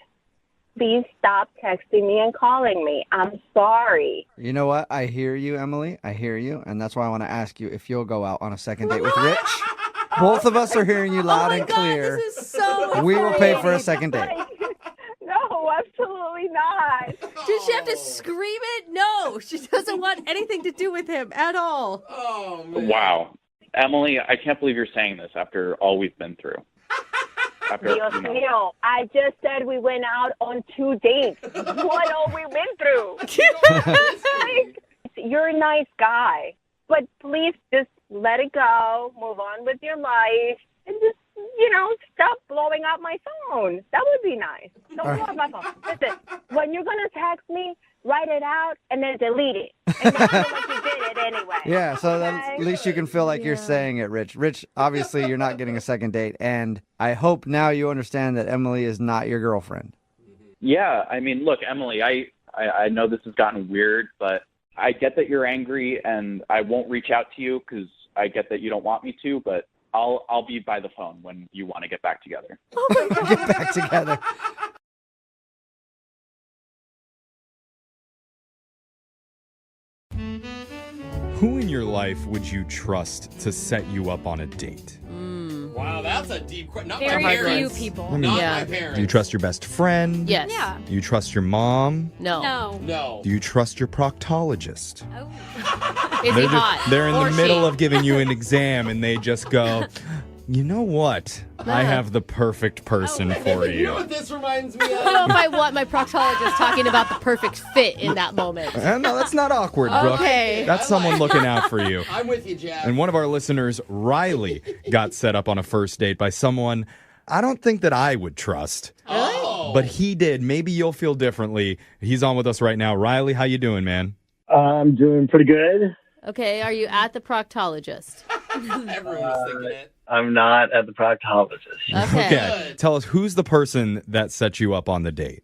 Please stop texting me and calling me. I'm sorry. You know what? I hear you, Emily. I hear you, and that's why I want to ask you if you'll go out on a second date with Rich. Both of us are hearing you loud and clear. This is so We will pay for a second date. No, absolutely not. Does she have to scream it? No, she doesn't want anything to do with him at all. Oh, man. Wow. Emily, I can't believe you're saying this after all we've been through. Dios mío, I just said we went out on 2 dates. What all we went through. Like, you're a nice guy, but please just let it go, move on with your life, and just, you know, stop blowing up my phone. That would be nice. Don't blow up my phone. Listen, when you're going to text me, write it out and then delete it. And then feel like you did it anyway. Yeah, so at least you can feel like you're saying it, Rich. Rich, obviously you're not getting a second date, and I hope now you understand that Emily is not your girlfriend. Yeah, I mean, look, Emily, I know this has gotten weird, but I get that you're angry, and I won't reach out to you because I get that you don't want me to, but I'll be by the phone when you want to get back together. Get back together. Who in your life would you trust to set you up on a date? Wow, that's a deep question. Not Very my few parents. people. Not Yeah. my parents. Do you trust your best friend? Yes. Yeah. Do you trust your mom? No. No. No. Do you trust your proctologist? Is he hot? They're in Or the middle she? of giving you an exam and they just go, you know what? I have the perfect person for You know you. what this reminds me I don't know of? if I want my proctologist talking about the perfect fit in that moment. No, that's not awkward, Brooke. Okay. That's someone looking out for you. I'm with you, Jeff. And one of our listeners, Riley, got set up on a first date by someone I don't think that I would trust. Oh. But he did. Maybe you'll feel differently. He's on with us right now. Riley, how you doing, man? I'm doing pretty good. Okay, are you at the proctologist? Everyone was thinking it. I'm not at the proctologist. Okay. Tell us, who's the person that set you up on the date?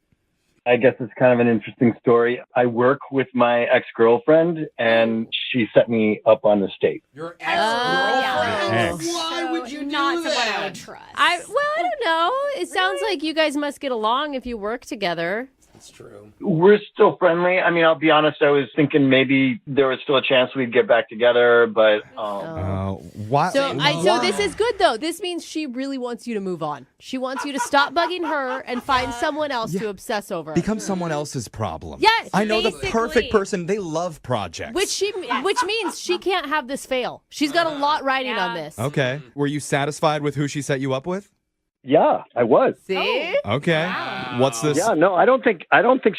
I guess it's kind of an interesting story. I work with my ex-girlfriend, and she set me up on this date. Your ex-girlfriend? Ex. Why would you do Not someone I that? would trust. I don't know. It sounds like you guys must get along if you work together. That's true. We're still friendly. I mean, I'll be honest, I was thinking maybe there was still a chance we'd get back together, but Why? So this is good though. This means she really wants you to move on. She wants you to stop bugging her and find someone else to obsess over. Become someone else's problem. Yes, I know the basically. perfect person. They love projects. Which means she can't have this fail. She's got a lot riding on this. Okay. Were you satisfied with who she set you up with? yeah, I was. See? Okay. What's this? Yeah, no, I don't think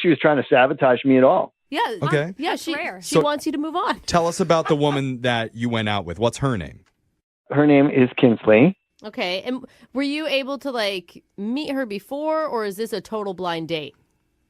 she was trying to sabotage me at all. Yeah. Okay. Yeah, she So- wants you to move on. Tell us about the woman that you went out with. What's her name? Her name is Kinsley. Okay. And were you able to meet her before, or is this a total blind date?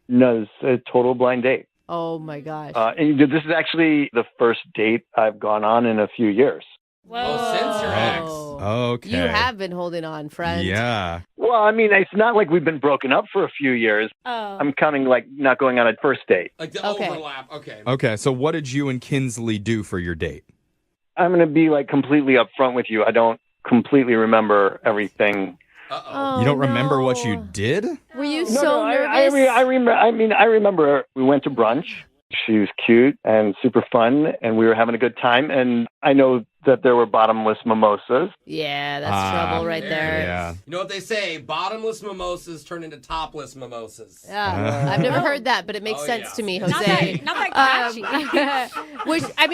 No, it's a total blind date. Oh my gosh. And this is actually the first date I've gone on in a few years. Oh, since your ex. Okay. You have been holding on, friend. Yeah. Well, I mean, it's not like we've been broken up for a few years. Oh. I'm counting not going on a first date. Like the overlap. Okay. Okay. So what did you and Kinsley do for your date? I'm going to be completely upfront with you. I don't completely remember everything. Oh, You don't remember what you did? Were you No, so no, nervous? I remember we went to brunch. She was cute and super fun, and we were having a good time. And I know that there were bottomless mimosas. Yeah, that's trouble right there. Yeah. You know what they say? Bottomless mimosas turn into topless mimosas. Yeah, I've never heard that, but it makes sense to me, Jose. Not that catchy.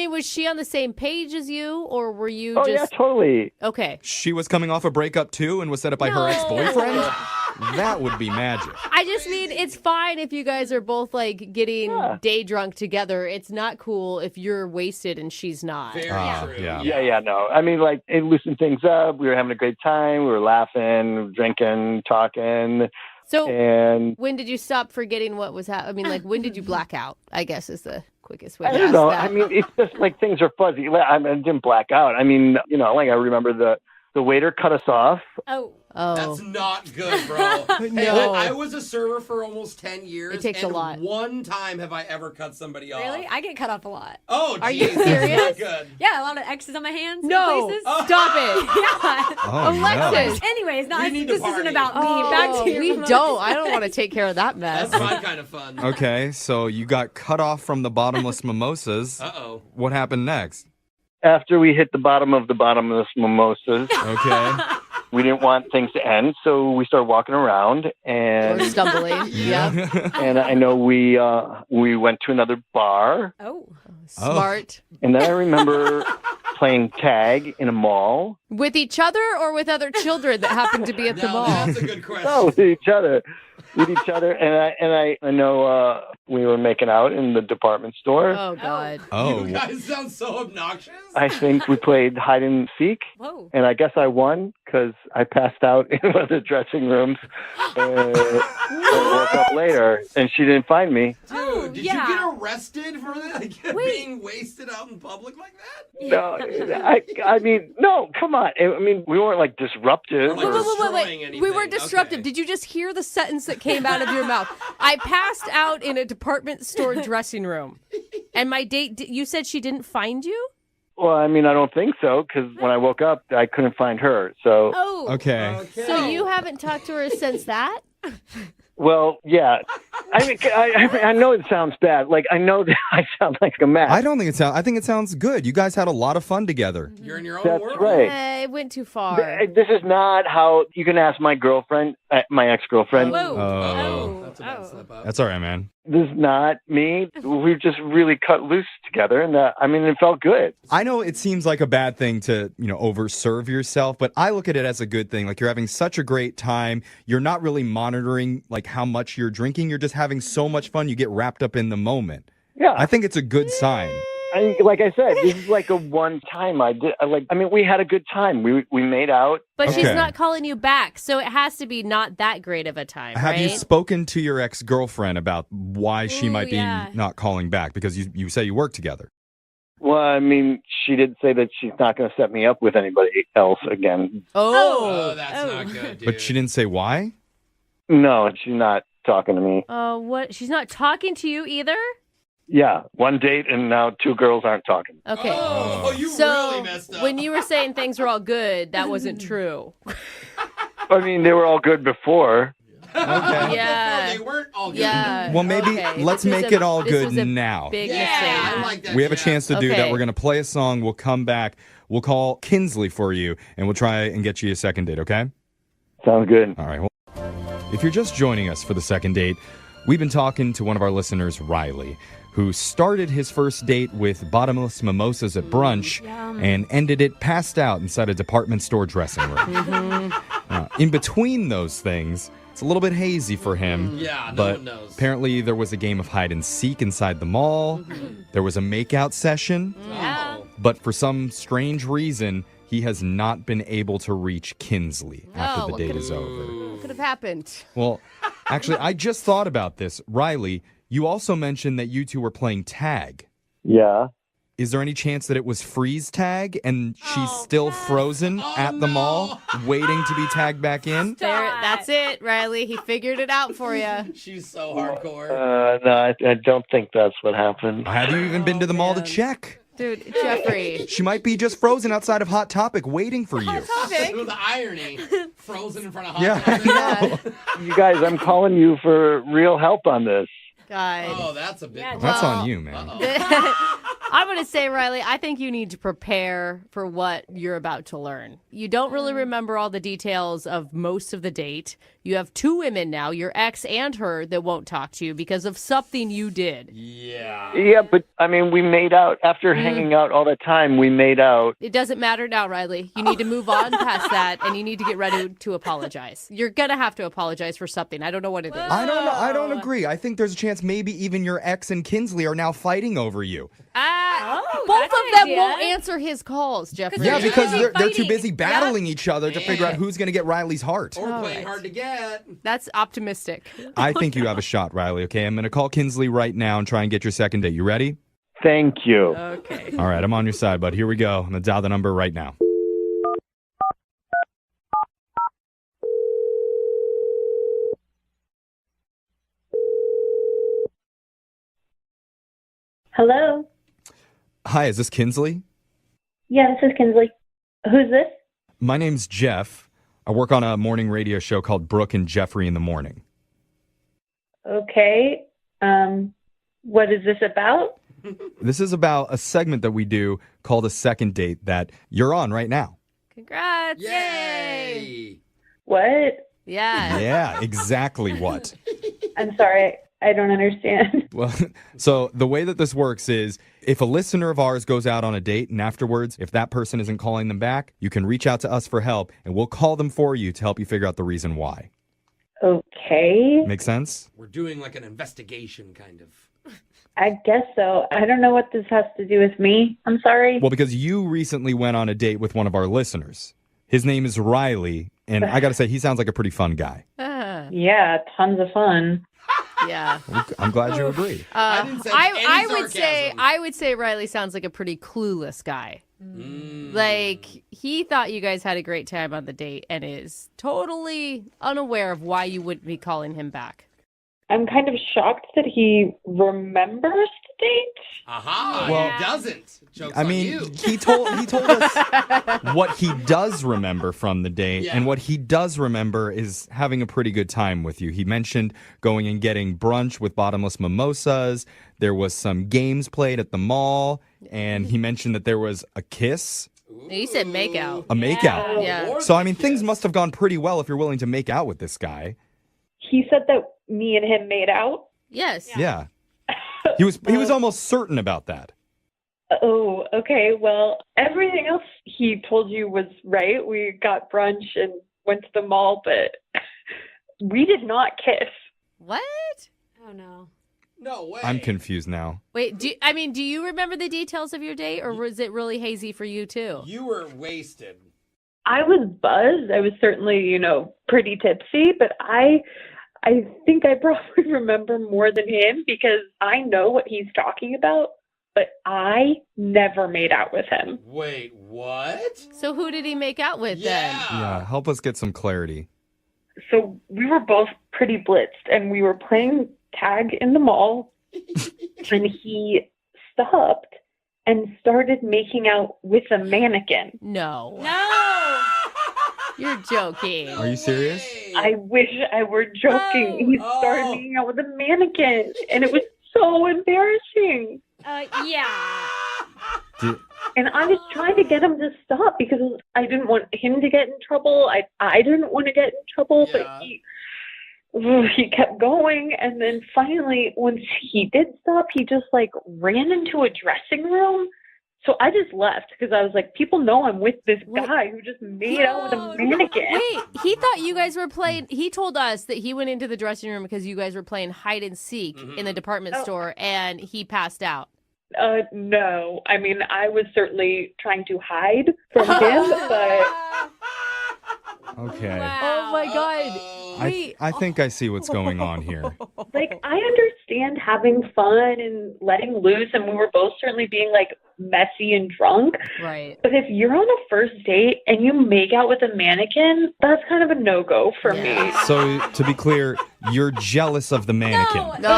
Was she on the same page as you, or were you Oh, just... yeah, totally. Okay. She was coming off a breakup too and was set up by her ex-boyfriend? That would be magic. I just mean it's fine if you guys are both getting day drunk together. It's not cool if you're wasted and she's not. Very true. Yeah, no. I mean, it loosened things up. We were having a great time. We were laughing, drinking, talking. So and when did you stop forgetting what was happening? I mean, when did you black out? I guess is the quickest way I to don't ask know. that. I mean, it's just things are fuzzy. I didn't black out. I mean, I remember the waiter cut us off. Oh. That's not good, bro. Hey, No. I was a server for almost 10 years. It takes a and lot. One time have I ever cut somebody off. Really? I get cut off a lot. Oh, Are you geez, that's serious? not good. Yeah, a lot of X's on my hands. No, in places. stop it. Yeah. Oh, Alexis. Anyways, We need to this isn't party. about me. Back to your we remote. don't. I don't want to take care of that mess. That's my kind of fun. Okay, so you got cut off from the bottomless mimosas. Uh-oh. What happened next? After we hit the bottom of the bottomless mimosas, Okay. we didn't want things to end, so we started walking around, Or and stumbling. Yeah. and I know we went to another bar, Oh. Smart. and then I remember playing tag in a mall. With each other or with other children that happen to be at the Now, mall? that's a good question. No, with each other, and I know we were making out in the department store. Oh, God. Oh. You guys sound so obnoxious. I think we played hide and seek, Whoa. and I guess I won because I passed out in one of the dressing rooms and woke up later, and she didn't find me. Dude, did you get arrested for that? Like, being wasted out in public like that? No, I mean, no, come on. I mean, we weren't like disruptive. Wait. We were disruptive. Okay. Did you just hear the sentence that came out of your mouth? I passed out in a department store dressing room. And my date, you said she didn't find you? Well, I mean, I don't think so, because when I woke up, I couldn't find her. So. Oh. Okay. So you haven't talked to her since that? Well, yeah. I mean, I know it sounds bad. Like, I know that I sound like a mess. I don't think it sounds. I think it sounds good. You guys had a lot of fun together. You're in your own That's world. right. It went too far. This is not how you can ask my girlfriend, my ex-girlfriend. That's all right, man. This is not me. We just really cut loose together, and I mean, it felt good. I know it seems like a bad thing to, overserve yourself, but I look at it as a good thing. Like, you're having such a great time. You're not really monitoring, like, how much you're drinking. You're just having so much fun. You get wrapped up in the moment. Yeah. I think it's a good sign. Like I said, this is like a one time we had a good time. We made out. But she's not calling you back, so it has to be not that great of a time, Have right? you spoken to your ex-girlfriend about why she might be not calling back? Because you say you work together. Well, I mean, she did say that she's not going to set me up with anybody else again. Oh, that's not good, dude. But she didn't say why? No, she's not talking to me. What? She's not talking to you either? Yeah, one date and now two girls aren't talking. Okay. Oh, you so really messed up. When you were saying things were all good, that wasn't true. I mean, they were all good before. Okay. Yeah. They weren't all good. Yeah. Well, maybe let's make it all good now. Big Yeah, mistake. I like that. We have a chance to do that. Okay. We're going to play a song. We'll come back. We'll call Kinsley for you, and we'll try and get you a second date, okay? Sounds good. All right. Well, if you're just joining us for the second date, we've been talking to one of our listeners, Riley, who started his first date with bottomless mimosas at brunch and ended it passed out inside a department store dressing room. In between those things, it's a little bit hazy for him. Yeah, no but one knows. Apparently there was a game of hide and seek inside the mall. There was a makeout session. Yeah. But for some strange reason, he has not been able to reach Kinsley after the date is over. What could have happened? Well, actually, I just thought about this. Riley, you also mentioned that you two were playing tag. Yeah. Is there any chance that it was freeze tag and she's still frozen at the mall, waiting to be tagged back in? That's it, Riley. He figured it out for you. She's so hardcore. No, I don't think that's what happened. Have you even been to the mall to check? Dude, Jeffrey. She might be just frozen outside of Hot Topic waiting for you. The irony. Frozen in front of Hot Yeah, Topic. I know. You guys, I'm calling you for real help on this. God. Oh, that's a big one. That's on you, man. I'm going to say, Riley, I think you need to prepare for what you're about to learn. You don't really remember all the details of most of the date. You have two women now, your ex and her, that won't talk to you because of something you did. Yeah. Yeah, but I mean, we made out after hanging out all the time. We made out. It doesn't matter now, Riley. You need to move on past that, and you need to get ready to apologize. You're going to have to apologize for something. I don't know what it is. I don't know. I don't agree. I think there's a chance maybe even your ex and Kinsley are now fighting over you. Both of them won't answer his calls, Jeffrey. Yeah, because they're too busy battling each other to figure out who's going to get Riley's heart. Or playing hard to get. That's optimistic. I think you have a shot, Riley, okay? I'm going to call Kinsley right now and try and get your second date. You ready? Thank you. Okay. All right, I'm on your side, bud. Here we go. I'm going to dial the number right now. Hello. Hi, is this Kinsley? Yeah, this is Kinsley. Who's this? My name's Jeff. I work on a morning radio show called Brooke and Jeffrey in the Morning. Okay. What is this about? This is about a segment that we do called A Second Date that you're on right now. Congrats. Yay. What? Yeah. Yeah, exactly what. I'm sorry. I don't understand. Well, so the way that this works is if a listener of ours goes out on a date and afterwards, if that person isn't calling them back, you can reach out to us for help and we'll call them for you to help you figure out the reason why. Okay. Make sense? We're doing like an investigation kind of. I guess so. I don't know what this has to do with me. I'm sorry. Well, because you recently went on a date with one of our listeners. His name is Riley, and I got to say, he sounds like a pretty fun guy. Yeah, tons of fun. Yeah. I'm glad you agree. I would say Riley sounds like a pretty clueless guy. Like, he thought you guys had a great time on the date and is totally unaware of why you wouldn't be calling him back. I'm kind of shocked that he remembers the date. Aha! Well, he doesn't. Joke's I on mean, you. he told us what he does remember from the date, and what he does remember is having a pretty good time with you. He mentioned going and getting brunch with bottomless mimosas. There was some games played at the mall, and he mentioned that there was a kiss. He said make out. A makeout. Yeah. So, I mean, things must have gone pretty well if you're willing to make out with this guy. He said that me and him made out. Yes. Yeah. He was almost certain about that. Oh, okay. Well, everything else he told you was right. We got brunch and went to the mall, but we did not kiss. What? Oh, no. No way. I'm confused now. Wait, do you remember the details of your date, or was it really hazy for you too? You were wasted. I was buzzed. I was certainly, pretty tipsy, but I think I probably remember more than him because I know what he's talking about, but I never made out with him. Wait, what? So who did he make out with then? Yeah, help us get some clarity. So we were both pretty blitzed, and we were playing tag in the mall, and he stopped and started making out with a mannequin. No. No! You're joking. Are you serious? I wish I were joking. He started making out with a mannequin, and it was so embarrassing. Yeah. And I was trying to get him to stop because I didn't want him to get in trouble. I didn't want to get in trouble, but he kept going. And then finally, once he did stop, he just ran into a dressing room. So I just left because I was like, people know I'm with this guy who just made out with a mannequin. Wait, he thought you guys were playing. He told us that he went into the dressing room because you guys were playing hide and seek in the department store, and he passed out. No. I mean, I was certainly trying to hide from him, but... Okay. Oh, my God. I think I see what's going on here. I understand having fun and letting loose, and we were both certainly being, messy and drunk. Right. But if you're on a first date and you make out with a mannequin, that's kind of a no-go for me. So, to be clear, you're jealous of the mannequin. No.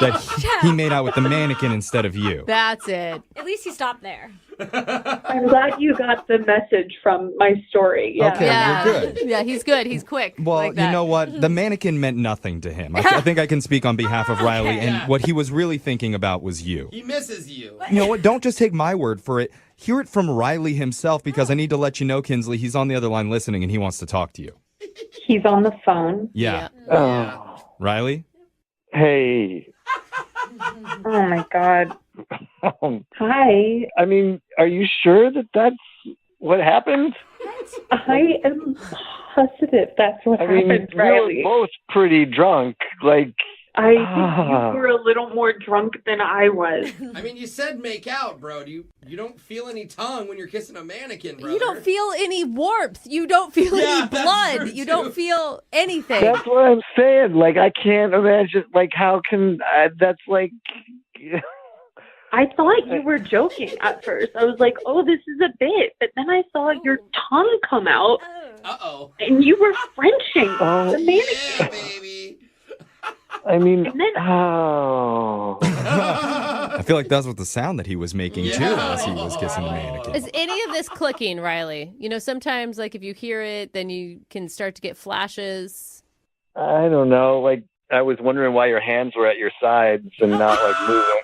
That he made out with the mannequin instead of you. That's it. At least he stopped there. I'm glad you got the message from my story. Yeah. Okay, you're good. Yeah, he's good. He's quick. Well, you know what? The mannequin meant nothing to him. I think I can speak on behalf of Riley, and what he was really thinking about was you. He misses you. You know what? Don't just take my word for it. Hear it from Riley himself, because I need to let you know, Kinsley, he's on the other line listening, and he wants to talk to you. He's on the phone. Yeah. Riley? Hey. Oh, my God. Hi. I mean, are you sure that that's what happened? I am positive that's what happened, we Riley. were both pretty drunk. I think you were a little more drunk than I was. I mean, you said make out, bro. You don't feel any tongue when you're kissing a mannequin, brother. You don't feel any warmth. You don't feel any blood. You don't feel anything. That's what I'm saying. I can't imagine. How can that's I thought you were joking at first. I was like, oh, this is a bit. But then I saw your tongue come out. Uh-oh. And you were Frenching the mannequin. Yeah, baby. I mean, And then, I feel like that's what the sound that he was making, too, as he was kissing the mannequin. Is any of this clicking, Riley? Sometimes, if you hear it, then you can start to get flashes. I don't know. I was wondering why your hands were at your sides and not, moving.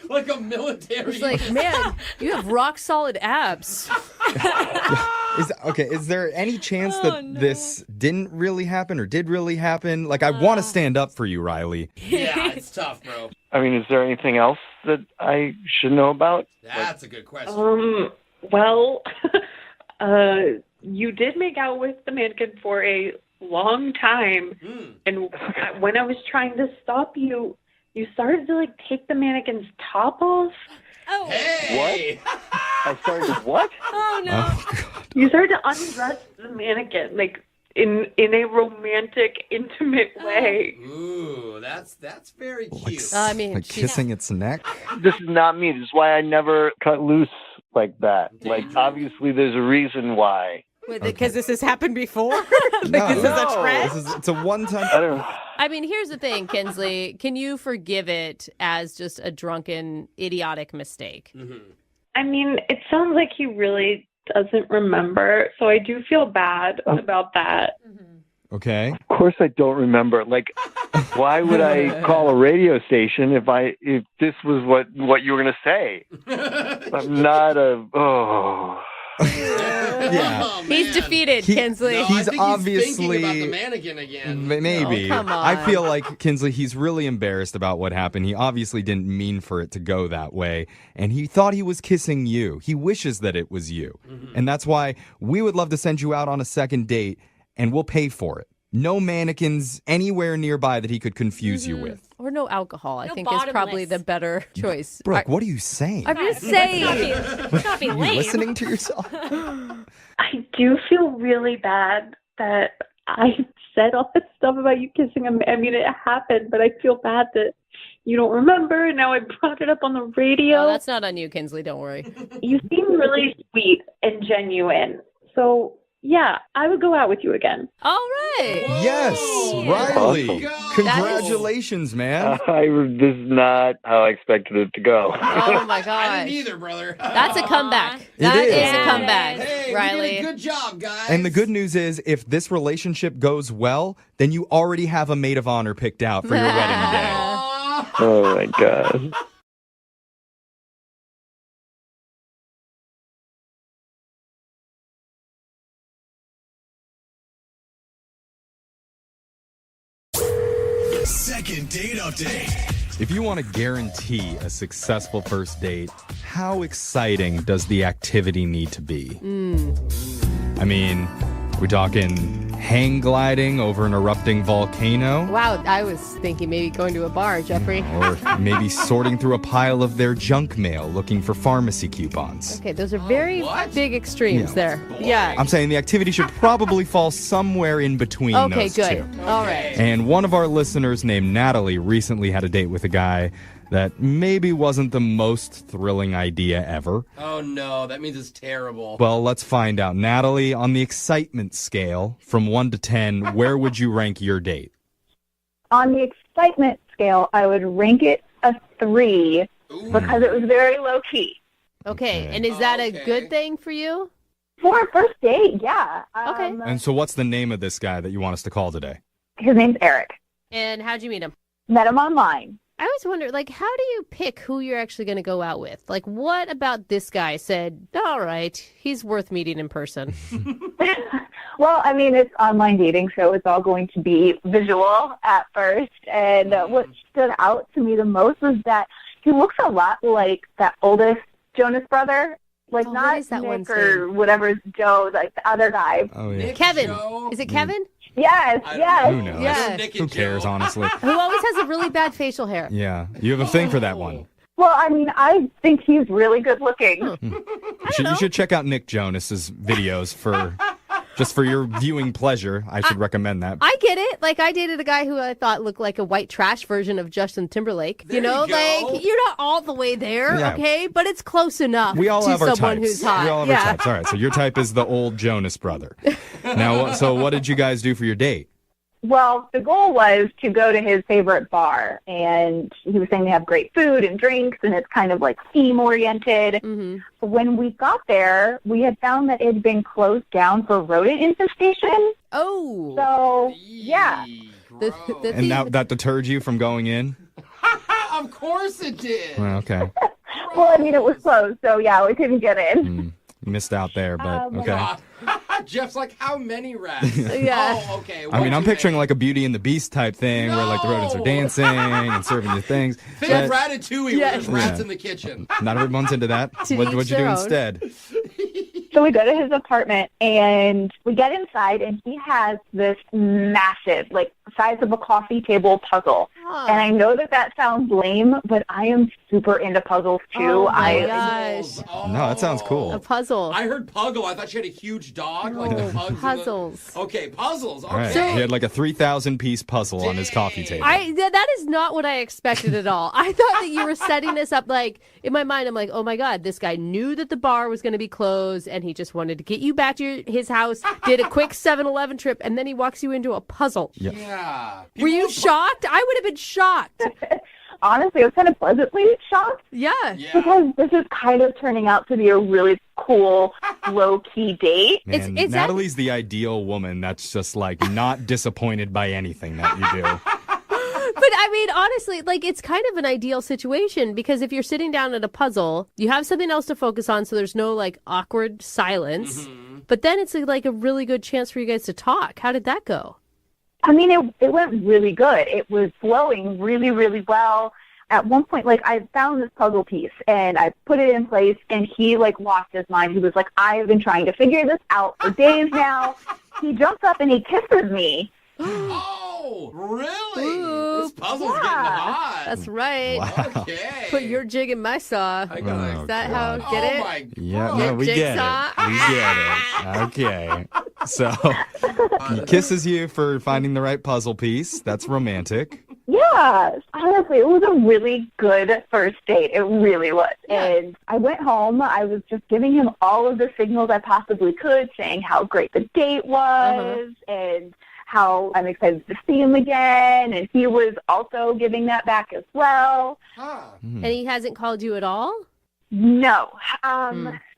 Like a military. It's man, you have rock solid abs. Is there any chance that this didn't really happen or did really happen? I want to stand up for you, Riley. Yeah, it's tough, bro. I mean, is there anything else that I should know about? That's a good question. Well, you did make out with the mannequin for a long time. And when I was trying to stop you, you started to take the mannequin's top off. Oh. Hey! What? I started what? Oh, no. Oh, God. You started to undress the mannequin, like in a romantic, intimate way. Ooh, that's very cute. I mean, Like kissing its neck? This is not me. This is why I never cut loose like that. Like, obviously, there's a reason why. Because this has happened before? No, This is a trend? It's a one-time. I don't know. I mean, here's the thing, Kinsley. Can you forgive it as just a drunken, idiotic mistake? Mm-hmm. I mean, it sounds like he really doesn't remember, so I do feel bad about that. Okay. Of course I don't remember. Like, why would I call a radio station if this was what you were going to say? I'm not Yeah. Oh, He's defeated, Kinsley. No, He's I think obviously he's thinking about the mannequin again. Maybe. Oh, come on. I feel like Kinsley, he's really embarrassed about what happened. He obviously didn't mean for it to go that way. And he thought he was kissing you. He wishes that it was you. Mm-hmm. And that's why we would love to send you out on a second date, and we'll pay for it. No mannequins anywhere nearby that he could confuse you with. Or no alcohol, I No think is probably the better choice. Brooke, what are you saying? I'm just saying. Not be Are you lame. listening to yourself? I do feel really bad that I said all this stuff about you kissing him. I mean, it happened, but I feel bad that you don't remember. And now I brought it up on the radio. Oh, that's not on you, Kinsley. Don't worry. You seem really sweet and genuine. So, yeah, I would go out with you again. All right. Yes, Riley. Awesome. Congratulations, man. This is not how I expected it to go. Oh, my I gosh. didn't either, brother. That's a comeback. It That is. is a comeback, Hey, Riley. we did a good job, guys. And the good news is, if this relationship goes well, then you already have a maid of honor picked out for your wedding day. Oh, my God. Second date update. If you want to guarantee a successful first date, how exciting does the activity need to be? I mean, we're talking hang gliding over an erupting volcano, Wow, I was thinking maybe going to a bar, Jeffrey. or maybe sorting through a pile of their junk mail looking for pharmacy coupons. Okay, those are very big extremes Yeah. there. Yeah. I'm saying the activity should probably fall somewhere in between Okay, those good. two. All right. And one of our listeners named Natalie recently had a date with a guy that maybe wasn't the most thrilling idea ever. Oh, no. That means it's terrible. Well, let's find out. Natalie, on the excitement scale, from 1 to 10, where would you rank your date? On the excitement scale, I would rank it a 3 because it was very low key. Okay, and is that a good thing for you? For a first date, yeah. Okay. And so what's the name of this guy that you want us to call today? His name's Eric. And how'd you meet him? Met him online. I always wonder, like, how do you pick who you're actually going to go out with? Like, what about this guy said, all right, he's worth meeting in person? Well, I mean, it's online dating, so it's all going to be visual at first. And what stood out to me the most was that he looks a lot like that oldest Jonas brother. Like, not is that one's Nick or name? whatever, Joe, like the other guy. Oh, yeah. Kevin. Is it Kevin? Yes, yes. Who knows? Yeah. Who cares, honestly? Who always has a really bad facial hair. Yeah, you have a thing for that one. Well, I mean, I think he's really good looking. You should check out Nick Jonas's videos for just for your viewing pleasure. I should recommend that. I get it. Like, I dated a guy who I thought looked like a white trash version of Justin Timberlake. There you go. Like, you're not all the way there, Yeah. okay? But it's close enough We all to have our someone types. who's hot. We all have our types. All right, so your type is the old Jonas brother. Now, so what did you guys do for your date? Well, the goal was to go to his favorite bar, and he was saying they have great food and drinks, and it's kind of like theme-oriented. Mm-hmm. When we got there, we had found that it had been closed down for rodent infestation. Oh. So, yeah. And that deterred you from going in? Of course it did. Well, okay. Well, I mean, it was closed, so yeah, we couldn't get in. Missed out there, but okay. Jeff's like, how many rats? Yeah. Oh, okay. I mean, I'm picturing like a Beauty and the Beast type thing where like the rodents are dancing and serving you things. Think But Ratatouille where there's rats in the kitchen. not everyone's into that. To What'd each you do their own. instead? So we go to his apartment, and we get inside, and he has this massive, like size of a coffee table puzzle. Huh. And I know that sounds lame, but I am super into puzzles too. Oh my gosh. No, that sounds cool. A puzzle. I heard Puggle. I thought she had a huge dog, like the pugs. Puzzles. Okay, puzzles. Okay. All right. He had like a 3,000-piece puzzle on his coffee table. That is not what I expected at all. I thought that you were setting this up like, in my mind, I'm like, oh my God, this guy knew that the bar was going to be closed and he just wanted to get you back to his house, did a quick 7-Eleven trip, and then he walks you into a puzzle. Yeah. Were you shocked? I would have been shocked. Honestly, I was kind of pleasantly shocked. Yeah. Because this is kind of turning out to be a really cool, low-key date. Man, Natalie's the ideal woman that's just like not disappointed by anything that you do. But I mean, honestly, like it's kind of an ideal situation because if you're sitting down at a puzzle, you have something else to focus on, so there's no like awkward silence. Mm-hmm. But then it's like a really good chance for you guys to talk. How did that go? I mean, it went really good. It was flowing really, really well. At one point, like, I found this puzzle piece, and I put it in place, and he, like, lost his mind. He was like, I have been trying to figure this out for days now. He jumps up, and he kisses me. Oh, really? Ooh, this puzzle's getting hot. That's right. Wow. Okay. Put your jig in my saw. Oh, Is that how? God. Get Oh, it? my Yeah, God. no, we get Jigsaw. it. We get it. Okay. So he kisses you for finding the right puzzle piece. That's romantic. Yeah, honestly, it was a really good first date. It really was. And I went home. I was just giving him all of the signals I possibly could, saying how great the date was and how I'm excited to see him again. And he was also giving that back as well. And he hasn't called you at all? No.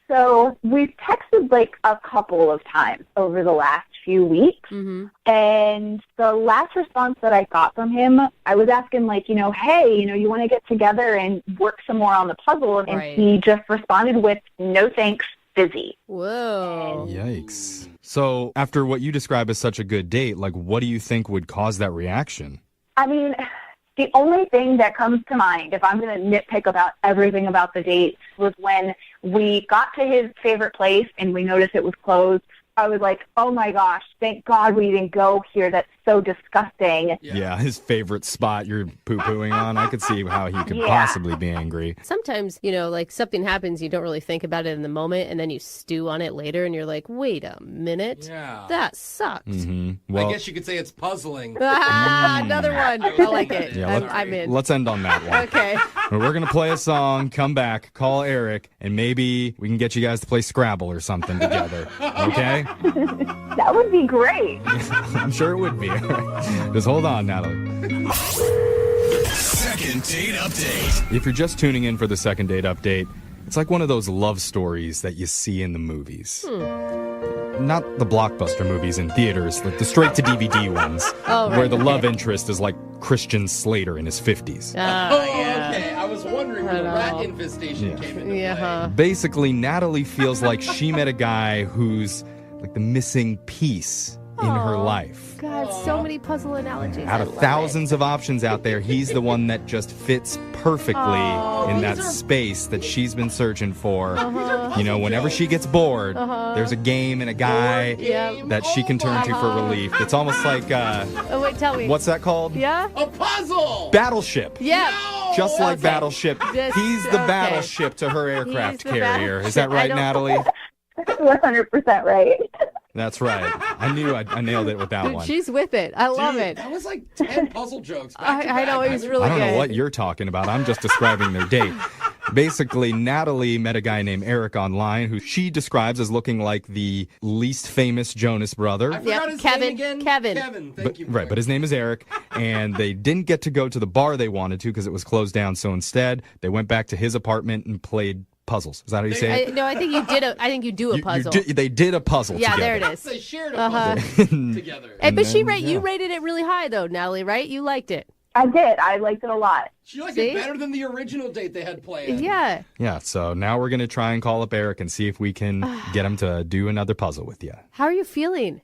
So we've texted like a couple of times over the last few weeks. And the last response that I got from him, I was asking like, hey, you want to get together and work some more on the puzzle? And he just responded with, no thanks, busy. Whoa. Yikes. So after what you describe as such a good date, like what do you think would cause that reaction? I mean, the only thing that comes to mind, if I'm going to nitpick about everything about the date, was when we got to his favorite place and we noticed it was closed. I was like, oh my gosh, thank God we didn't go here. That's so disgusting. Yeah, his favorite spot you're poo-pooing on. I could see how he could possibly be angry. Sometimes, like something happens, you don't really think about it in the moment, and then you stew on it later, and you're like, wait a minute. Yeah. That sucked. I guess you could say it's puzzling. Another one. I like it. Yeah, I'm in. Let's end on that one. Okay. We're going to play a song, come back, call Eric, and maybe we can get you guys to play Scrabble or something together. Okay? That would be great. I'm sure it would be. Just hold on, Natalie. Second date update. If you're just tuning in for the second date update, it's like one of those love stories that you see in the movies. Not the blockbuster movies in theaters, like the straight-to-DVD ones, where the love interest is like Christian Slater in his 50s. Okay. I was wondering where the rat infestation came into play. Basically, Natalie feels like she met a guy who's like the missing piece in her life. God, so many puzzle analogies. Out of thousands of options out there, he's the one that just fits perfectly in that space that she's been searching for. Whenever she gets bored, there's a game and a guy that she can turn to for relief. It's almost like, oh, wait, tell me. what's that called? Yeah? A puzzle! Battleship. Yeah. Just like Battleship. He's the battleship to her aircraft carrier. Is that right, Natalie? 100% right. That's right. I knew I nailed it with that Dude, one. she's with it. I love it. That was like 10 puzzle jokes. I know, it was really I don't good. know what you're talking about. I'm just describing their date. Basically, Natalie met a guy named Eric online who she describes as looking like the least famous Jonas brother. I forgot his name again. Kevin. Thank you. Right, but his name is Eric, and they didn't get to go to the bar they wanted to because it was closed down. So instead, they went back to his apartment and played puzzles. Is that how you say it? No, I think you did I think you do a puzzle. They did a puzzle together. There it is. They shared a puzzle together. But you rated it really high, though, Natalie, right? You liked it. I did. I liked it a lot. She liked it better than the original date they had planned. Yeah. Yeah, so now we're going to try and call up Eric and see if we can get him to do another puzzle with you. How are you feeling?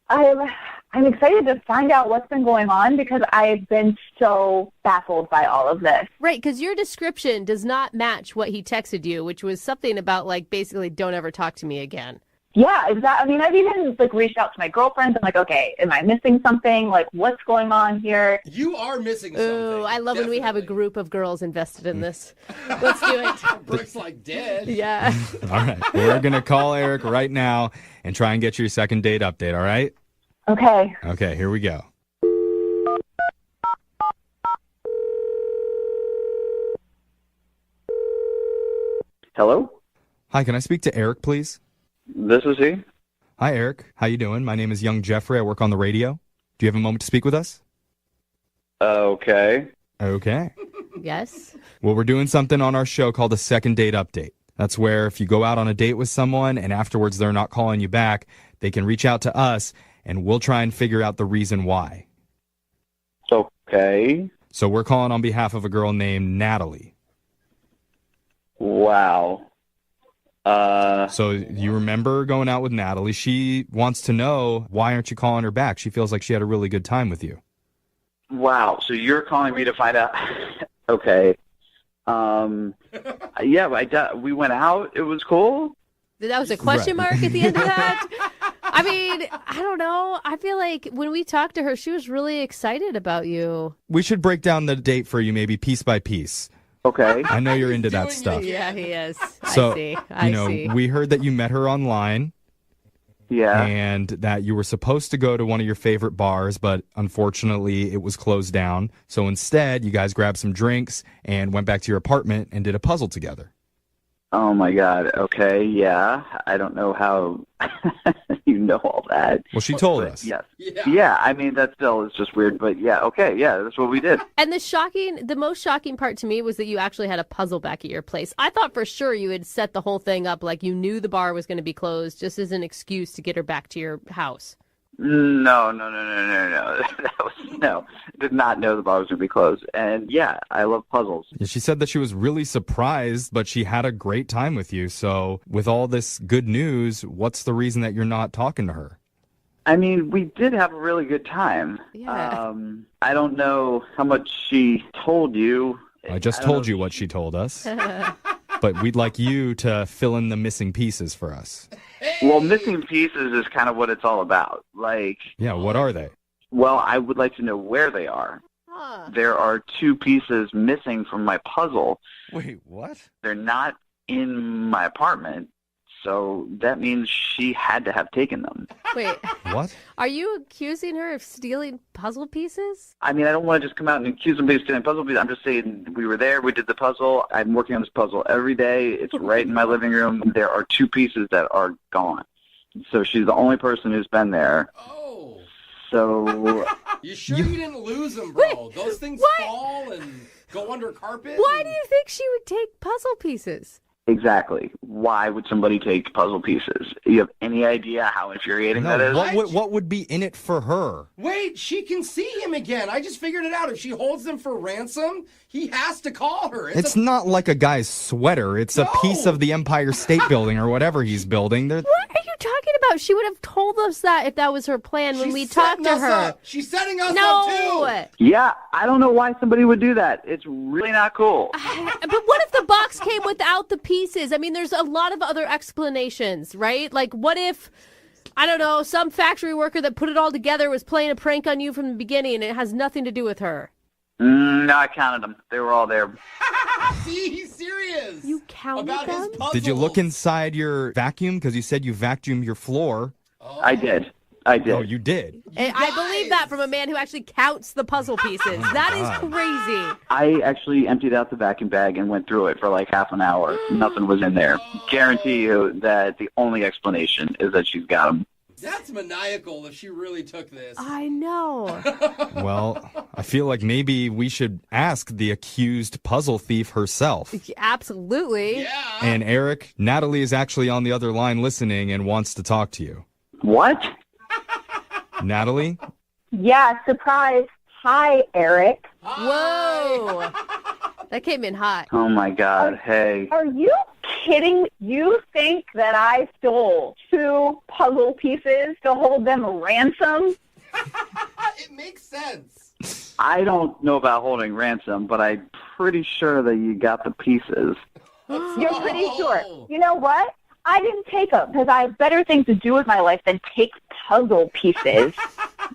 I'm excited to find out what's been going on because I've been so baffled by all of this. Right, because your description does not match what he texted you, which was something about, like, basically, don't ever talk to me again. Yeah, I mean, I've even like reached out to my girlfriends. I'm like, okay, am I missing something? Like, what's going on here? You are missing something. Ooh, I love when we have a group of girls invested in this. Let's do it. Brooke's like dead. Yeah. All right. We're going to call Eric right now and try and get your second date update, all right? Okay. Okay, here we go. Hello? Hi, can I speak to Eric, please? This is he. Hi, Eric. How you doing? My name is Young Jeffrey. I work on the radio. Do you have a moment to speak with us? Okay. Okay. Yes. Well, we're doing something on our show called a second date update. That's where if you go out on a date with someone and afterwards they're not calling you back, they can reach out to us and we'll try and figure out the reason why. Okay. So we're calling on behalf of a girl named Natalie. Wow. So you remember going out with Natalie. She wants to know, why aren't you calling her back? She feels like she had a really good time with you. Wow. So you're calling me to find out. Okay. Yeah, we went out. It was cool. That was a question mark at the end of that? I mean, I don't know. I feel like when we talked to her, she was really excited about you. We should break down the date for you maybe piece by piece. Okay. I know you're into that stuff. Yeah, he is. So, I see. we heard that you met her online. Yeah. And that you were supposed to go to one of your favorite bars, but unfortunately it was closed down. So instead, you guys grabbed some drinks and went back to your apartment and did a puzzle together. Oh, my God. Okay, yeah. I don't know how you know all that. Well, she told us. Yes. Yeah, I mean, that still is just weird, but yeah, okay, yeah, that's what we did. And the most shocking part to me was that you actually had a puzzle back at your place. I thought for sure you had set the whole thing up like you knew the bar was going to be closed just as an excuse to get her back to your house. No. No. Did not know the bar was going to be closed. And yeah, I love puzzles. Yeah, she said that she was really surprised, but she had a great time with you. So with all this good news, what's the reason that you're not talking to her? I mean, we did have a really good time. Yeah. I don't know how much she told you. I just told you what she told us. But we'd like you to fill in the missing pieces for us. Well, missing pieces is kind of what it's all about. Like, yeah, what are they? Well, I would like to know where they are. There are 2 pieces missing from my puzzle. Wait, what? They're not in my apartment, so that means she had to have taken them. Wait. What? Are you accusing her of stealing puzzle pieces? I mean, I don't want to just come out and accuse somebody of stealing puzzle pieces. I'm just saying we were there, we did the puzzle. I'm working on this puzzle every day. It's right in my living room. There are 2 pieces that are gone. So she's the only person who's been there. Oh. So... You sure you didn't lose them, bro? Wait, those things fall and go under carpet? Why do you think she would take puzzle pieces? Exactly. Why would somebody take puzzle pieces? You have any idea how infuriating that is? What would be in it for her? Wait, she can see him again. I just figured it out. If she holds them for ransom, he has to call her. It's not like a guy's sweater. It's a piece of the Empire State Building or whatever he's building. What are you talking about? She would have told us that if that was her plan when we talked to her. Up. She's setting us up, too. Yeah, I don't know why somebody would do that. It's really not cool. But what if the box came without the pieces? I mean, there's a lot of other explanations, right? Like, what if, I don't know, some factory worker that put it all together was playing a prank on you from the beginning and it has nothing to do with her? No, I counted them. They were all there. See, he's serious. You counted about them? his puzzles. Did you look inside your vacuum? Because you said you vacuumed your floor. Oh. I did. Oh, you did? I believe that from a man who actually counts the puzzle pieces. That is crazy. I actually emptied out the vacuum bag and went through it for like half an hour. Nothing was in there. Guarantee you that the only explanation is that she's got them. That's maniacal if she really took this. I know. Well, I feel like maybe we should ask the accused puzzle thief herself. Absolutely. Yeah. And Eric, Natalie is actually on the other line listening and wants to talk to you. What? Natalie? Yeah, surprise. Hi, Eric. Whoa. That came in hot. Oh, my God. Hey. Are you kidding? You think that I stole 2 puzzle pieces to hold them ransom? It makes sense. I don't know about holding ransom, but I'm pretty sure that you got the pieces. You're pretty sure. You know what? I didn't take them because I have better things to do with my life than take puzzle pieces.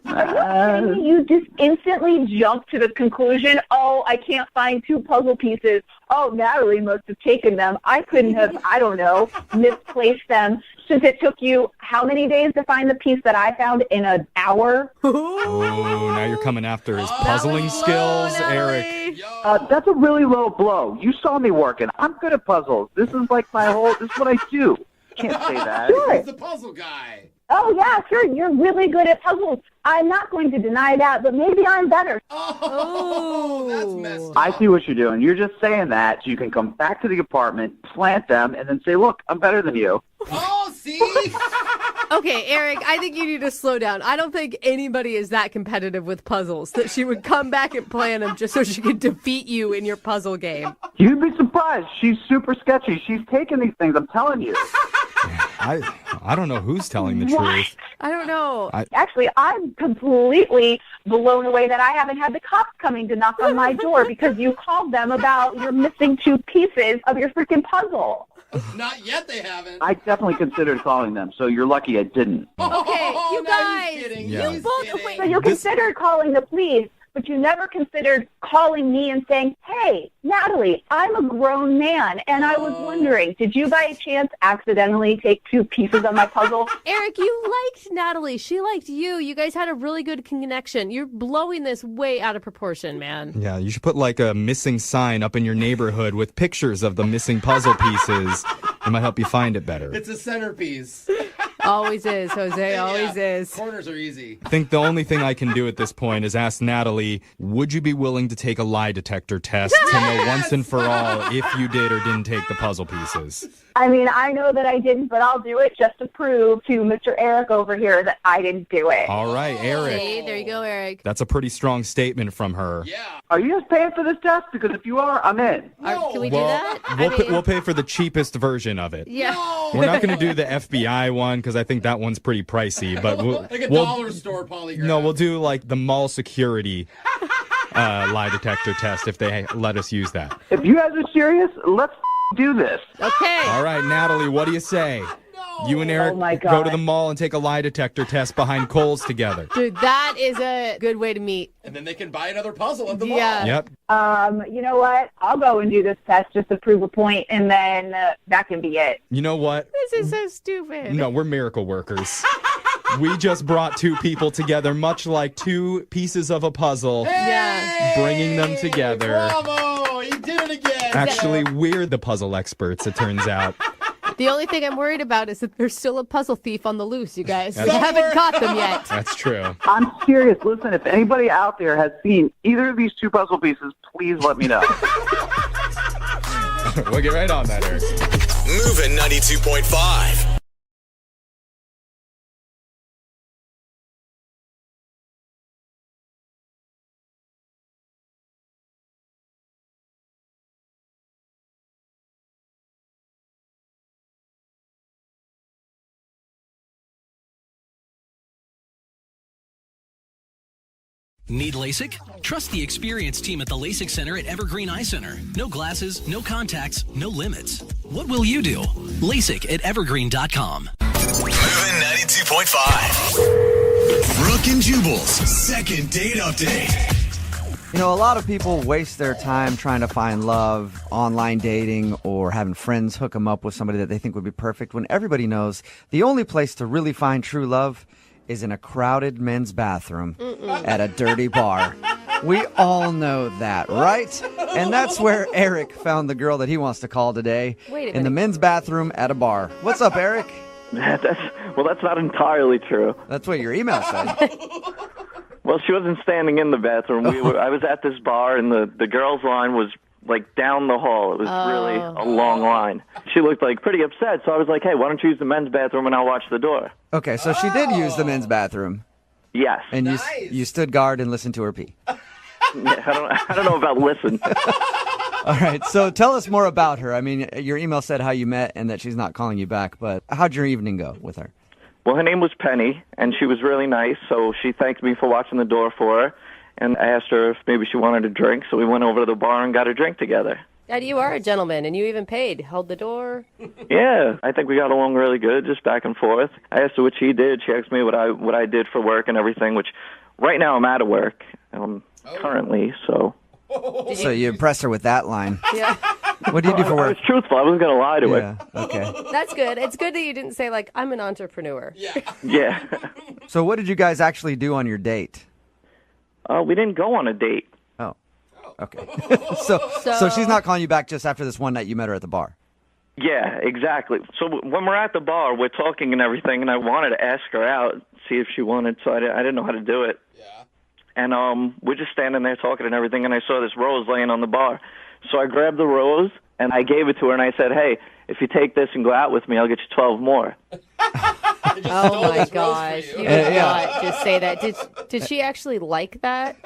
Are you kidding me? You just instantly jump to the conclusion, oh, I can't find 2 puzzle pieces. Oh, Natalie must have taken them. I couldn't have, I don't know, misplaced them. Since it took you how many days to find the piece that I found in an hour? Oh, now you're coming after his puzzling skills, Eric. That's a really low blow. You saw me working. I'm good at puzzles. This is like this is what I do. Can't say that. Sure. He's the puzzle guy. Oh, yeah, sure, you're really good at puzzles. I'm not going to deny that, but maybe I'm better. Oh, that's messed up. I see what you're doing. You're just saying that so you can come back to the apartment, plant them, and then say, look, I'm better than you. Oh, see? Okay, Eric, I think you need to slow down. I don't think anybody is that competitive with puzzles that she would come back and plan them just so she could defeat you in your puzzle game. You'd be surprised. She's super sketchy. She's taking these things, I'm telling you. I don't know who's telling the What? truth. I don't know. Actually, I'm completely blown away that I haven't had the cops coming to knock on my door because you called them about your missing 2 pieces of your freaking puzzle. Not yet, they haven't. I definitely considered calling them, so you're lucky I didn't. Okay, you guys. Yeah. You both. Wait, So you considered calling the police, but you never considered calling me and saying, hey, Natalie, I'm a grown man, and I was wondering, did you by chance accidentally take 2 pieces of my puzzle? Eric, you liked Natalie. She liked you. You guys had a really good connection. You're blowing this way out of proportion, man. Yeah, you should put like a missing sign up in your neighborhood with pictures of the missing puzzle pieces. It might help you find it better. It's a centerpiece. Always is, Jose. Always is. Corners are easy. I think the only thing I can do at this point is ask Natalie, would you be willing to take a lie detector test to know once and for all if you did or didn't take the puzzle pieces? I mean, I know that I didn't, but I'll do it just to prove to Mr. Eric over here that I didn't do it. All right, Eric. See, there you go, Eric. That's a pretty strong statement from her. Yeah. Are you guys paying for this test? Because if you are, I'm in. Can we do Well, that? we'll pay for the cheapest version of it. Yeah. We're not going to do the FBI one because I think that one's pretty pricey. But Like a dollar store polygraph. No, we'll do like the mall security lie detector test if they let us use that. If you guys are serious, let's do this. Okay. All right, Natalie, what do you say? You and Eric Oh my go God. to the mall and take a lie detector test behind Kohl's together. Dude, that is a good way to meet. And then they can buy another puzzle at the mall. Yeah. Yep. You know what? I'll go and do this test just to prove a point, and then that can be it. You know what? This is so stupid. No, we're miracle workers. We just brought 2 people together, much like 2 pieces of a puzzle, Yeah. bringing them together. Bravo! You did it again. Actually, we're the puzzle experts, it turns out. The only thing I'm worried about is that there's still a puzzle thief on the loose, you guys. We That's- haven't caught them yet. That's true. I'm serious. Listen, if anybody out there has seen either of these 2 puzzle pieces, please let me know. We'll get right on that, Eric. Moving 92.5. Need LASIK? Trust the experienced team at the LASIK Center at Evergreen Eye Center. No glasses, no contacts, no limits. What will you do? LASIK at evergreen.com. Moving 92.5. Brooke and Jubal's second date update. You know, a lot of people waste their time trying to find love, online dating, or having friends hook them up with somebody that they think would be perfect when everybody knows the only place to really find true love is in a crowded men's bathroom at a dirty bar. We all know that, right? And that's where Eric found the girl that he wants to call today. Wait a in the minute. men's bathroom at a bar. What's up, Eric? That's not entirely true. That's what your email said. Well, she wasn't standing in the bathroom. I was at this bar, and the girls' line was like down the hall. It was really a long line. She looked like pretty upset, so I was like, hey, why don't you use the men's bathroom and I'll watch the door? Okay, so she did use the men's bathroom. Yes. And you stood guard and listened to her pee. Yeah, I don't know about listen. All right, so tell us more about her. I mean, your email said how you met and that she's not calling you back, but how'd your evening go with her? Well, her name was Penny, and she was really nice, so she thanked me for watching the door for her, and I asked her if maybe she wanted a drink, so we went over to the bar and got a drink together. And you are a gentleman, and you even paid, held the door. Yeah, I think we got along really good, just back and forth. I asked her what she did. She asked me what I did for work and everything, which right now I'm out of work currently, so. So you impressed her with that line. Yeah. What do you do for I work? was truthful. I wasn't going to lie to Yeah, okay. That's good. It's good that you didn't say, like, I'm an entrepreneur. Yeah. So what did you guys actually do on your date? We didn't go on a date. Oh, okay. So she's not calling you back just after this one night you met her at the bar? Yeah, exactly. So when we're at the bar, we're talking and everything, and I wanted to ask her out, see if she wanted, so I didn't know how to do it. Yeah. And we're just standing there talking and everything, and I saw this rose laying on the bar. So I grabbed the rose, and I gave it to her, and I said, hey, if you take this and go out with me, I'll get you 12 more. Oh, my gosh. You did not just say that. Did she actually like that?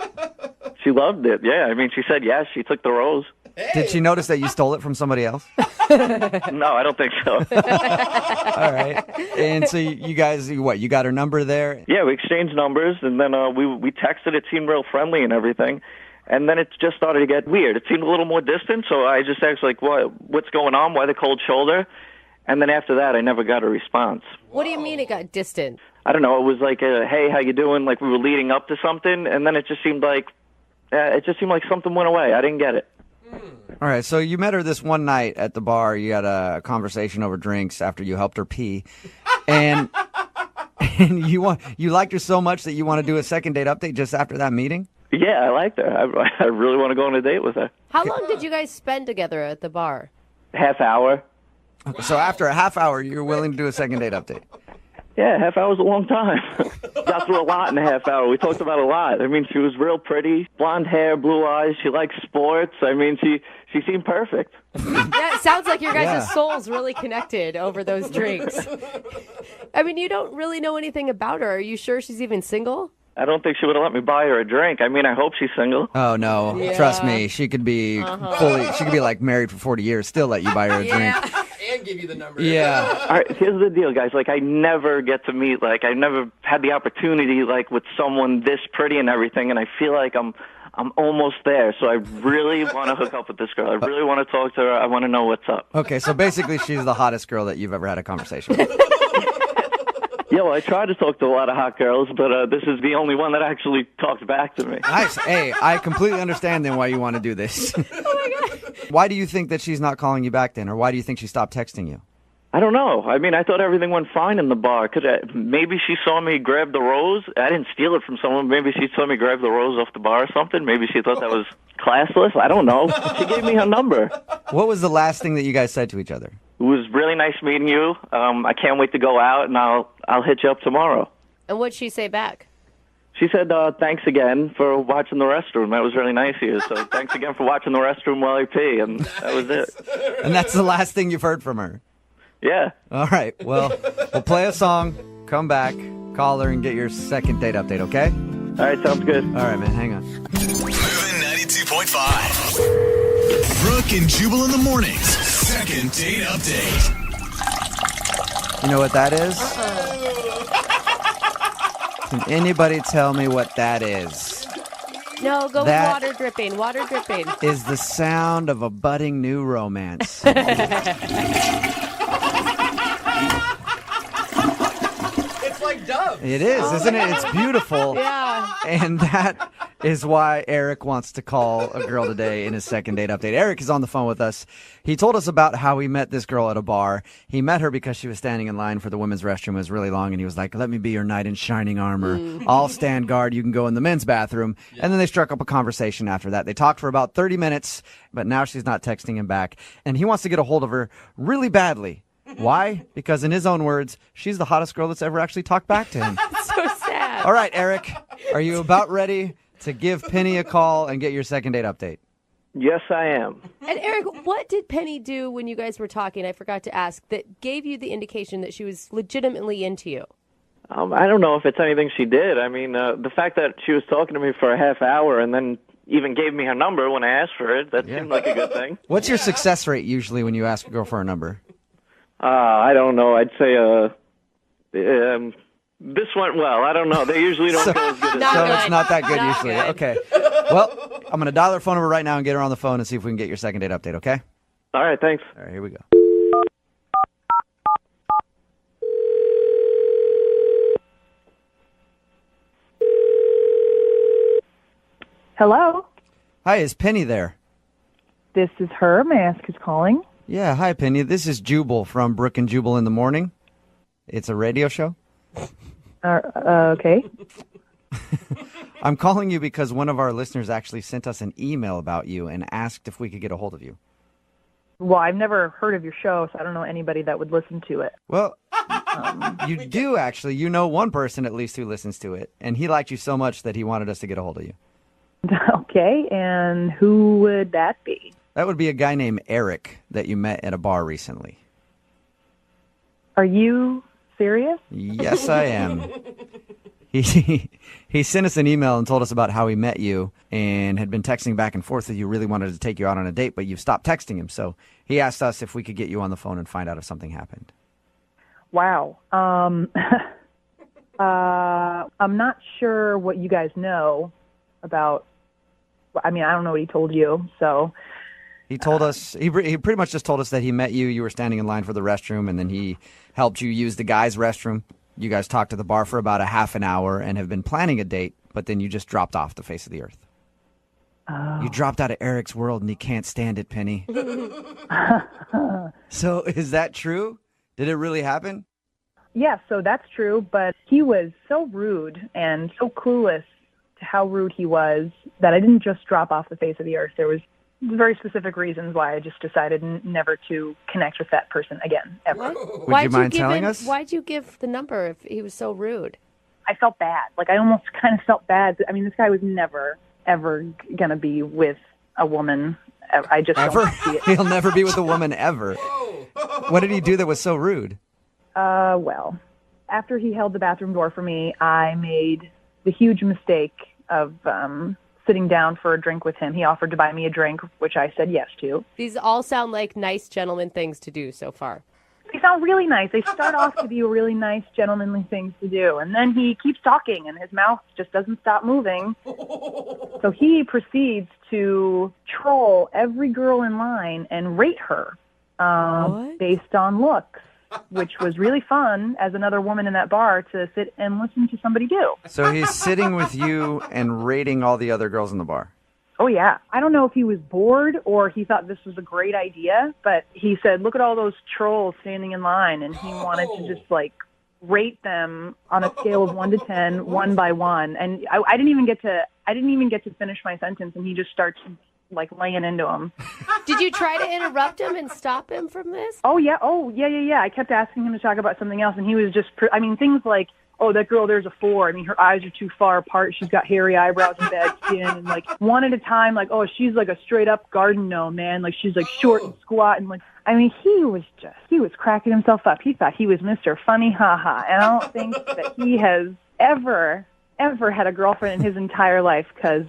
She loved it, yeah. I mean, she said yes. She took the rose. Did she notice that you stole it from somebody else? No, I don't think so. All right. And so you guys, you got her number there? Yeah, we exchanged numbers, and then we texted. It seemed real friendly and everything. And then it just started to get weird. It seemed a little more distant, so I just asked, like, what's going on? Why the cold shoulder? And then after that, I never got a response. What do you mean it got distant? I don't know. It was like, hey, how you doing? Like we were leading up to something, and then it just seemed like something went away. I didn't get it. All right, so you met her this one night at the bar. You had a conversation over drinks after you helped her pee, and you liked her so much that you want to do a second date update just after that meeting? Yeah, I liked her. I really want to go on a date with her. How long did you guys spend together at the bar? Half hour. Okay, so after a half hour, you're willing to do a second date update? Yeah, half hour's a long time. Got through a lot in a half hour. We talked about a lot. I mean, she was real pretty, blonde hair, blue eyes. She likes sports. I mean, she seemed perfect. Yeah, it sounds like your guys' souls really connected over those drinks. I mean, you don't really know anything about her. Are you sure she's even single? I don't think she would have let me buy her a drink. I mean, I hope she's single. Oh, no. Yeah. Trust me. She could be she could be like married for 40 years, still let you buy her a drink. And give you the number. Yeah. All right, here's the deal, guys. Like, I never get to meet, like, I never had the opportunity, like, with someone this pretty and everything, and I feel like I'm almost there. So I really want to hook up with this girl. I really want to talk to her. I want to know what's up. Okay, so basically she's the hottest girl that you've ever had a conversation with. Yeah, well, I tried to talk to a lot of hot girls, but this is the only one that actually talked back to me. Nice. Hey, I completely understand then why you want to do this. Oh, my God. Why do you think that she's not calling you back then, or why do you think she stopped texting you? I don't know. I mean, I thought everything went fine in the bar. Maybe she saw me grab the rose. I didn't steal it from someone. Maybe she saw me grab the rose off the bar or something. Maybe she thought that was classless. I don't know. She gave me her number. What was the last thing that you guys said to each other? It was really nice meeting you. I can't wait to go out, and I'll hit you up tomorrow. And what'd she say back? She said, thanks again for watching the restroom. That was really nice of you. So thanks again for watching the restroom while I pee. And that was it. And that's the last thing you've heard from her? Yeah. All right. Well, we'll play a song, come back, call her, and get your second date update, okay? All right, sounds good. All right, man. Hang on. Moving 92.5. Brooke and Jubal in the mornings. Second date update. You know what that is? Can anybody tell me what that is? No, go That- with water dripping. Water dripping. Is the sound of a budding new romance. It's like Dove. It is, isn't it? It's beautiful. Yeah. And that is why Eric wants to call a girl today in his second date update. Eric is on the phone with us. He told us about how he met this girl at a bar. He met her because she was standing in line for the women's restroom. It was really long, and he was like, let me be your knight in shining armor. I'll stand guard. You can go in the men's bathroom. Yeah. And then they struck up a conversation after that. They talked for about 30 minutes, but now she's not texting him back. And he wants to get a hold of her really badly. Why? Because in his own words, she's the hottest girl that's ever actually talked back to him. So sad. All right, Eric, are you about ready to give Penny a call and get your second date update? Yes, I am. And Eric, what did Penny do when you guys were talking? I forgot to ask, that gave you the indication that she was legitimately into you. I don't know if it's anything she did. I mean, the fact that she was talking to me for a half hour and then even gave me her number when I asked for it, that seemed like a good thing. What's your success rate usually when you ask a girl for a number? I don't know. I'd say this went well. I don't know. They usually don't go as good as So it's not that good usually. Okay. Well, I'm going to dial her phone number right now and get her on the phone and see if we can get your second date update, okay? All right, thanks. All right, here we go. Hello? Hi, is Penny there? This is her. May I ask who's calling? Yeah, hi, Penny. This is Jubal from Brooke and Jubal in the Morning. It's a radio show. Okay. I'm calling you because one of our listeners actually sent us an email about you and asked if we could get a hold of you. Well, I've never heard of your show, so I don't know anybody that would listen to it. Well, you do actually. You know one person at least who listens to it, and he liked you so much that he wanted us to get a hold of you. Okay, and who would that be? That would be a guy named Eric that you met at a bar recently. Are you serious? Yes, I am. He sent us an email and told us about how he met you and had been texting back and forth with you, really wanted to take you out on a date, but you've stopped texting him. So he asked us if we could get you on the phone and find out if something happened. Wow. I'm not sure what you guys know about. I mean, I don't know what he told you, so. He told us, he pretty much just told us that he met you, you were standing in line for the restroom, and then he helped you use the guy's restroom. You guys talked to the bar for about a half an hour and have been planning a date, but then you just dropped off the face of the earth. Oh. You dropped out of Eric's world and he can't stand it, Penny. So is that true? Did it really happen? Yeah, so that's true, but he was so rude and so clueless to how rude he was that I didn't just drop off the face of the earth. There was very specific reasons why I just decided never to connect with that person again, ever. Would you mind telling us? Why'd you give the number if he was so rude? I felt bad. Like, I almost kind of felt bad. I mean, this guy was never, ever going to be with a woman. I just Ever? don't see it. He'll never be with a woman ever. What did he do that was so rude? Well, after he held the bathroom door for me, I made the huge mistake of sitting down for a drink with him. He offered to buy me a drink, which I said yes to. These all sound like nice gentleman things to do so far. They sound really nice. They start off to be really nice, gentlemanly things to do. And then he keeps talking, and his mouth just doesn't stop moving. So he proceeds to troll every girl in line and rate her based on looks, which was really fun as another woman in that bar to sit and listen to somebody do. So he's sitting with you and rating all the other girls in the bar. Oh, yeah. I don't know if he was bored or he thought this was a great idea, but he said, look at all those trolls standing in line, and he wanted to just, like, rate them on a scale of 1 to 10, one by one. And I didn't even get to finish my sentence, and he just starts, like, laying into him. Did you try to interrupt him and stop him from this? Oh, yeah. I kept asking him to talk about something else, and he was just, things like, oh, that girl, there's a 4. I mean, her eyes are too far apart. She's got hairy eyebrows and bad skin. And, like, one at a time, like, oh, she's like a straight-up garden gnome, man. Like, she's, like, short and squat. And, like, I mean, he was cracking himself up. He thought he was Mr. Funny Ha-Ha. And I don't think that he has ever had a girlfriend in his entire life because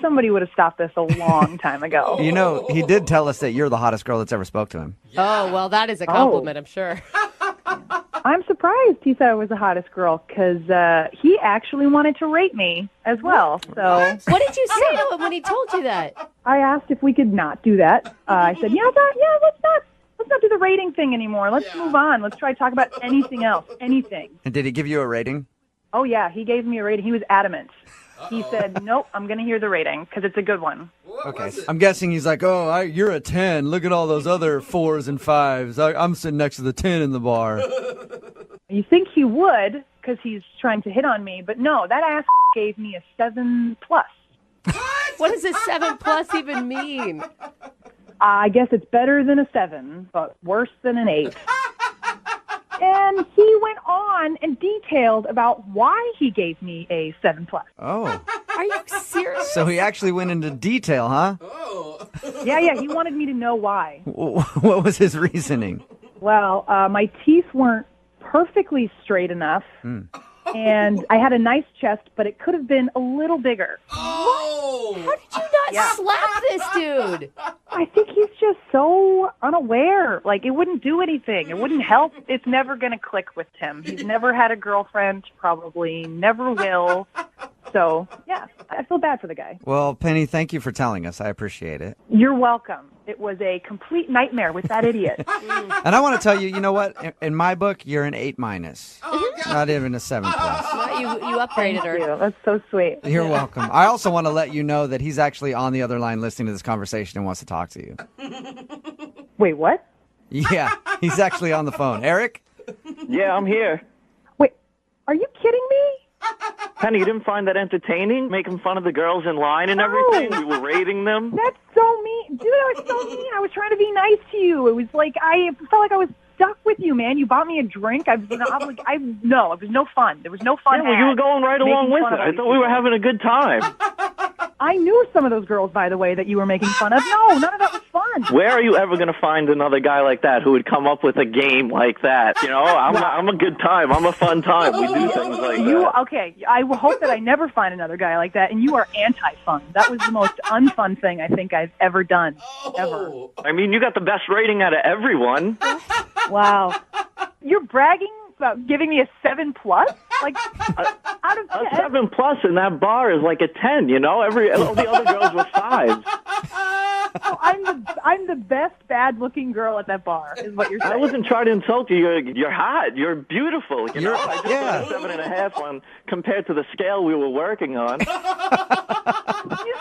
somebody would have stopped this a long time ago. You know, he did tell us that you're the hottest girl that's ever spoke to him. Oh, well, that is a compliment, I'm sure. I'm surprised he said I was the hottest girl because he actually wanted to rate me as well. So what did you say to him when he told you that? I asked if we could not do that. I said, let's not do the rating thing anymore. Let's move on. Let's try to talk about anything else, anything. And did he give you a rating? Oh, yeah, he gave me a rating. He was adamant. He said, nope, I'm going to hear the rating because it's a good one. Okay. I'm guessing he's like, you're a 10. Look at all those other 4s and 5s. I'm sitting next to the 10 in the bar. You think he would because he's trying to hit on me, but no, that ass gave me a 7+. What does a 7+ even mean? I guess it's better than a 7, but worse than an 8. And he went on and detailed about why he gave me a 7+. Oh. Are you serious? So he actually went into detail, huh? Yeah, he wanted me to know why. What was his reasoning? Well, my teeth weren't perfectly straight enough, and I had a nice chest, but it could have been a little bigger. What? How did you not slap this dude? I think he's just so unaware. Like, it wouldn't do anything. It wouldn't help. It's never going to click with him. He's never had a girlfriend, probably never will. So, yeah, I feel bad for the guy. Well, Penny, thank you for telling us. I appreciate it. You're welcome. It was a complete nightmare with that idiot. And I want to tell you, you know what? In my book, you're an 8 minus. Not even a 7 plus. You upgraded her. Thank you. That's so sweet. You're welcome. I also want to let you know that he's actually on the other line listening to this conversation and wants to talk to you. Wait, what? Yeah, he's actually on the phone. Eric? Yeah, I'm here. Wait, are you kidding me? Penny, you didn't find that entertaining? Making fun of the girls in line and everything? We were rating them? That's so mean. Dude, I was so mean. I was trying to be nice to you. It was like, I felt like I was stuck with you, man. You bought me a drink. No, it was no fun. There was no fun. Yeah, well, you were going right along with it. I thought we were having a good time. I knew some of those girls, by the way, that you were making fun of. No, none of that was fun. Where are you ever going to find another guy like that who would come up with a game like that? You know, I'm a good time. I'm a fun time. We do things like that. Okay, I hope that I never find another guy like that, and you are anti-fun. That was the most unfun thing I think I've ever done, ever. I mean, you got the best rating out of everyone. Wow. You're bragging about giving me a 7 plus? Like, out of 10? A 7 plus in that bar is like a 10, you know? All the other girls were 5s. Oh, I'm the best bad-looking girl at that bar, is what you're saying. I wasn't trying to insult you. You're hot. You're beautiful. You know, I just put a 7.5 on compared to the scale we were working on. You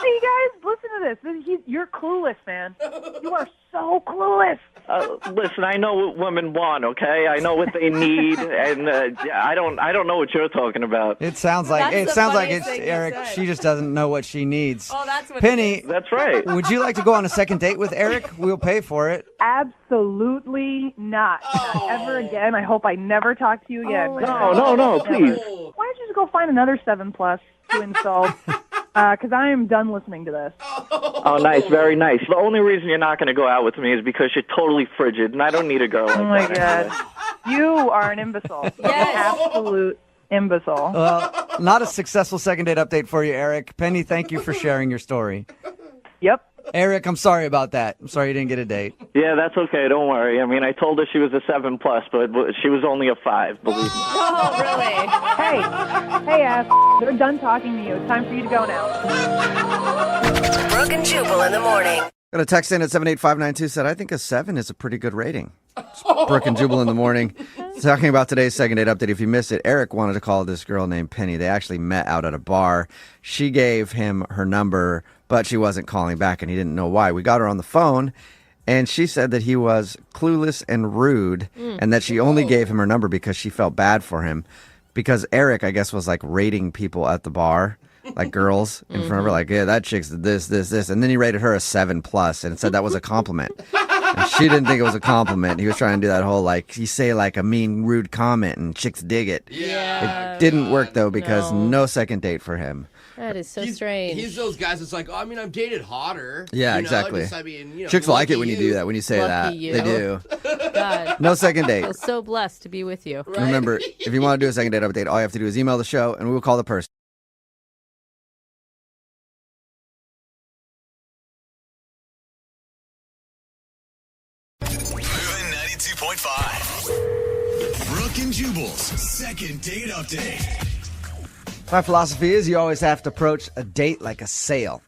see, guys, listen to this. You're clueless, man. You are so clueless. Listen, I know what women want. Okay, I know what they need, and I don't know what you're talking about. It sounds like it's Eric. She just doesn't know what she needs. Oh, that's what Penny. That's right. Would you like to go on a second date with Eric? We'll pay for it. Absolutely not. Not ever again. I hope I never talk to you again. No, please. Why don't you just go find another 7 plus to insult? Because I am done listening to this. Oh, nice. Very nice. The only reason you're not going to go out with me is because you're totally frigid, and I don't need a girl like that. Oh, my God. You are an imbecile. Yes. Absolute imbecile. Well, not a successful second date update for you, Eric. Penny, thank you for sharing your story. Yep. Eric, I'm sorry about that. I'm sorry you didn't get a date. Yeah, that's okay. Don't worry. I mean, I told her she was a 7 plus, but she was only a 5, believe me. Oh, really? Hey, they're done talking to you. It's time for you to go now. Brooke and Jubal in the morning. Got a text in at 78592 said, I think a 7 is a pretty good rating. It's Brooke and Jubal in the morning. Talking about today's second date update. If you missed it, Eric wanted to call this girl named Penny. They actually met out at a bar. She gave him her number, but she wasn't calling back, and he didn't know why. We got her on the phone, and she said that he was clueless and rude, and that she only gave him her number because she felt bad for him. Because Eric, I guess, was like rating people at the bar, like girls in front of her, like, yeah, that chick's this. And then he rated her a 7 plus and said that was a compliment. And she didn't think it was a compliment. He was trying to do that whole, like, you say, like, a mean, rude comment and chicks dig it. Yeah. It didn't work, though, because no second date for him. That is so strange. He's those guys that's like, oh, I mean, I've dated hotter. Yeah, you know? exactly. Just, I mean, Chicks like it when you do that, when you say that. You. They do. God. No second date. I feel so blessed to be with you. Right? Remember, if you want to do a second date update, all you have to do is email the show, and we will call the person. Moving 92.5. Brooke and Jubal's second date update. My philosophy is you always have to approach a date like a sale,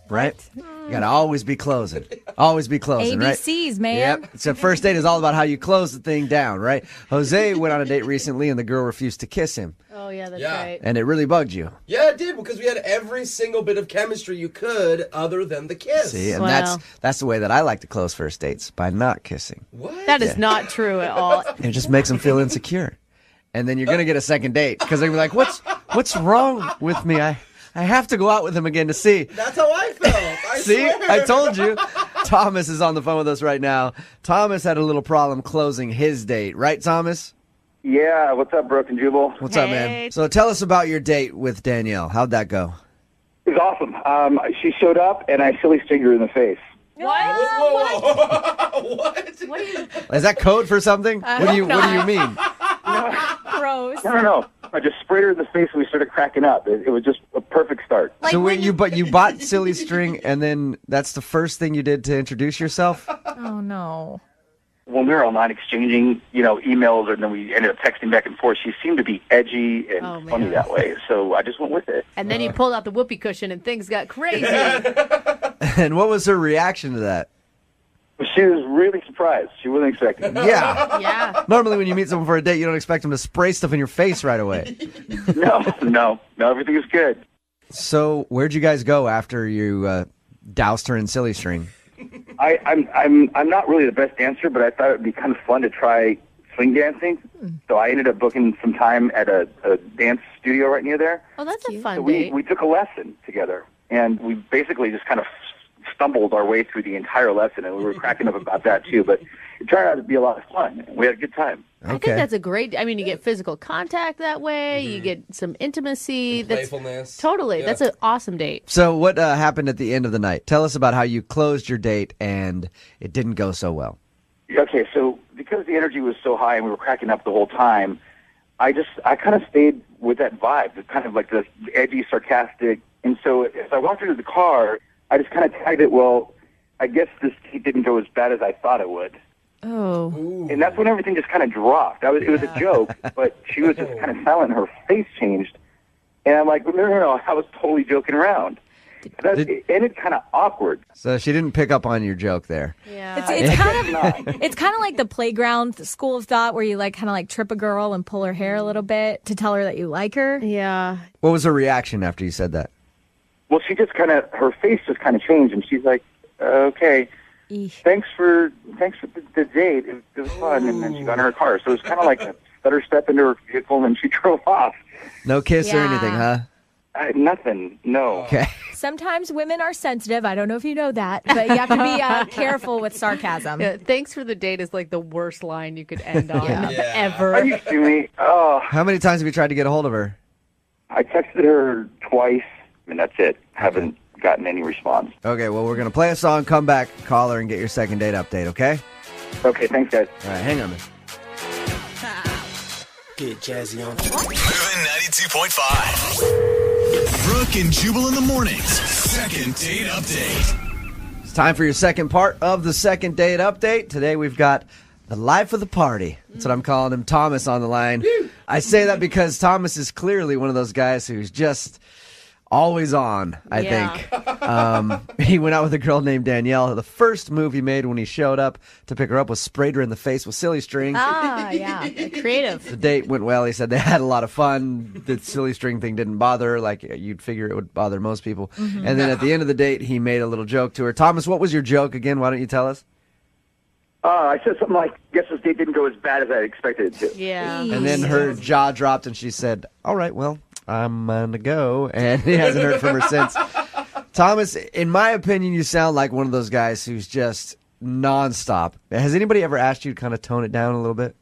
right? You got to always be closing. Always be closing, right? ABCs, man. Yep. So first date is all about how you close the thing down, right? Jose went on a date recently and the girl refused to kiss him. Oh, yeah, that's right. And it really bugged you. Yeah, it did, because we had every single bit of chemistry you could other than the kiss. See, and that's the way that I like to close first dates, by not kissing. What? That is not true at all. It just makes them feel insecure. And then you're going to get a second date because they're like, what's wrong with me? I have to go out with him again to see. That's how I felt. I See, swear. I told you. Thomas is on the phone with us right now. Thomas had a little problem closing his date. Right, Thomas? Yeah, what's up, Brooke and Jubal? What's up, man? So tell us about your date with Danielle. How'd that go? It was awesome. She showed up, and I silly stinged her in the face. What? What? What are you... Is that code for something? What do you mean? Gross. No. I just sprayed her in the face, and we started cracking up. It was just a perfect start. Like so you bought silly string, and then that's the first thing you did to introduce yourself? Oh, no. when we were online exchanging, emails, and then we ended up texting back and forth, she seemed to be edgy and funny that way. So I just went with it. And then you pulled out the whoopee cushion and things got crazy. And what was her reaction to that? She was really surprised. She wasn't expecting it. Yeah. Yeah. Normally when you meet someone for a date, you don't expect them to spray stuff in your face right away. No, everything was good. So where'd you guys go after you doused her in silly string? I'm not really the best dancer, but I thought it would be kind of fun to try swing dancing. So I ended up booking some time at a dance studio right near there. Oh, that's a fun So date. we took a lesson together, and we basically just kind of stumbled our way through the entire lesson, and we were cracking up about that too. But it turned out to be a lot of fun. We had a good time. I think that's a great. I mean, you get physical contact that way. You get some intimacy. Playfulness. Totally. Yeah. That's an awesome date. So what happened at the end of the night? Tell us about how you closed your date and it didn't go so well. Okay, so because the energy was so high and we were cracking up the whole time, I kind of stayed with that vibe, kind of like the edgy, sarcastic. And so as I walked into the car, I just kind of tagged it, well, I guess this date didn't go as bad as I thought it would. Oh. And that's when everything just kind of dropped. It was a joke, but she was just kind of silent. Her face changed. And I'm like, no, I was totally joking around. It ended kind of awkward. So she didn't pick up on your joke there. Yeah. It's kind of like the playground school of thought where you kind of trip a girl and pull her hair a little bit to tell her that you like her. Yeah. What was her reaction after you said that? Well, she just her face just kind of changed, and she's like, okay, thanks for the date. It was fun. And then she got in her car. So it was kind of like a stutter step into her vehicle, and she drove off. No kiss or anything, huh? Nothing, no. Okay. Sometimes women are sensitive. I don't know if you know that, but you have to be careful with sarcasm. Yeah, thanks for the date is like the worst line you could end on ever. Are you kidding me? Oh. How many times have you tried to get a hold of her? I texted her twice, and that's it. Haven't gotten any response. Okay, well, we're going to play a song, come back, call her, and get your second date update, okay? Okay, thanks, guys. All right, hang on a minute. Get jazzy on. Moving 92.5. Brooke and Jubal in the mornings. Second date update. It's time for your second part of the second date update. Today we've got the life of the party. That's what I'm calling him, Thomas, on the line. I say that because Thomas is clearly one of those guys who's just always on, I think. He went out with a girl named Danielle. The first move he made when he showed up to pick her up was sprayed her in the face with silly string. Ah, yeah. Creative. The date went well. He said they had a lot of fun. The silly string thing didn't bother her like you'd figure it would bother most people. Mm-hmm. And then at the end of the date, he made a little joke to her. Thomas, what was your joke again? Why don't you tell us? I said something like, guess this date didn't go as bad as I expected it to. Yeah. And then her jaw dropped and she said, all right, well, I'm going to go. And he hasn't heard from her since. Thomas, in my opinion, you sound like one of those guys who's just nonstop. Has anybody ever asked you to kind of tone it down a little bit?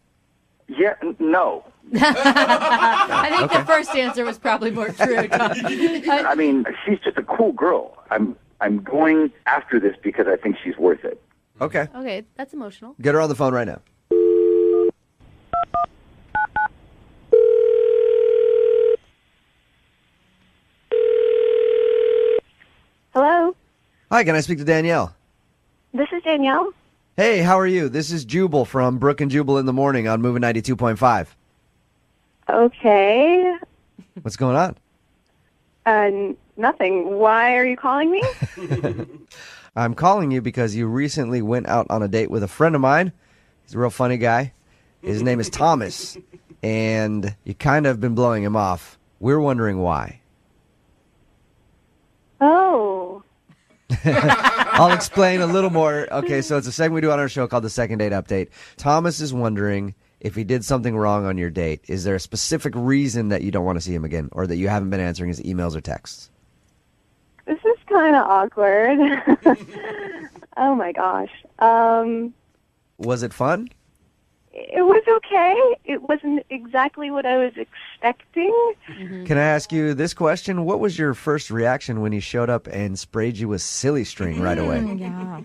Yeah, no. I think the first answer was probably more true. I mean, she's just a cool girl. I'm going after this because I think she's worth it. Okay. Okay, that's emotional. Get her on the phone right now. Hello, Hi, can I speak to Danielle? this is Danielle. Hey, how are you? This is Jubal from Brooke and Jubal in the morning on Moving 92.5. Okay. What's going on? Nothing. Why are you calling me? I'm calling you because you recently went out on a date with a friend of mine. He's a real funny guy. His name is Thomas, and you kind of have been blowing him off. We're wondering why. Oh. I'll explain a little more. Okay, so it's a segment we do on our show called the Second Date Update. Thomas is wondering if he did something wrong on your date. Is there a specific reason that you don't want to see him again, or that you haven't been answering his emails or texts? This is kind of awkward. Oh my gosh. Was it fun? It was okay. It wasn't exactly what I was expecting. Can I ask you this question? What was your first reaction when he showed up and sprayed you with silly string right away? Yeah.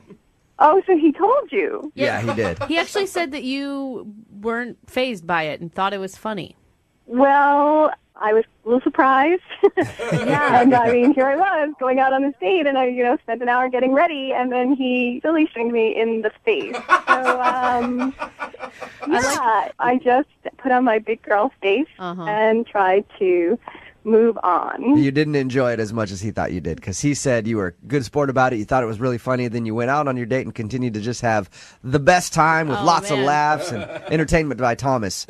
Oh, so he told you? Yeah, he did. He actually said that you weren't fazed by it and thought it was funny. Well, I was a little surprised. Yeah. And I mean, here I was going out on this date, and I, spent an hour getting ready, and then he silly stringed me in the face. So, I just put on my big girl face and tried to move on. You didn't enjoy it as much as he thought you did, because he said you were a good sport about it. You thought it was really funny. Then you went out on your date and continued to just have the best time with lots of laughs and entertainment by Thomas.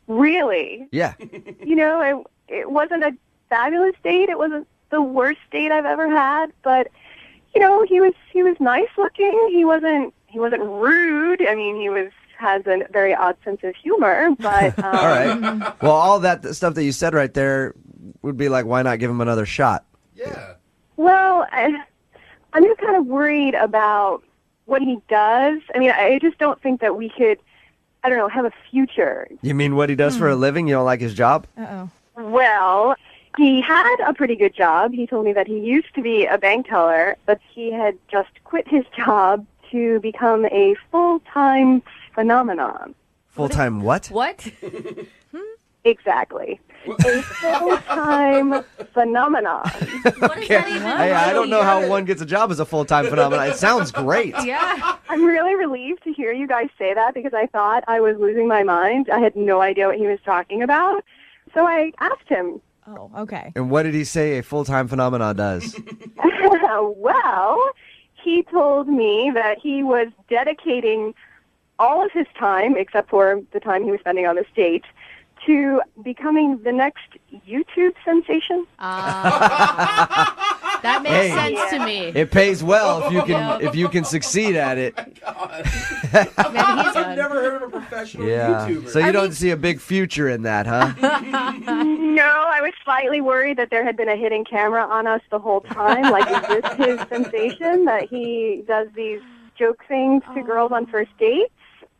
Really? Yeah. It wasn't a fabulous date. It wasn't the worst date I've ever had, but he was nice looking. He wasn't rude. I mean, has a very odd sense of humor, but all right. Well, all that stuff that you said right there would be like, why not give him another shot? Yeah. Well, I'm just kind of worried about what he does. I mean, I just don't think that we could, have a future. You mean what he does for a living? You don't like his job? Uh-oh. Well, he had a pretty good job. He told me that he used to be a bank teller, but he had just quit his job to become a full-time phenomenon. Full-time what? What? Exactly. A full-time phenomenon. Okay. Hey, I don't know how one gets a job as a full-time phenomenon. It sounds great. Yeah. I'm really relieved to hear you guys say that because I thought I was losing my mind. I had no idea what he was talking about. So I asked him. Oh, okay. And what did he say a full-time phenomenon does? Well, he told me that he was dedicating all of his time, except for the time he was spending on this date, to becoming the next YouTube sensation. That makes sense to me. It pays well if you can succeed at it. I've never heard of a professional YouTuber. So you don't see a big future in that, huh? No, I was slightly worried that there had been a hidden camera on us the whole time. Like, is this his sensation that he does these joke things to girls on first dates?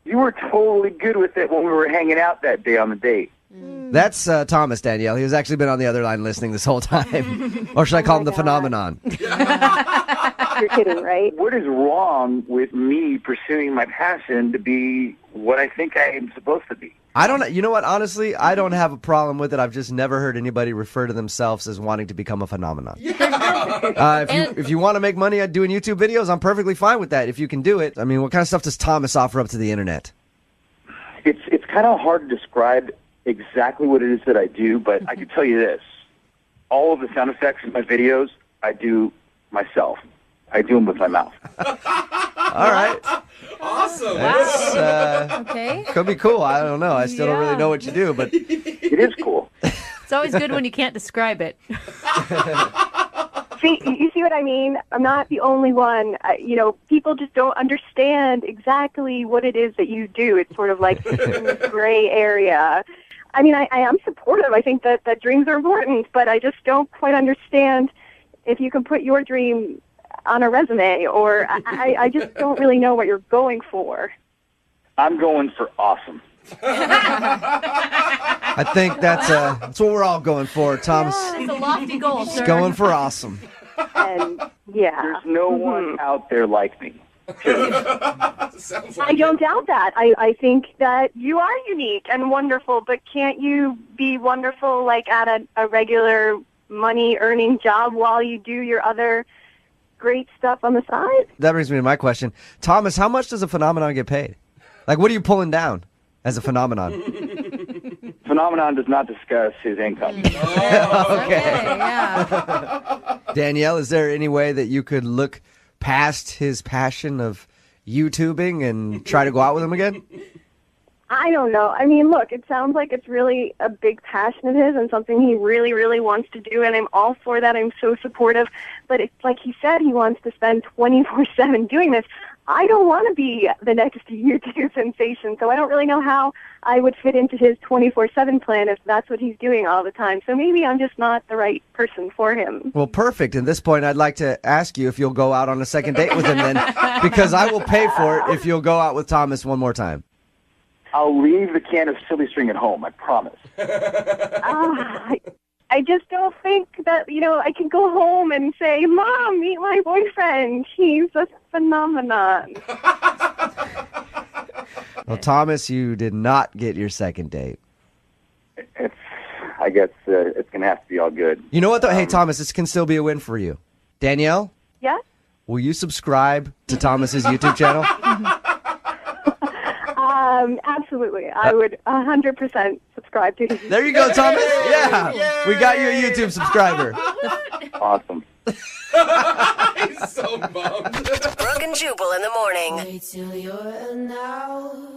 You were totally good with it when we were hanging out that day on the date. That's Thomas, Danielle. He was actually been on the other line listening this whole time. Or should I call him the phenomenon? You're kidding, right? What is wrong with me pursuing my passion to be what I think I am supposed to be? I don't know. You know what? Honestly, I don't have a problem with it. I've just never heard anybody refer to themselves as wanting to become a phenomenon. If you want to make money at doing YouTube videos, I'm perfectly fine with that if you can do it. I mean, what kind of stuff does Thomas offer up to the internet? It's kind of hard to describe exactly what it is that I do, but I can tell you this. All of the sound effects in my videos, I do myself. I do them with my mouth. All right. Awesome. That's, okay. Could be cool. I don't know. I still don't really know what you do, but it is cool. It's always good when you can't describe it. See, you see what I mean? I'm not the only one. People just don't understand exactly what it is that you do. It's sort of like in this gray area. I mean, I am supportive. I think that dreams are important, but I just don't quite understand if you can put your dream on a resume, or I just don't really know what you're going for. I'm going for awesome. I think that's what we're all going for, Thomas. It's a lofty goal, Just sir. going for awesome. And yeah, there's no one out there like me. I don't doubt that. I think that you are unique and wonderful, but can't you be wonderful like at a regular money-earning job while you do your other great stuff on the side? That brings me to my question. Thomas, how much does a phenomenon get paid? Like, what are you pulling down as a phenomenon? Phenomenon does not discuss his income. Okay. Yeah. Danielle, is there any way that you could look past his passion of YouTubing and try to go out with him again? I don't know. I mean, look, it sounds like it's really a big passion of his and something he really, really wants to do, and I'm all for that. I'm so supportive. But it's like he said, he wants to spend 24/7 doing this. I don't want to be the next YouTube sensation, so I don't really know how I would fit into his 24/7 plan if that's what he's doing all the time. So maybe I'm just not the right person for him. Well, perfect. At this point, I'd like to ask you if you'll go out on a second date with him then, because I will pay for it if you'll go out with Thomas one more time. I'll leave the can of silly string at home, I promise. I just don't think that, I can go home and say, Mom, meet my boyfriend. He's a phenomenon. Well, Thomas, you did not get your second date. I I guess it's going to have to be all good. You know what, though? Hey, Thomas, this can still be a win for you. Danielle? Yeah? Will you subscribe to Thomas's YouTube channel? Absolutely. I would 100% subscribe to his. There you go, Thomas. Yeah. We got you a YouTube subscriber. Awesome. He's so bummed. Brooke and Jubal in the morning. Wait till you're announced.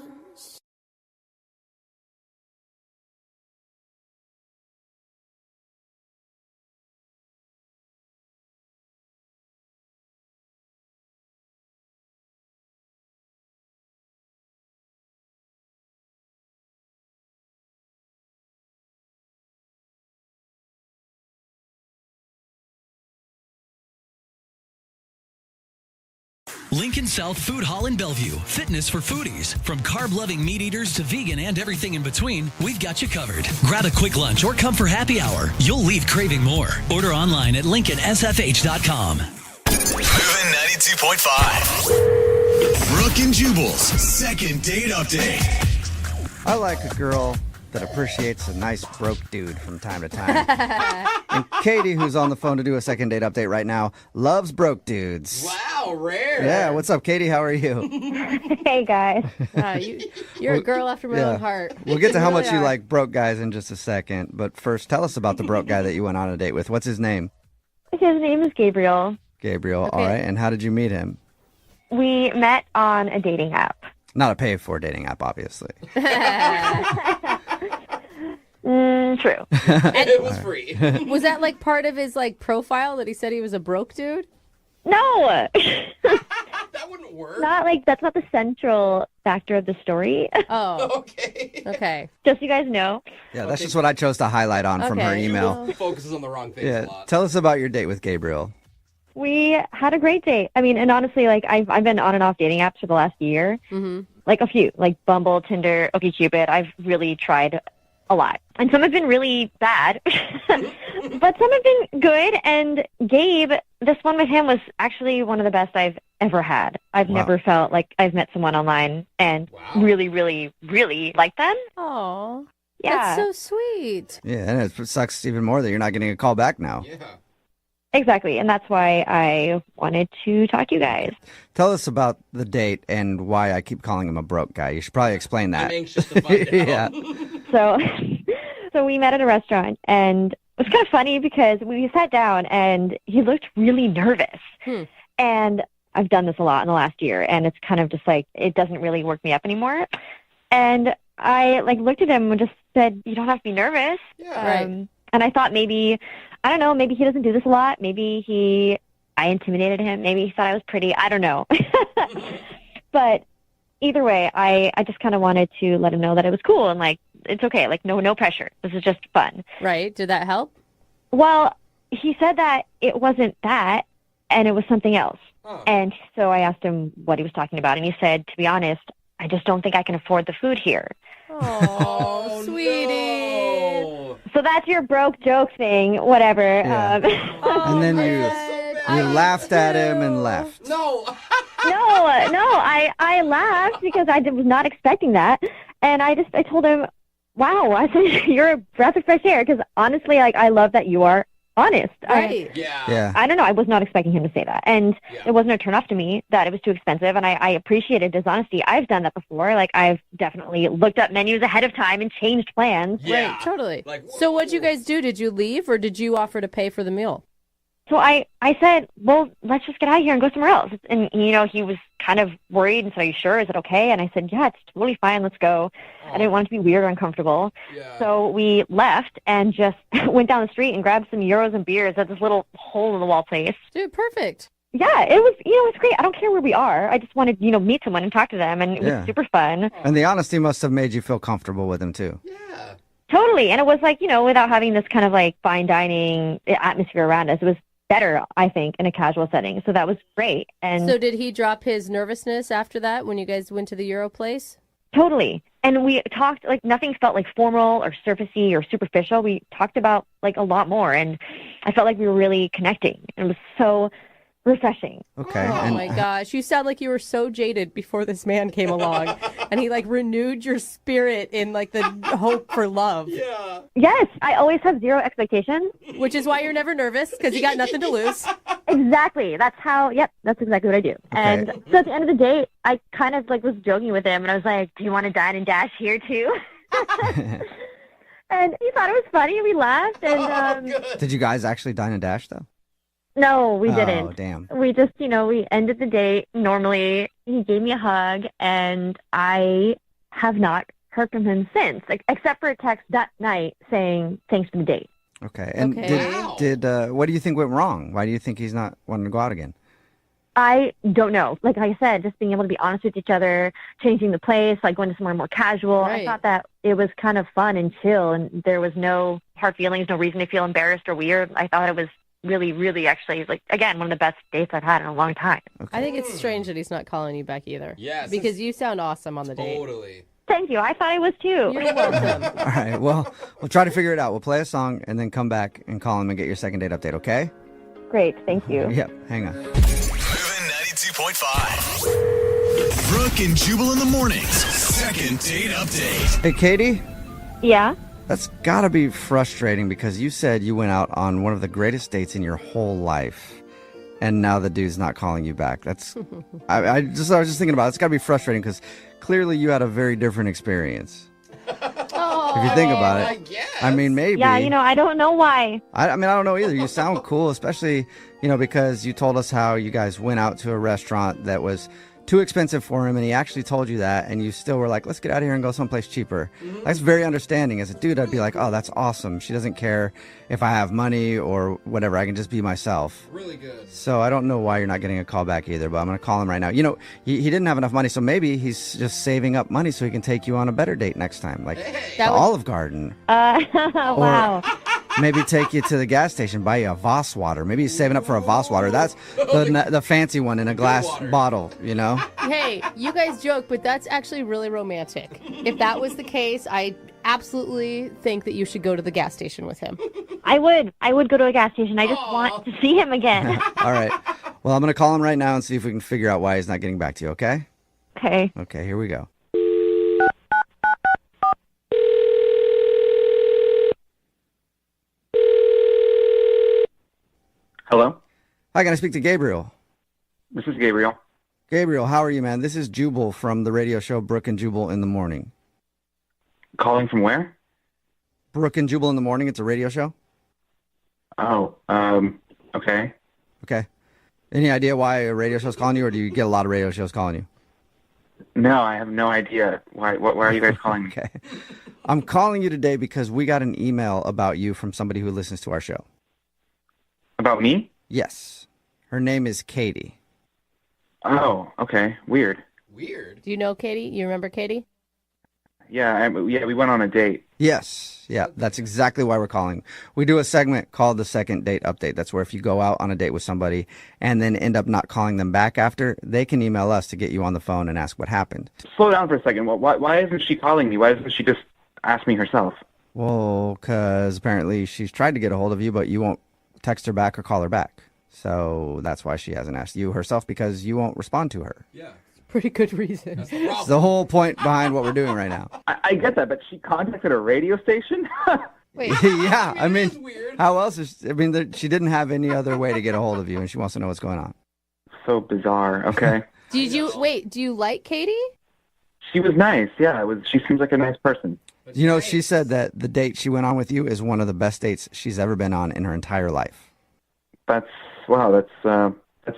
Lincoln South Food Hall in Bellevue. Fitness for foodies. From carb-loving meat eaters to vegan and everything in between, we've got you covered. Grab a quick lunch or come for happy hour. You'll leave craving more. Order online at LincolnSFH.com. Moving 92.5. Brooke and Jubal's second date update. I like a girl that appreciates a nice broke dude from time to time. And Katie, who's on the phone to do a second date update right now, loves broke dudes. Wow, rare. Yeah, what's up, Katie? How are you? Hey, guys. You're a girl after my own heart. We'll get to how You much really you are. like broke guys in just a second. But first, tell us about the broke guy that you went on a date with. What's his name? His name is Gabriel. Gabriel. Okay. All right. And how did you meet him? We met on a dating app. Not a pay-for dating app, obviously. True. It was free. Was that like part of his like profile that he said he was a broke dude? No. That wouldn't work. Not like that's not the central factor of the story. Oh. Okay. Okay. Just so you guys know. Yeah, that's just what I chose to highlight on from her Okay. email. Focuses on the wrong things Yeah. a lot. Tell us about your date with Gabriel. We had a great date. I mean, and honestly, like I've been on and off dating apps for the last year. Mm-hmm. Like a few, like Bumble, Tinder, OkCupid. I've really tried a lot. And some have been really bad, but some have been good. And Gabe, this one with him was actually one of the best I've ever had. I've never felt like I've met someone online and really, really, really like them. Oh, Yeah. that's so sweet. Yeah, and it sucks even more that you're not getting a call back now. Yeah. Exactly. And that's why I wanted to talk to you guys. Tell us about the date and why I keep calling him a broke guy. You should probably explain that. I'm anxious to find out. Yeah. So we met at a restaurant, and it was kind of funny because we sat down and he looked really nervous. And I've done this a lot in the last year, and it's kind of just like, it doesn't really work me up anymore. And I like looked at him and just said, you don't have to be nervous. Yeah. Right. And I thought maybe, I don't know, maybe he doesn't do this a lot. Maybe I intimidated him. Maybe he thought I was pretty. I don't know. But either way, I just kind of wanted to let him know that it was cool and like, it's okay. Like no pressure. This is just fun. Right. Did that help? Well, he said that it wasn't that and it was something else. Oh. And so I asked him what he was talking about. And he said, to be honest, I just don't think I can afford the food here. Oh, sweetie. So that's your broke joke thing, whatever. Yeah. And then you laughed at him and left. No. No, I laughed because I was not expecting that. And I told him, wow, I said, you're a breath of fresh air. Because honestly, like, I love that you are honest. Right. Yeah. I don't know. I was not expecting him to say that. And it wasn't a turn off to me that it was too expensive. And I appreciated his honesty. I've done that before. Like, I've definitely looked up menus ahead of time and changed plans. Yeah. Right. Totally. So what'd you guys do? Did you leave or did you offer to pay for the meal? So I said, well, let's just get out of here and go somewhere else. And, you know, he was kind of worried and said, are you sure? Is it okay? And I said, yeah, it's totally fine. Let's go. I didn't want it to be weird or uncomfortable. Yeah. So we left and just went down the street and grabbed some gyros and beers at this little hole-in-the-wall place. Dude, perfect. Yeah, it was, you know, it's great. I don't care where we are. I just wanted, you know, meet someone and talk to them. And it Yeah. was super fun. And the honesty must have made you feel comfortable with him, too. Yeah. Totally. And it was like, you know, without having this kind of like fine dining atmosphere around us, it was better, I think, in a casual setting. So that was great. And So did he drop his nervousness after that when you guys went to the Euro place? totally. And we talked, like, nothing felt like formal or surfacey or superficial. We talked about like a lot more. And I felt like we were really connecting. It was so refreshing. Okay. Oh my gosh, you sound like you were so jaded before this man came along, and he like renewed your spirit in like the hope for love. Yeah. Yes, I always have zero expectations. Which is why you're never nervous, because you got nothing to lose. Exactly. That's exactly what I do. And so at the end of the day, I kind of like was joking with him, and I was like, "Do you want to dine and dash here too?" And he thought it was funny. We laughed, and Did you guys actually dine and dash though? no, we Oh, didn't. damn. We just, we ended the date normally. He gave me a hug, and I have not heard from him since, except for a text that night saying thanks for the date. Okay. And did what do you think went wrong? Why do you think he's not wanting to go out again? I don't know. Like I said, just being able to be honest with each other, changing the place, like going to somewhere more casual. Right. I thought that it was kind of fun and chill, and there was no hard feelings, no reason to feel embarrassed or weird. I thought it was really, really actually, like, again, one of the best dates I've had in a long time. I think it's strange that he's not calling you back either. Yes. Because you sound awesome on the date. Totally. Thank you. I thought I was too. You're welcome. All right. Well, we'll try to figure it out. We'll play a song and then come back and call him and get your second date update, okay? Great. Thank you. Yep. Hang on. Moving 92.5. Brooke and Jubal in the mornings. Second date update. Hey, Katie? Yeah? That's got to be frustrating because you said you went out on one of the greatest dates in your whole life, and now the dude's not calling you back. That's I was just thinking about it. It's got to be frustrating because clearly you had a very different experience. If you think about it, I mean, maybe. Yeah, I don't know why. I mean, I don't know either. You sound cool, especially, because you told us how you guys went out to a restaurant that was too expensive for him, and he actually told you that, and you still were like, let's get out of here and go someplace cheaper. That's very understanding. As a dude, I'd be like, oh, that's awesome. She doesn't care if I have money or whatever. I can just be myself. Really good. So I don't know why you're not getting a call back either, but I'm going to call him right now. He didn't have enough money, so maybe he's just saving up money so he can take you on a better date next time, like the Olive Garden. Wow. Maybe take you to the gas station, buy you a Voss water. Maybe he's saving up for a Voss water. That's the fancy one in a glass bottle, Hey, you guys joke, but that's actually really romantic. If that was the case, I absolutely think that you should go to the gas station with him. I would go to a gas station. I just want to see him again. All right. Well, I'm going to call him right now and see if we can figure out why he's not getting back to you, okay? Okay. Okay, here we go. Hello? Hi, can I speak to Gabriel? This is Gabriel. Gabriel, how are you, man? This is Jubal from the radio show Brooke and Jubal in the Morning. Calling from where? Brooke and Jubal in the Morning. It's a radio show. Oh, okay. Okay. Any idea why a radio show's calling you, or do you get a lot of radio shows calling you? No, I have no idea. Why are you guys calling me? Okay. I'm calling you today because we got an email about you from somebody who listens to our show. About me? Yes. Her name is Katie. Oh, okay. Weird. Weird. Do you know Katie? You remember Katie? Yeah, we went on a date. Yes. Yeah, that's exactly why we're calling. We do a segment called the Second Date Update. That's where if you go out on a date with somebody and then end up not calling them back after, they can email us to get you on the phone and ask what happened. Slow down for a second. Why isn't she calling me? Why doesn't she just ask me herself? Well, because apparently she's tried to get a hold of you, but you won't text her back or call her back. So that's why she hasn't asked you herself, because you won't respond to her. Yeah. Pretty good reason. It's the whole point behind what we're doing right now. I get that, but she contacted a radio station? Wait. Yeah, I mean, how else is... she didn't have any other way to get a hold of you, and she wants to know what's going on. So bizarre. Okay. Do you like Katie? She was nice. Yeah, she seems like a nice person. She said that the date she went on with you is one of the best dates she's ever been on in her entire life. That's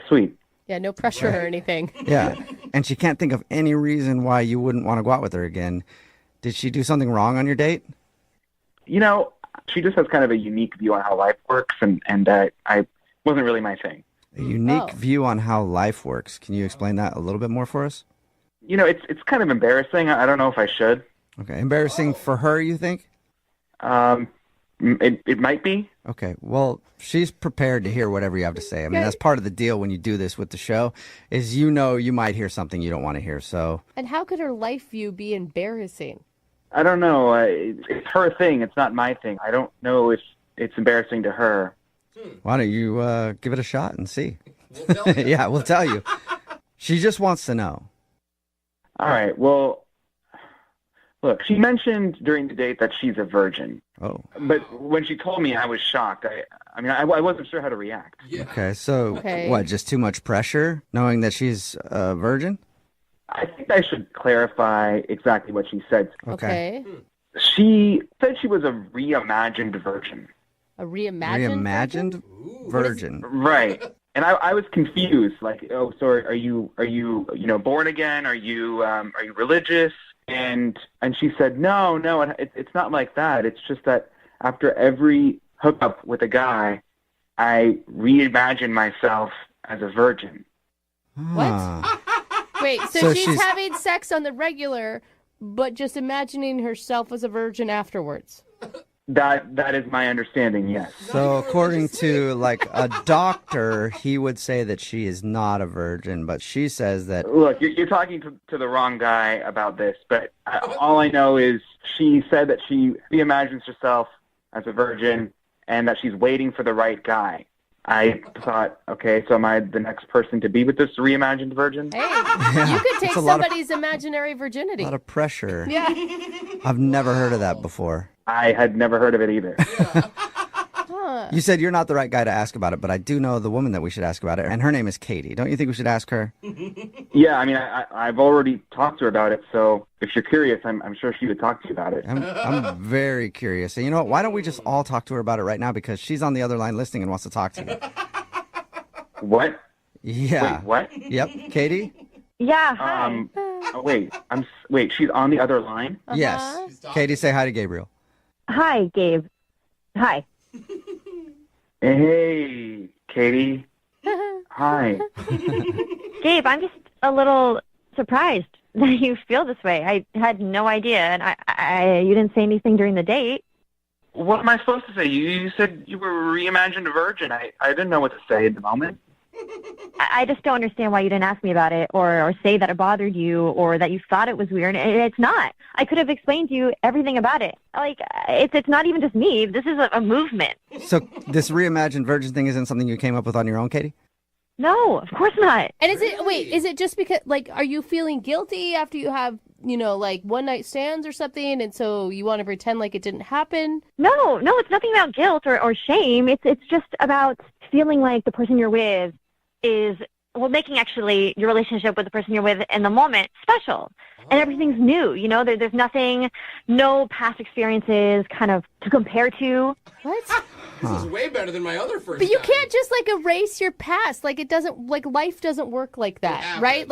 sweet. Yeah, no pressure or anything. Yeah, and she can't think of any reason why you wouldn't want to go out with her again. Did she do something wrong on your date? She just has kind of a unique view on how life works, and I wasn't really my thing. A unique view on how life works. Can you explain that a little bit more for us? It's kind of embarrassing. I don't know if I should. Okay, embarrassing for her, you think? It might be. Okay, well, she's prepared to hear whatever you have to say. I mean, that's part of the deal when you do this with the show, is you might hear something you don't want to hear, so... And how could her life view be embarrassing? I don't know. It's her thing. It's not my thing. I don't know if it's embarrassing to her. Why don't you give it a shot and see? Yeah, we'll tell you. She just wants to know. All right. Well, look, she mentioned during the date that she's a virgin. Oh. But when she told me, I was shocked. I wasn't sure how to react. Okay, so what, just too much pressure knowing that she's a virgin? I think I should clarify exactly what she said. Okay. She said she was a reimagined virgin. A reimagined virgin. Right. And I was confused, like, oh, so are you born again? Are you religious? And she said, no, it's not like that. It's just that after every hookup with a guy, I reimagine myself as a virgin. What? Wait, so she's having sex on the regular, but just imagining herself as a virgin afterwards. That is my understanding, yes. So according to like a doctor, he would say that she is not a virgin, but she says that... Look, you're talking to the wrong guy about this, but all I know is she said that she reimagines herself as a virgin and that she's waiting for the right guy. I thought, okay, so am I the next person to be with this reimagined virgin? Hey, you could take somebody's imaginary virginity. A lot of pressure. Yeah. I've never heard of that before. I had never heard of it either. You said you're not the right guy to ask about it, but I do know the woman that we should ask about it, and her name is Katie. Don't you think we should ask her? Yeah, I mean, I've already talked to her about it, so if you're curious, I'm sure she would talk to you about it. I'm very curious. And you know what? Why don't we just all talk to her about it right now, because she's on the other line listening and wants to talk to you. What? Yeah. Wait, what? Yep. Katie? Yeah, hi. Wait, she's on the other line? Yes. Katie, say hi to Gabriel. Hi, Gabe. Hi. Hey, Katie. Hi. Gabe, I'm just a little surprised that you feel this way. I had no idea, and you didn't say anything during the date. What am I supposed to say? You said you were a reimagined virgin. I didn't know what to say at the moment. I just don't understand why you didn't ask me about it or say that it bothered you or that you thought it was weird. It's not. I could have explained to you everything about it. Like, it's not even just me. This is a movement. So this reimagined virgin thing isn't something you came up with on your own, Katie? No, of course not. And is it just because, like, are you feeling guilty after you have, like one-night stands or something, and so you want to pretend like it didn't happen? No, it's nothing about guilt or shame. It's just about feeling like the person you're with is, making actually your relationship with the person you're with in the moment special. And everything's new, there's nothing, no past experiences kind of to compare to. What? This is way better than my other first But you time. can't just, erase your past. It doesn't, life doesn't work like that, right?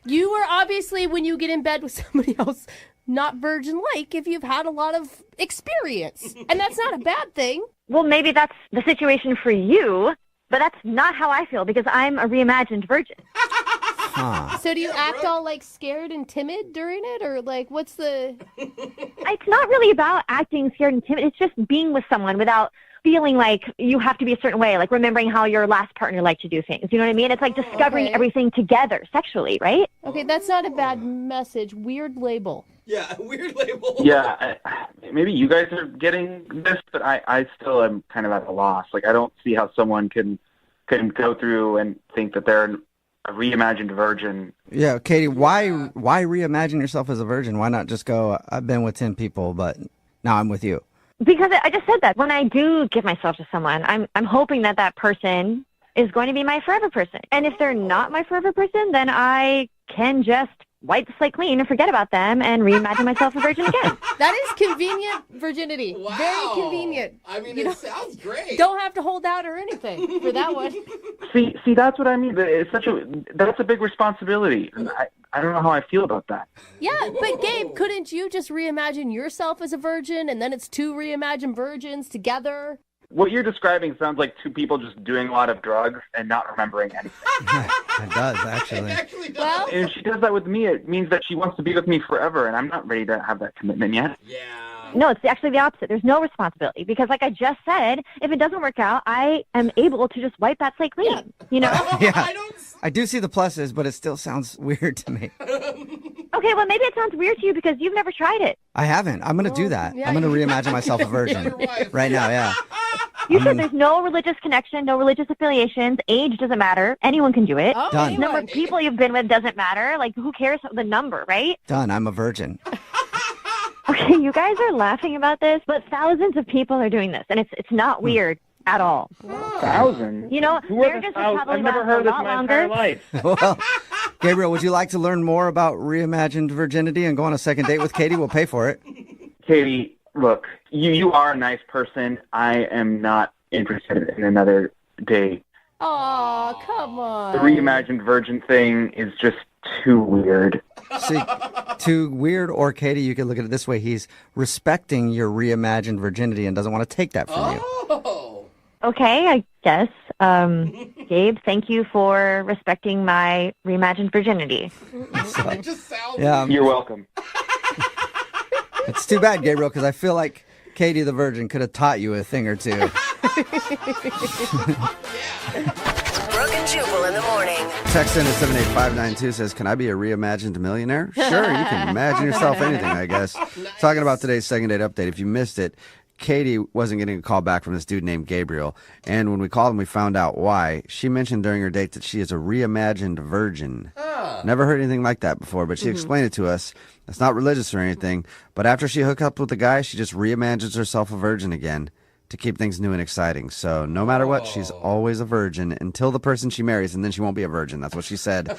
You are obviously, when you get in bed with somebody else, not virgin-like if you've had a lot of experience. And that's not a bad thing. Well, maybe that's the situation for you, but that's not how I feel because I'm a reimagined virgin. So do you act all scared and timid during it, or what's the... It's not really about acting scared and timid. It's just being with someone without feeling like you have to be a certain way, remembering how your last partner liked to do things. You know what I mean? It's like discovering everything together sexually, right? Okay, that's not a bad message. Weird label. Yeah, weird label. Yeah, maybe you guys are getting this, but I still am kind of at a loss. I don't see how someone can go through and think that they're a reimagined virgin. Yeah, Katie, why reimagine yourself as a virgin? Why not just go, I've been with 10 people, but now I'm with you? Because I just said that. When I do give myself to someone, I'm hoping that person is going to be my forever person. And if they're not my forever person, then I can just wipe the slate clean and forget about them and reimagine myself a virgin again. That is convenient virginity. Wow. Very convenient. I mean, it sounds great. Don't have to hold out or anything for that one. See, that's what I mean. That's a big responsibility. I don't know how I feel about that. Yeah, but Gabe, couldn't you just reimagine yourself as a virgin and then it's two reimagined virgins together? What you're describing sounds like two people just doing a lot of drugs and not remembering anything. It does, actually. It actually does. Well, And if she does that with me, it means that she wants to be with me forever, and I'm not ready to have that commitment yet. Yeah. No, it's actually the opposite. There's no responsibility because, like I just said, if it doesn't work out, I am able to just wipe that slate clean. Yeah. Yeah. I do see the pluses, but it still sounds weird to me. Okay, well, maybe it sounds weird to you because you've never tried it. I haven't. I'm going to do that. I'm going to reimagine myself a virgin right now, yeah. You said there's no religious connection, no religious affiliations. Age doesn't matter. Anyone can do it. Oh, Done. Number of people you've been with doesn't matter. Like, who cares the number, right? Done. I'm a virgin. Okay, you guys are laughing about this, but thousands of people are doing this, and it's not weird at all. Thousands? You know, Who are they're the just thousands? probably I've never last heard a of this lot my longer. entire life. Well, Gabriel, would you like to learn more about reimagined virginity and go on a second date with Katie? We'll pay for it. Katie, look, you are a nice person. I am not interested in another date. Aw, come on. The reimagined virgin thing is just too weird. See, too weird, or Katie, you could look at it this way. He's respecting your reimagined virginity and doesn't want to take that from you. Okay, I guess. Gabe, thank you for respecting my reimagined virginity. Yeah, You're welcome. It's too bad, Gabriel, because I feel like Katie the Virgin could have taught you a thing or two. Brooke and Jubal in the morning. Text in at 78592 says, can I be a reimagined millionaire? Sure, you can imagine yourself anything, I guess. Talking about today's second date update. If you missed it, Katie wasn't getting a call back from this dude named Gabriel. And when we called him, we found out why. She mentioned during her date that she is a reimagined virgin. Never heard anything like that before, but she explained it to us. It's not religious or anything, but after she hooked up with the guy, she just reimagines herself a virgin again to keep things new and exciting. So no matter what, she's always a virgin until the person she marries, and then she won't be a virgin. That's what she said.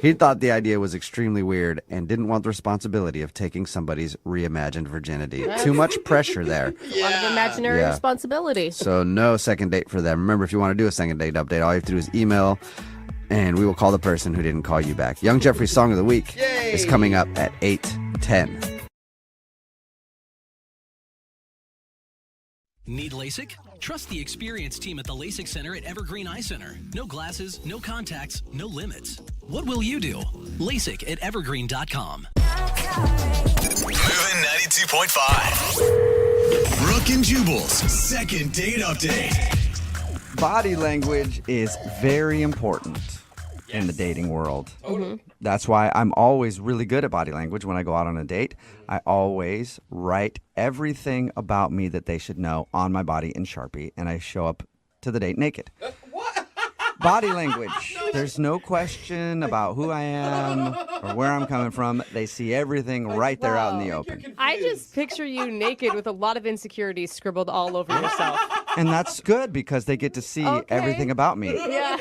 He thought the idea was extremely weird and didn't want the responsibility of taking somebody's reimagined virginity. Too much pressure there. A lot of imaginary responsibility. So no second date for them. Remember, if you want to do a second date update, all you have to do is email, and we will call the person who didn't call you back. Young Jeffrey's Song of the Week is coming up at 8:10. Need LASIK? Trust the experienced team at the LASIK Center at Evergreen Eye Center. No glasses, no contacts, no limits. What will you do? LASIK at evergreen.com. Moving 92.5. Brooke and Jubal's second date update. Body language is very important in the dating world. That's why I'm always really good at body language when I go out on a date. I always write everything about me that they should know on my body in Sharpie, and I show up to the date naked. Body language. There's no question about who I am or where I'm coming from. They see everything right there out in the open. I just picture you naked with a lot of insecurities scribbled all over yourself. And that's good because they get to see everything about me. Yeah.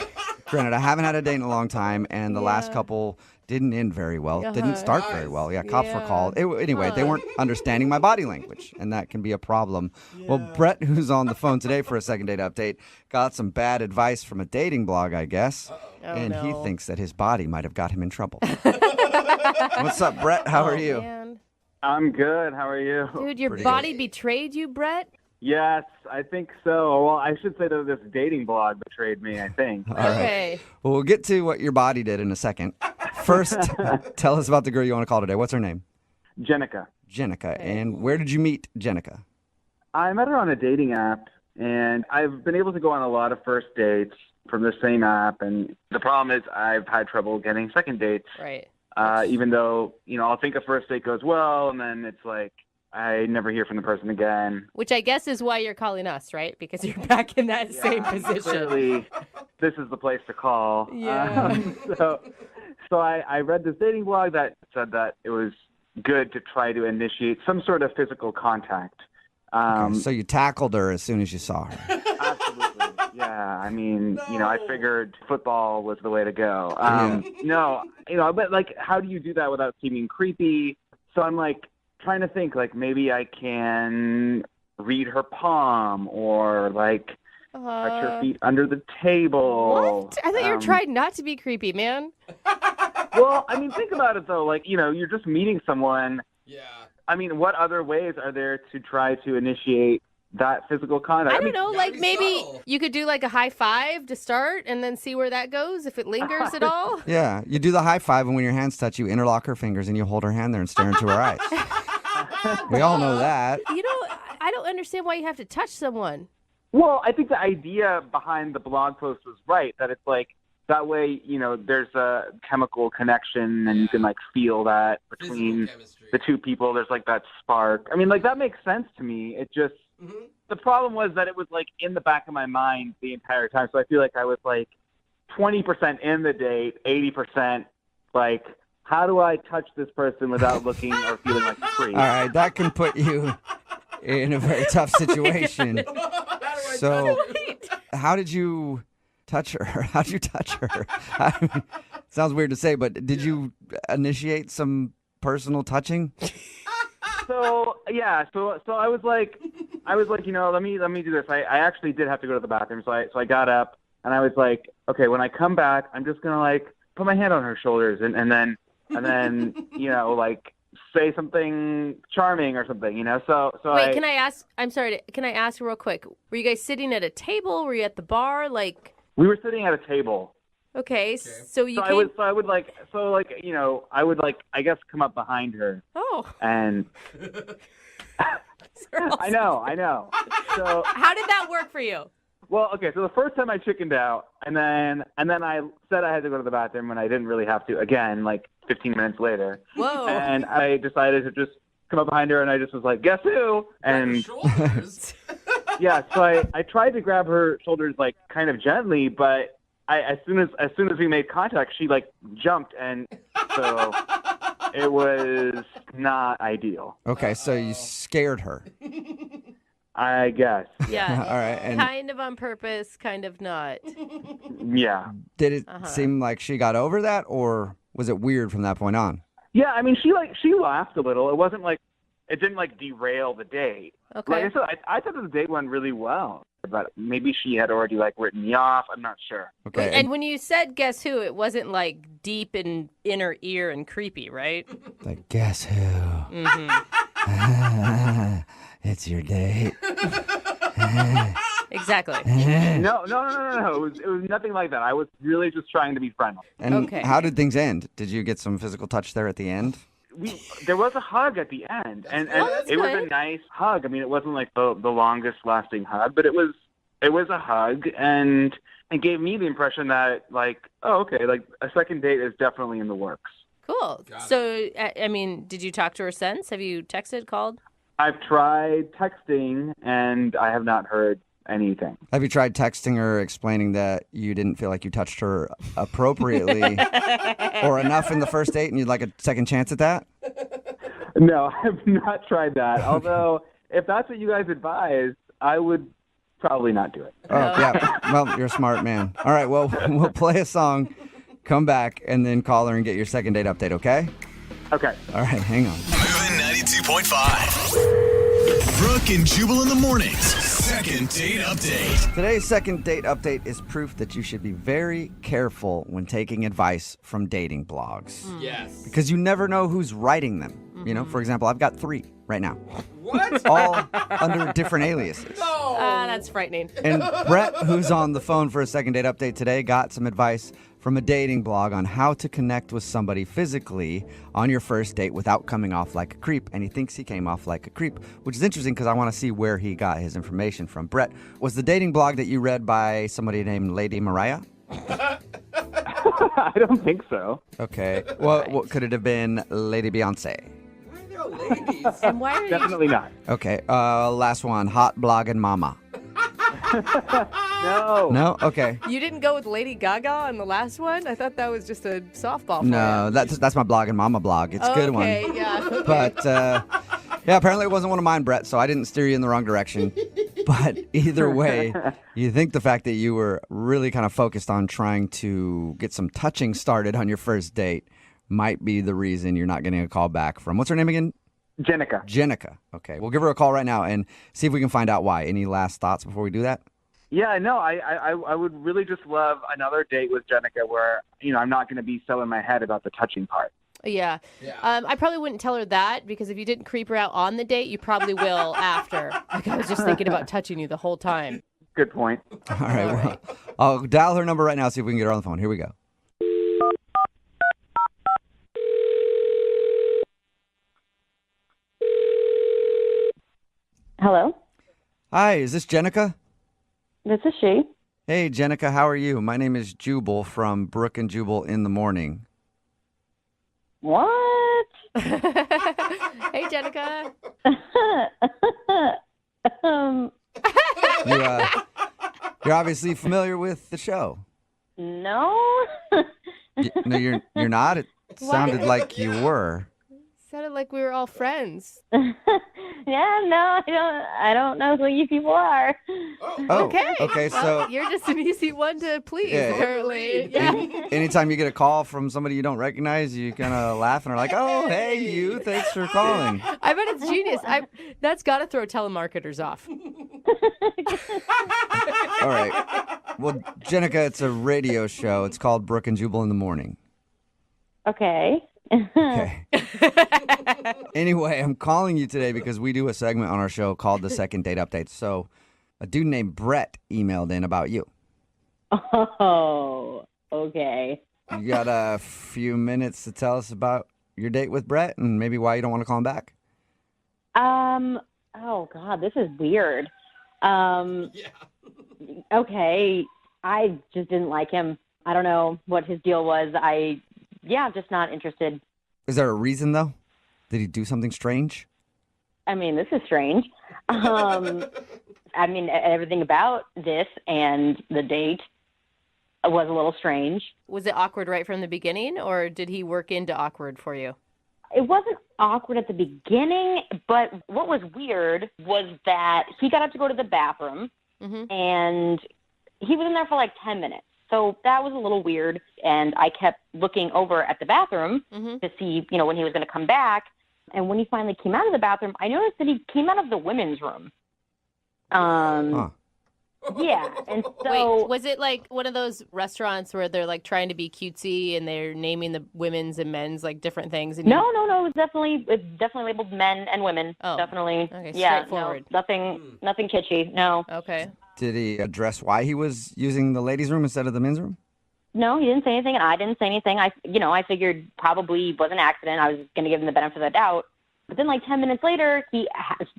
Granted, I haven't had a date in a long time, and the last couple didn't end very well. Didn't start very well. Yeah, cops were called. Anyway, they weren't understanding my body language, and that can be a problem. Well, Brett, who's on the phone today for a second date update, got some bad advice from a dating blog, I guess, and he thinks that his body might have got him in trouble. What's up, Brett? How are you? Man. I'm good. How are you? Dude, your Pretty body betrayed you, Brett? Yes, I think so. Well, I should say that this dating blog betrayed me, I think. All right. Well, we'll get to what your body did in a second. First, tell us about the girl you want to call today. What's her name? Jenica. Jenica. And where did you meet Jenica? I met her on a dating app, and I've been able to go on a lot of first dates from the same app. And the problem is I've had trouble getting second dates. Right. Even though, I'll think a first date goes well, and then it's like, I never hear from the person again. Which I guess is why you're calling us, right? Because you're back in that same position. Clearly, this is the place to call. Yeah. So I read this dating blog that said that it was good to try to initiate some sort of physical contact. So you tackled her as soon as you saw her. Absolutely. Yeah. I mean, I figured football was the way to go. No, but like, how do you do that without seeming creepy? So I'm like, trying to think, like, maybe I can read her palm or, like, touch her feet under the table. What? I thought you were trying not to be creepy, man. Well, I mean, think about it, though. Like, you're just meeting someone. Yeah. I mean, what other ways are there to try to initiate that physical contact? I don't know, like maybe you could do like a high five to start and then see where that goes, if it lingers at all. Yeah, you do the high five, and when your hands touch, you interlock her fingers and you hold her hand there and stare into her eyes. We all know that. I don't understand why you have to touch someone. Well, I think the idea behind the blog post was right, that it's like, that way, there's a chemical connection and you can like feel that between the two people. There's like that spark. I mean, like that makes sense to me. It just, the problem was that it was like in the back of my mind the entire time. So I feel like I was like 20% in the date, 80% like, how do I touch this person without looking or feeling like a creep? All right, that can put you in a very tough situation. So, how did you touch her? How did you touch her? I mean, sounds weird to say, but did you initiate some personal touching? So yeah, so I was like, you know, let me do this. I actually did have to go to the bathroom, so I got up and I was like, okay, when I come back, I'm just gonna like put my hand on her shoulders and then you know, like say something charming or something, you know. So wait, can I ask? I'm sorry. Can I ask real quick? Were you guys sitting at a table? Were you at the bar? Like we were sitting at a table. Okay, so you so came... I would you know, I would like I guess come up behind her. Oh. And I know. So how did that work for you? Well, okay, so the first time I chickened out, and then I said I had to go to the bathroom when I didn't really have to. Again, like 15 minutes later. Whoa. And I decided to just come up behind her, and I just was like, guess who? And yeah, so I tried to grab her shoulders like kind of gently, but as soon as we made contact, she like jumped, and so it was not ideal. Okay, so you scared her. I guess. Yeah. All right. And kind of on purpose, kind of not. Yeah. did it seem like she got over that, or was it weird from that point on? Yeah, I mean, she laughed a little. It wasn't like it didn't like derail the date. Okay. Like I said, I thought the date went really well, but maybe she had already like written me off. I'm not sure. Okay. And when you said guess who, it wasn't like deep in inner ear and creepy, right? Like guess who? Mm-hmm. It's your date. Exactly. No. It was nothing like that. I was really just trying to be friendly. And how did things end? Did you get some physical touch there at the end? There was a hug at the end, and that's it was good. a nice hug. I mean, it wasn't like the longest lasting hug, but it was a hug, and it gave me the impression that like, oh, okay, like a second date is definitely in the works. Cool. So, I mean, did you talk to her since? Have you texted, called? I've tried texting, and I have not heard anything. Have you tried texting her explaining that you didn't feel like you touched her appropriately or enough in the first date and you'd like a second chance at that? No, I have not tried that. Although, if that's what you guys advise, I would probably not do it. Oh, yeah. Well, you're a smart man. All right, well, we'll play a song, come back, and then call her and get your second date update, okay? Okay. All right, hang on. Moving 92.5. Brooke and Jubal in the mornings. Second date update. Today's second date update is proof that you should be very careful when taking advice from dating blogs. Yes. Because you never know who's writing them. You know, for example, I've got 3 right now. What? All under different aliases. No. That's frightening. And Brett, who's on the phone for a second date update today, got some advice from a dating blog on how to connect with somebody physically on your first date without coming off like a creep. And he thinks he came off like a creep, which is interesting because I want to see where he got his information from. Brett, was the dating blog that you read by somebody named Lady Mariah? I don't think so. Okay. Well, what could it have been Lady Beyonce? Ladies. And why are Definitely not. Okay. Last one, Hot Blogging Mama. No. No? Okay. you didn't go with Lady Gaga on the last one? I thought that was just a softball for No, you. that's my Blogging Mama blog. It's a good one. Okay, yeah. Okay. But, yeah, apparently it wasn't one of mine, Brett, so I didn't steer you in the wrong direction. But either way, you think the fact that you were really kind of focused on trying to get some touching started on your first date might be the reason you're not getting a call back from, what's her name again? Jenica. Jenica. Okay, we'll give her a call right now and see if we can find out why. Any last thoughts before we do that? Yeah, no, I would really just love another date with Jenica where, you know, I'm not going to be so in my head about the touching part. Yeah. I probably wouldn't tell her that because if you didn't creep her out on the date, you probably will after. Like I was just thinking about touching you the whole time. Good point. All right, well, I'll dial her number right now, see if we can get her on the phone. Here we go. Hello, Hi, is this Jenica? this is she. Hey, Jenica, how are you? My name is Jubal from Brooke and Jubal in the Morning. What? Hey, Jenica. You're obviously familiar with the show. No. No, you're not. It sounded like you were. Sounded like we were all friends. Yeah, no, I don't know who you people are. Oh, okay. okay, Well, so- you're just an easy one to please, Yeah. apparently. Yeah. Anytime you get a call from somebody you don't recognize, you kind of laugh and are like, "Oh, hey, you! Thanks for calling." I bet it's genius. That's got to throw telemarketers off. All right. Well, Jenica, it's a radio show. It's called Brooke and Jubal in the Morning. Okay. Okay. Anyway, I'm calling you today because we do a segment on our show called the Second Date Update. So, a dude named Brett emailed in about you. Oh, okay. You got a few minutes to tell us about your date with Brett and maybe why you don't want to call him back? Oh God, this is weird. Okay, I just didn't like him. I don't know what his deal was. Just not interested. Is there a reason, though? Did he do something strange? I mean, this is strange. I mean, everything about this and the date was a little strange. Was it awkward right from the beginning, or did he work into awkward for you? It wasn't awkward at the beginning, but what was weird was that he got up to go to the bathroom, and he was in there for like 10 minutes. So that was a little weird, and I kept looking over at the bathroom to see, when he was going to come back. And when he finally came out of the bathroom, I noticed that he came out of the women's room. Yeah, and so... Wait, was it like one of those restaurants where they're like trying to be cutesy and they're naming the women's and men's like different things? And No, it was definitely labeled men and women. Oh, definitely. okay, Yeah, straightforward. no, nothing kitschy. No. Okay. Did he address why he was using the ladies' room instead of the men's room? No, he didn't say anything, and I didn't say anything. I figured probably it was an accident. I was going to give him the benefit of the doubt. But then, like 10 minutes later, he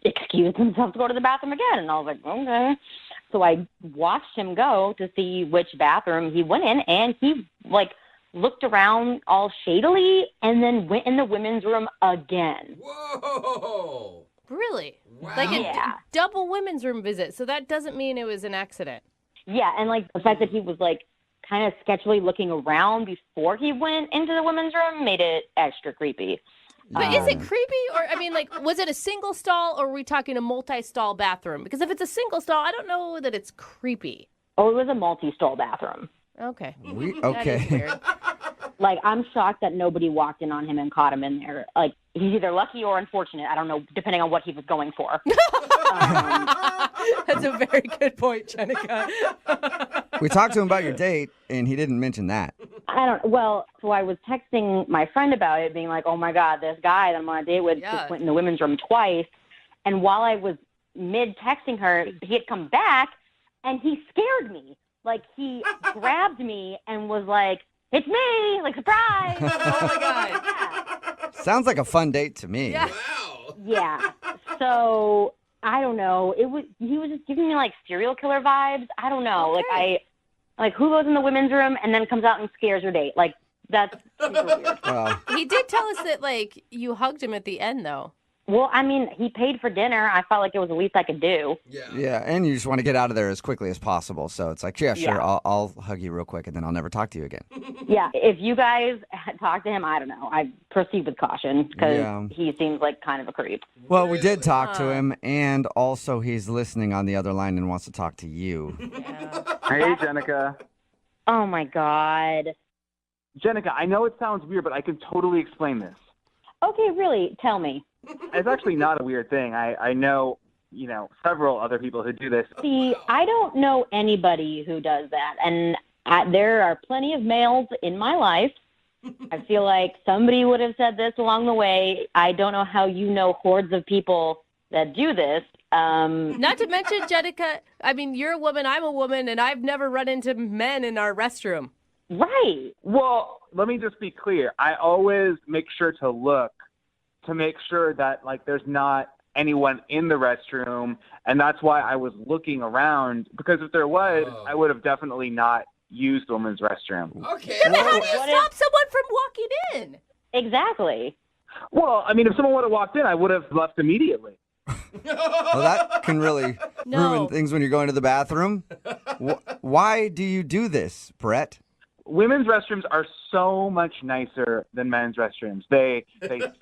excused himself to go to the bathroom again, and I was like, okay. So I watched him go to see which bathroom he went in, and he looked around all shadily, and then went in the women's room again. Whoa! Really? Wow. Like a double women's room visit. So that doesn't mean it was an accident. Yeah, and the fact that he was kind of sketchily looking around before he went into the women's room made it extra creepy. But is it creepy? Or, I mean, was it a single stall or are we talking a multi-stall bathroom? Because if it's a single stall, I don't know that it's creepy. Oh, it was a multi-stall bathroom. Okay. That is weird. I'm shocked that nobody walked in on him and caught him in there. He's either lucky or unfortunate. I don't know, depending on what he was going for. That's a very good point, Jenica. We talked to him about your date, and he didn't mention that. So I was texting my friend about it, being like, oh my God, this guy that I'm on a date with just went in the women's room twice. And while I was mid-texting her, he had come back, and he scared me. He grabbed me and was like, it's me! Surprise! Oh my God. Sounds like a fun date to me. Yeah. Yeah. So I don't know. He was just giving me serial killer vibes. I don't know. Okay. Who goes in the women's room and then comes out and scares your date? That's super weird. He did tell us that you hugged him at the end though. Well, I mean, he paid for dinner. I felt like it was the least I could do. Yeah, and you just want to get out of there as quickly as possible. So it's like, yeah, sure, Yeah. I'll hug you real quick, and then I'll never talk to you again. Yeah. If you guys talk to him, I don't know. I proceed with caution because Yeah. he seems like kind of a creep. Well, we did talk to him, and also he's listening on the other line and wants to talk to you. Hey, Jenica. Oh my God. Jenica, I know it sounds weird, but I can totally explain this. Okay, really? Tell me. It's actually not a weird thing. I know, several other people who do this. See, I don't know anybody who does that. And there are plenty of males in my life. I feel like somebody would have said this along the way. I don't know how you know hordes of people that do this. Not to mention, Jenica, I mean, you're a woman, I'm a woman, and I've never run into men in our restroom. Right. Well, let me just be clear. I always make sure to look to make sure that there's not anyone in the restroom, and that's why I was looking around, because if there was, I would have definitely not used the women's restroom. Okay. Then how do you stop someone from walking in? Exactly. Well, I mean, if someone would have walked in, I would have left immediately. Well, that can really ruin things when you're going to the bathroom. Why do you do this, Brett? Women's restrooms are so much nicer than men's restrooms. They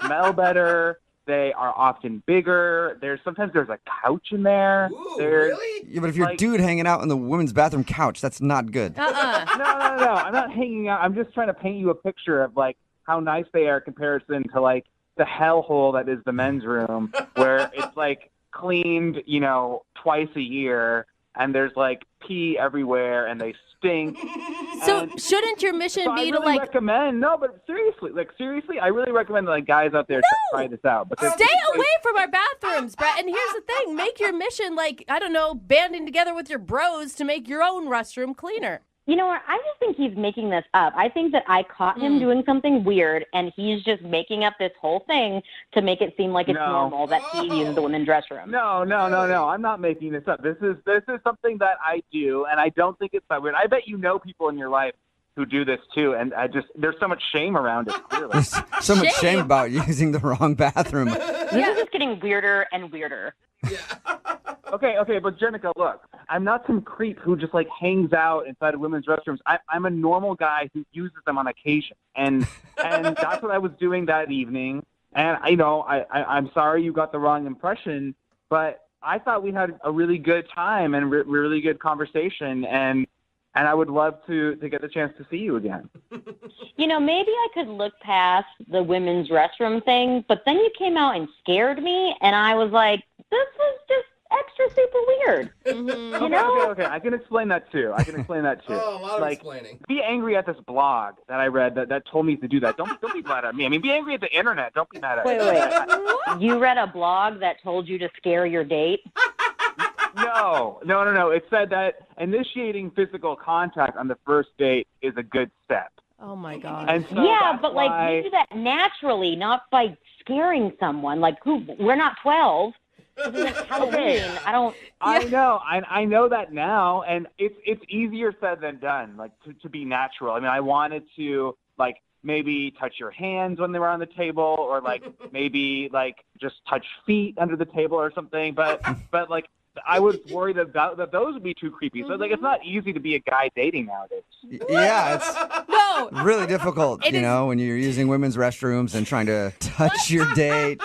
smell better. They are often bigger. Sometimes there's a couch in there. Ooh, really? Yeah, but if you're a dude hanging out on the women's bathroom couch, that's not good. No. I'm not hanging out. I'm just trying to paint you a picture of like how nice they are in comparison to like the hellhole that is the men's room, where it's like cleaned, twice a year, and there's like pee everywhere, and they stink. So shouldn't your mission be I to really like recommend? No, but seriously, I really recommend like guys out there to try this out. Because stay away from our bathrooms, Brett? And here's the thing: make your mission like I don't know, banding together with your bros to make your own restroom cleaner. You know what? I just think he's making this up. I think that I caught him doing something weird, and he's just making up this whole thing to make it seem like it's normal that he uses the women's restroom. No. I'm not making this up. This is something that I do, and I don't think it's that weird. I bet you know people in your life who do this too, and there's so much shame around it. Clearly. There's so much shame about using the wrong bathroom. This is just getting weirder and weirder. Okay, but Jenica, look, I'm not some creep who just like hangs out inside of women's restrooms. I'm a normal guy who uses them on occasion, and that's what I was doing that evening. And I'm sorry you got the wrong impression, but I thought we had a really good time and really good conversation, and I would love to get the chance to see you again. Maybe I could look past the women's restroom thing, but then you came out and scared me, and I was like, this is just extra super weird. Okay. I can explain that too. Oh, a lot of explaining. Be angry at this blog that I read that told me to do that. Don't be mad at me. I mean, be angry at the internet. Don't be mad at me. Wait. You read a blog that told you to scare your date? No. It said that initiating physical contact on the first date is a good step. Oh my God. And so but like you do that naturally, not by scaring someone. Like we're not 12. It's Halloween. I know that now, and it's easier said than done. Like to be natural. I mean, I wanted to like maybe touch your hands when they were on the table, or like maybe like just touch feet under the table or something. But like I was worried that those would be too creepy. So like it's not easy to be a guy dating nowadays. Yeah, it's really difficult, when you're using women's restrooms and trying to touch your date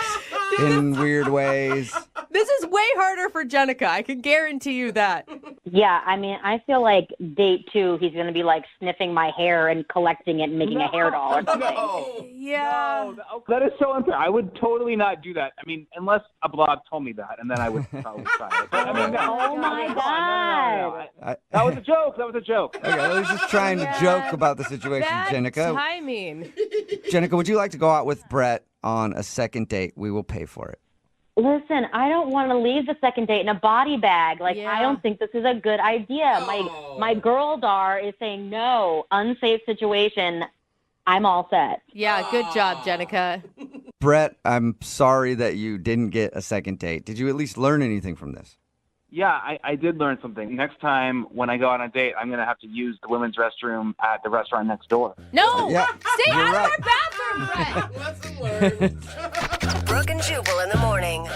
in weird ways. This is way harder for Jenica. I can guarantee you that. Yeah, I mean, I feel like date 2, he's going to be like sniffing my hair and collecting it and making a hair doll or something. Yeah. No, that is so unfair. I would totally not do that. I mean, unless a blog told me that, and then I would probably try it. But, I mean, oh my God. That was a joke. Okay, I was just trying to joke about the situation, Bad Jenica. timing. Jenica, would you like to go out with Brett on a second date? We will pay for it. Listen, I don't want to leave the second date in a body bag. Like, I don't think this is a good idea. My girl Dar is saying no, unsafe situation. I'm all set. Yeah, good job, Jenica. Brett, I'm sorry that you didn't get a second date. Did you at least learn anything from this? Yeah, I did learn something. Next time when I go on a date, I'm going to have to use the women's restroom at the restaurant next door. No! Yeah, Stay you're out right. of our bathroom, Brett! Brooke and Jubal in the morning.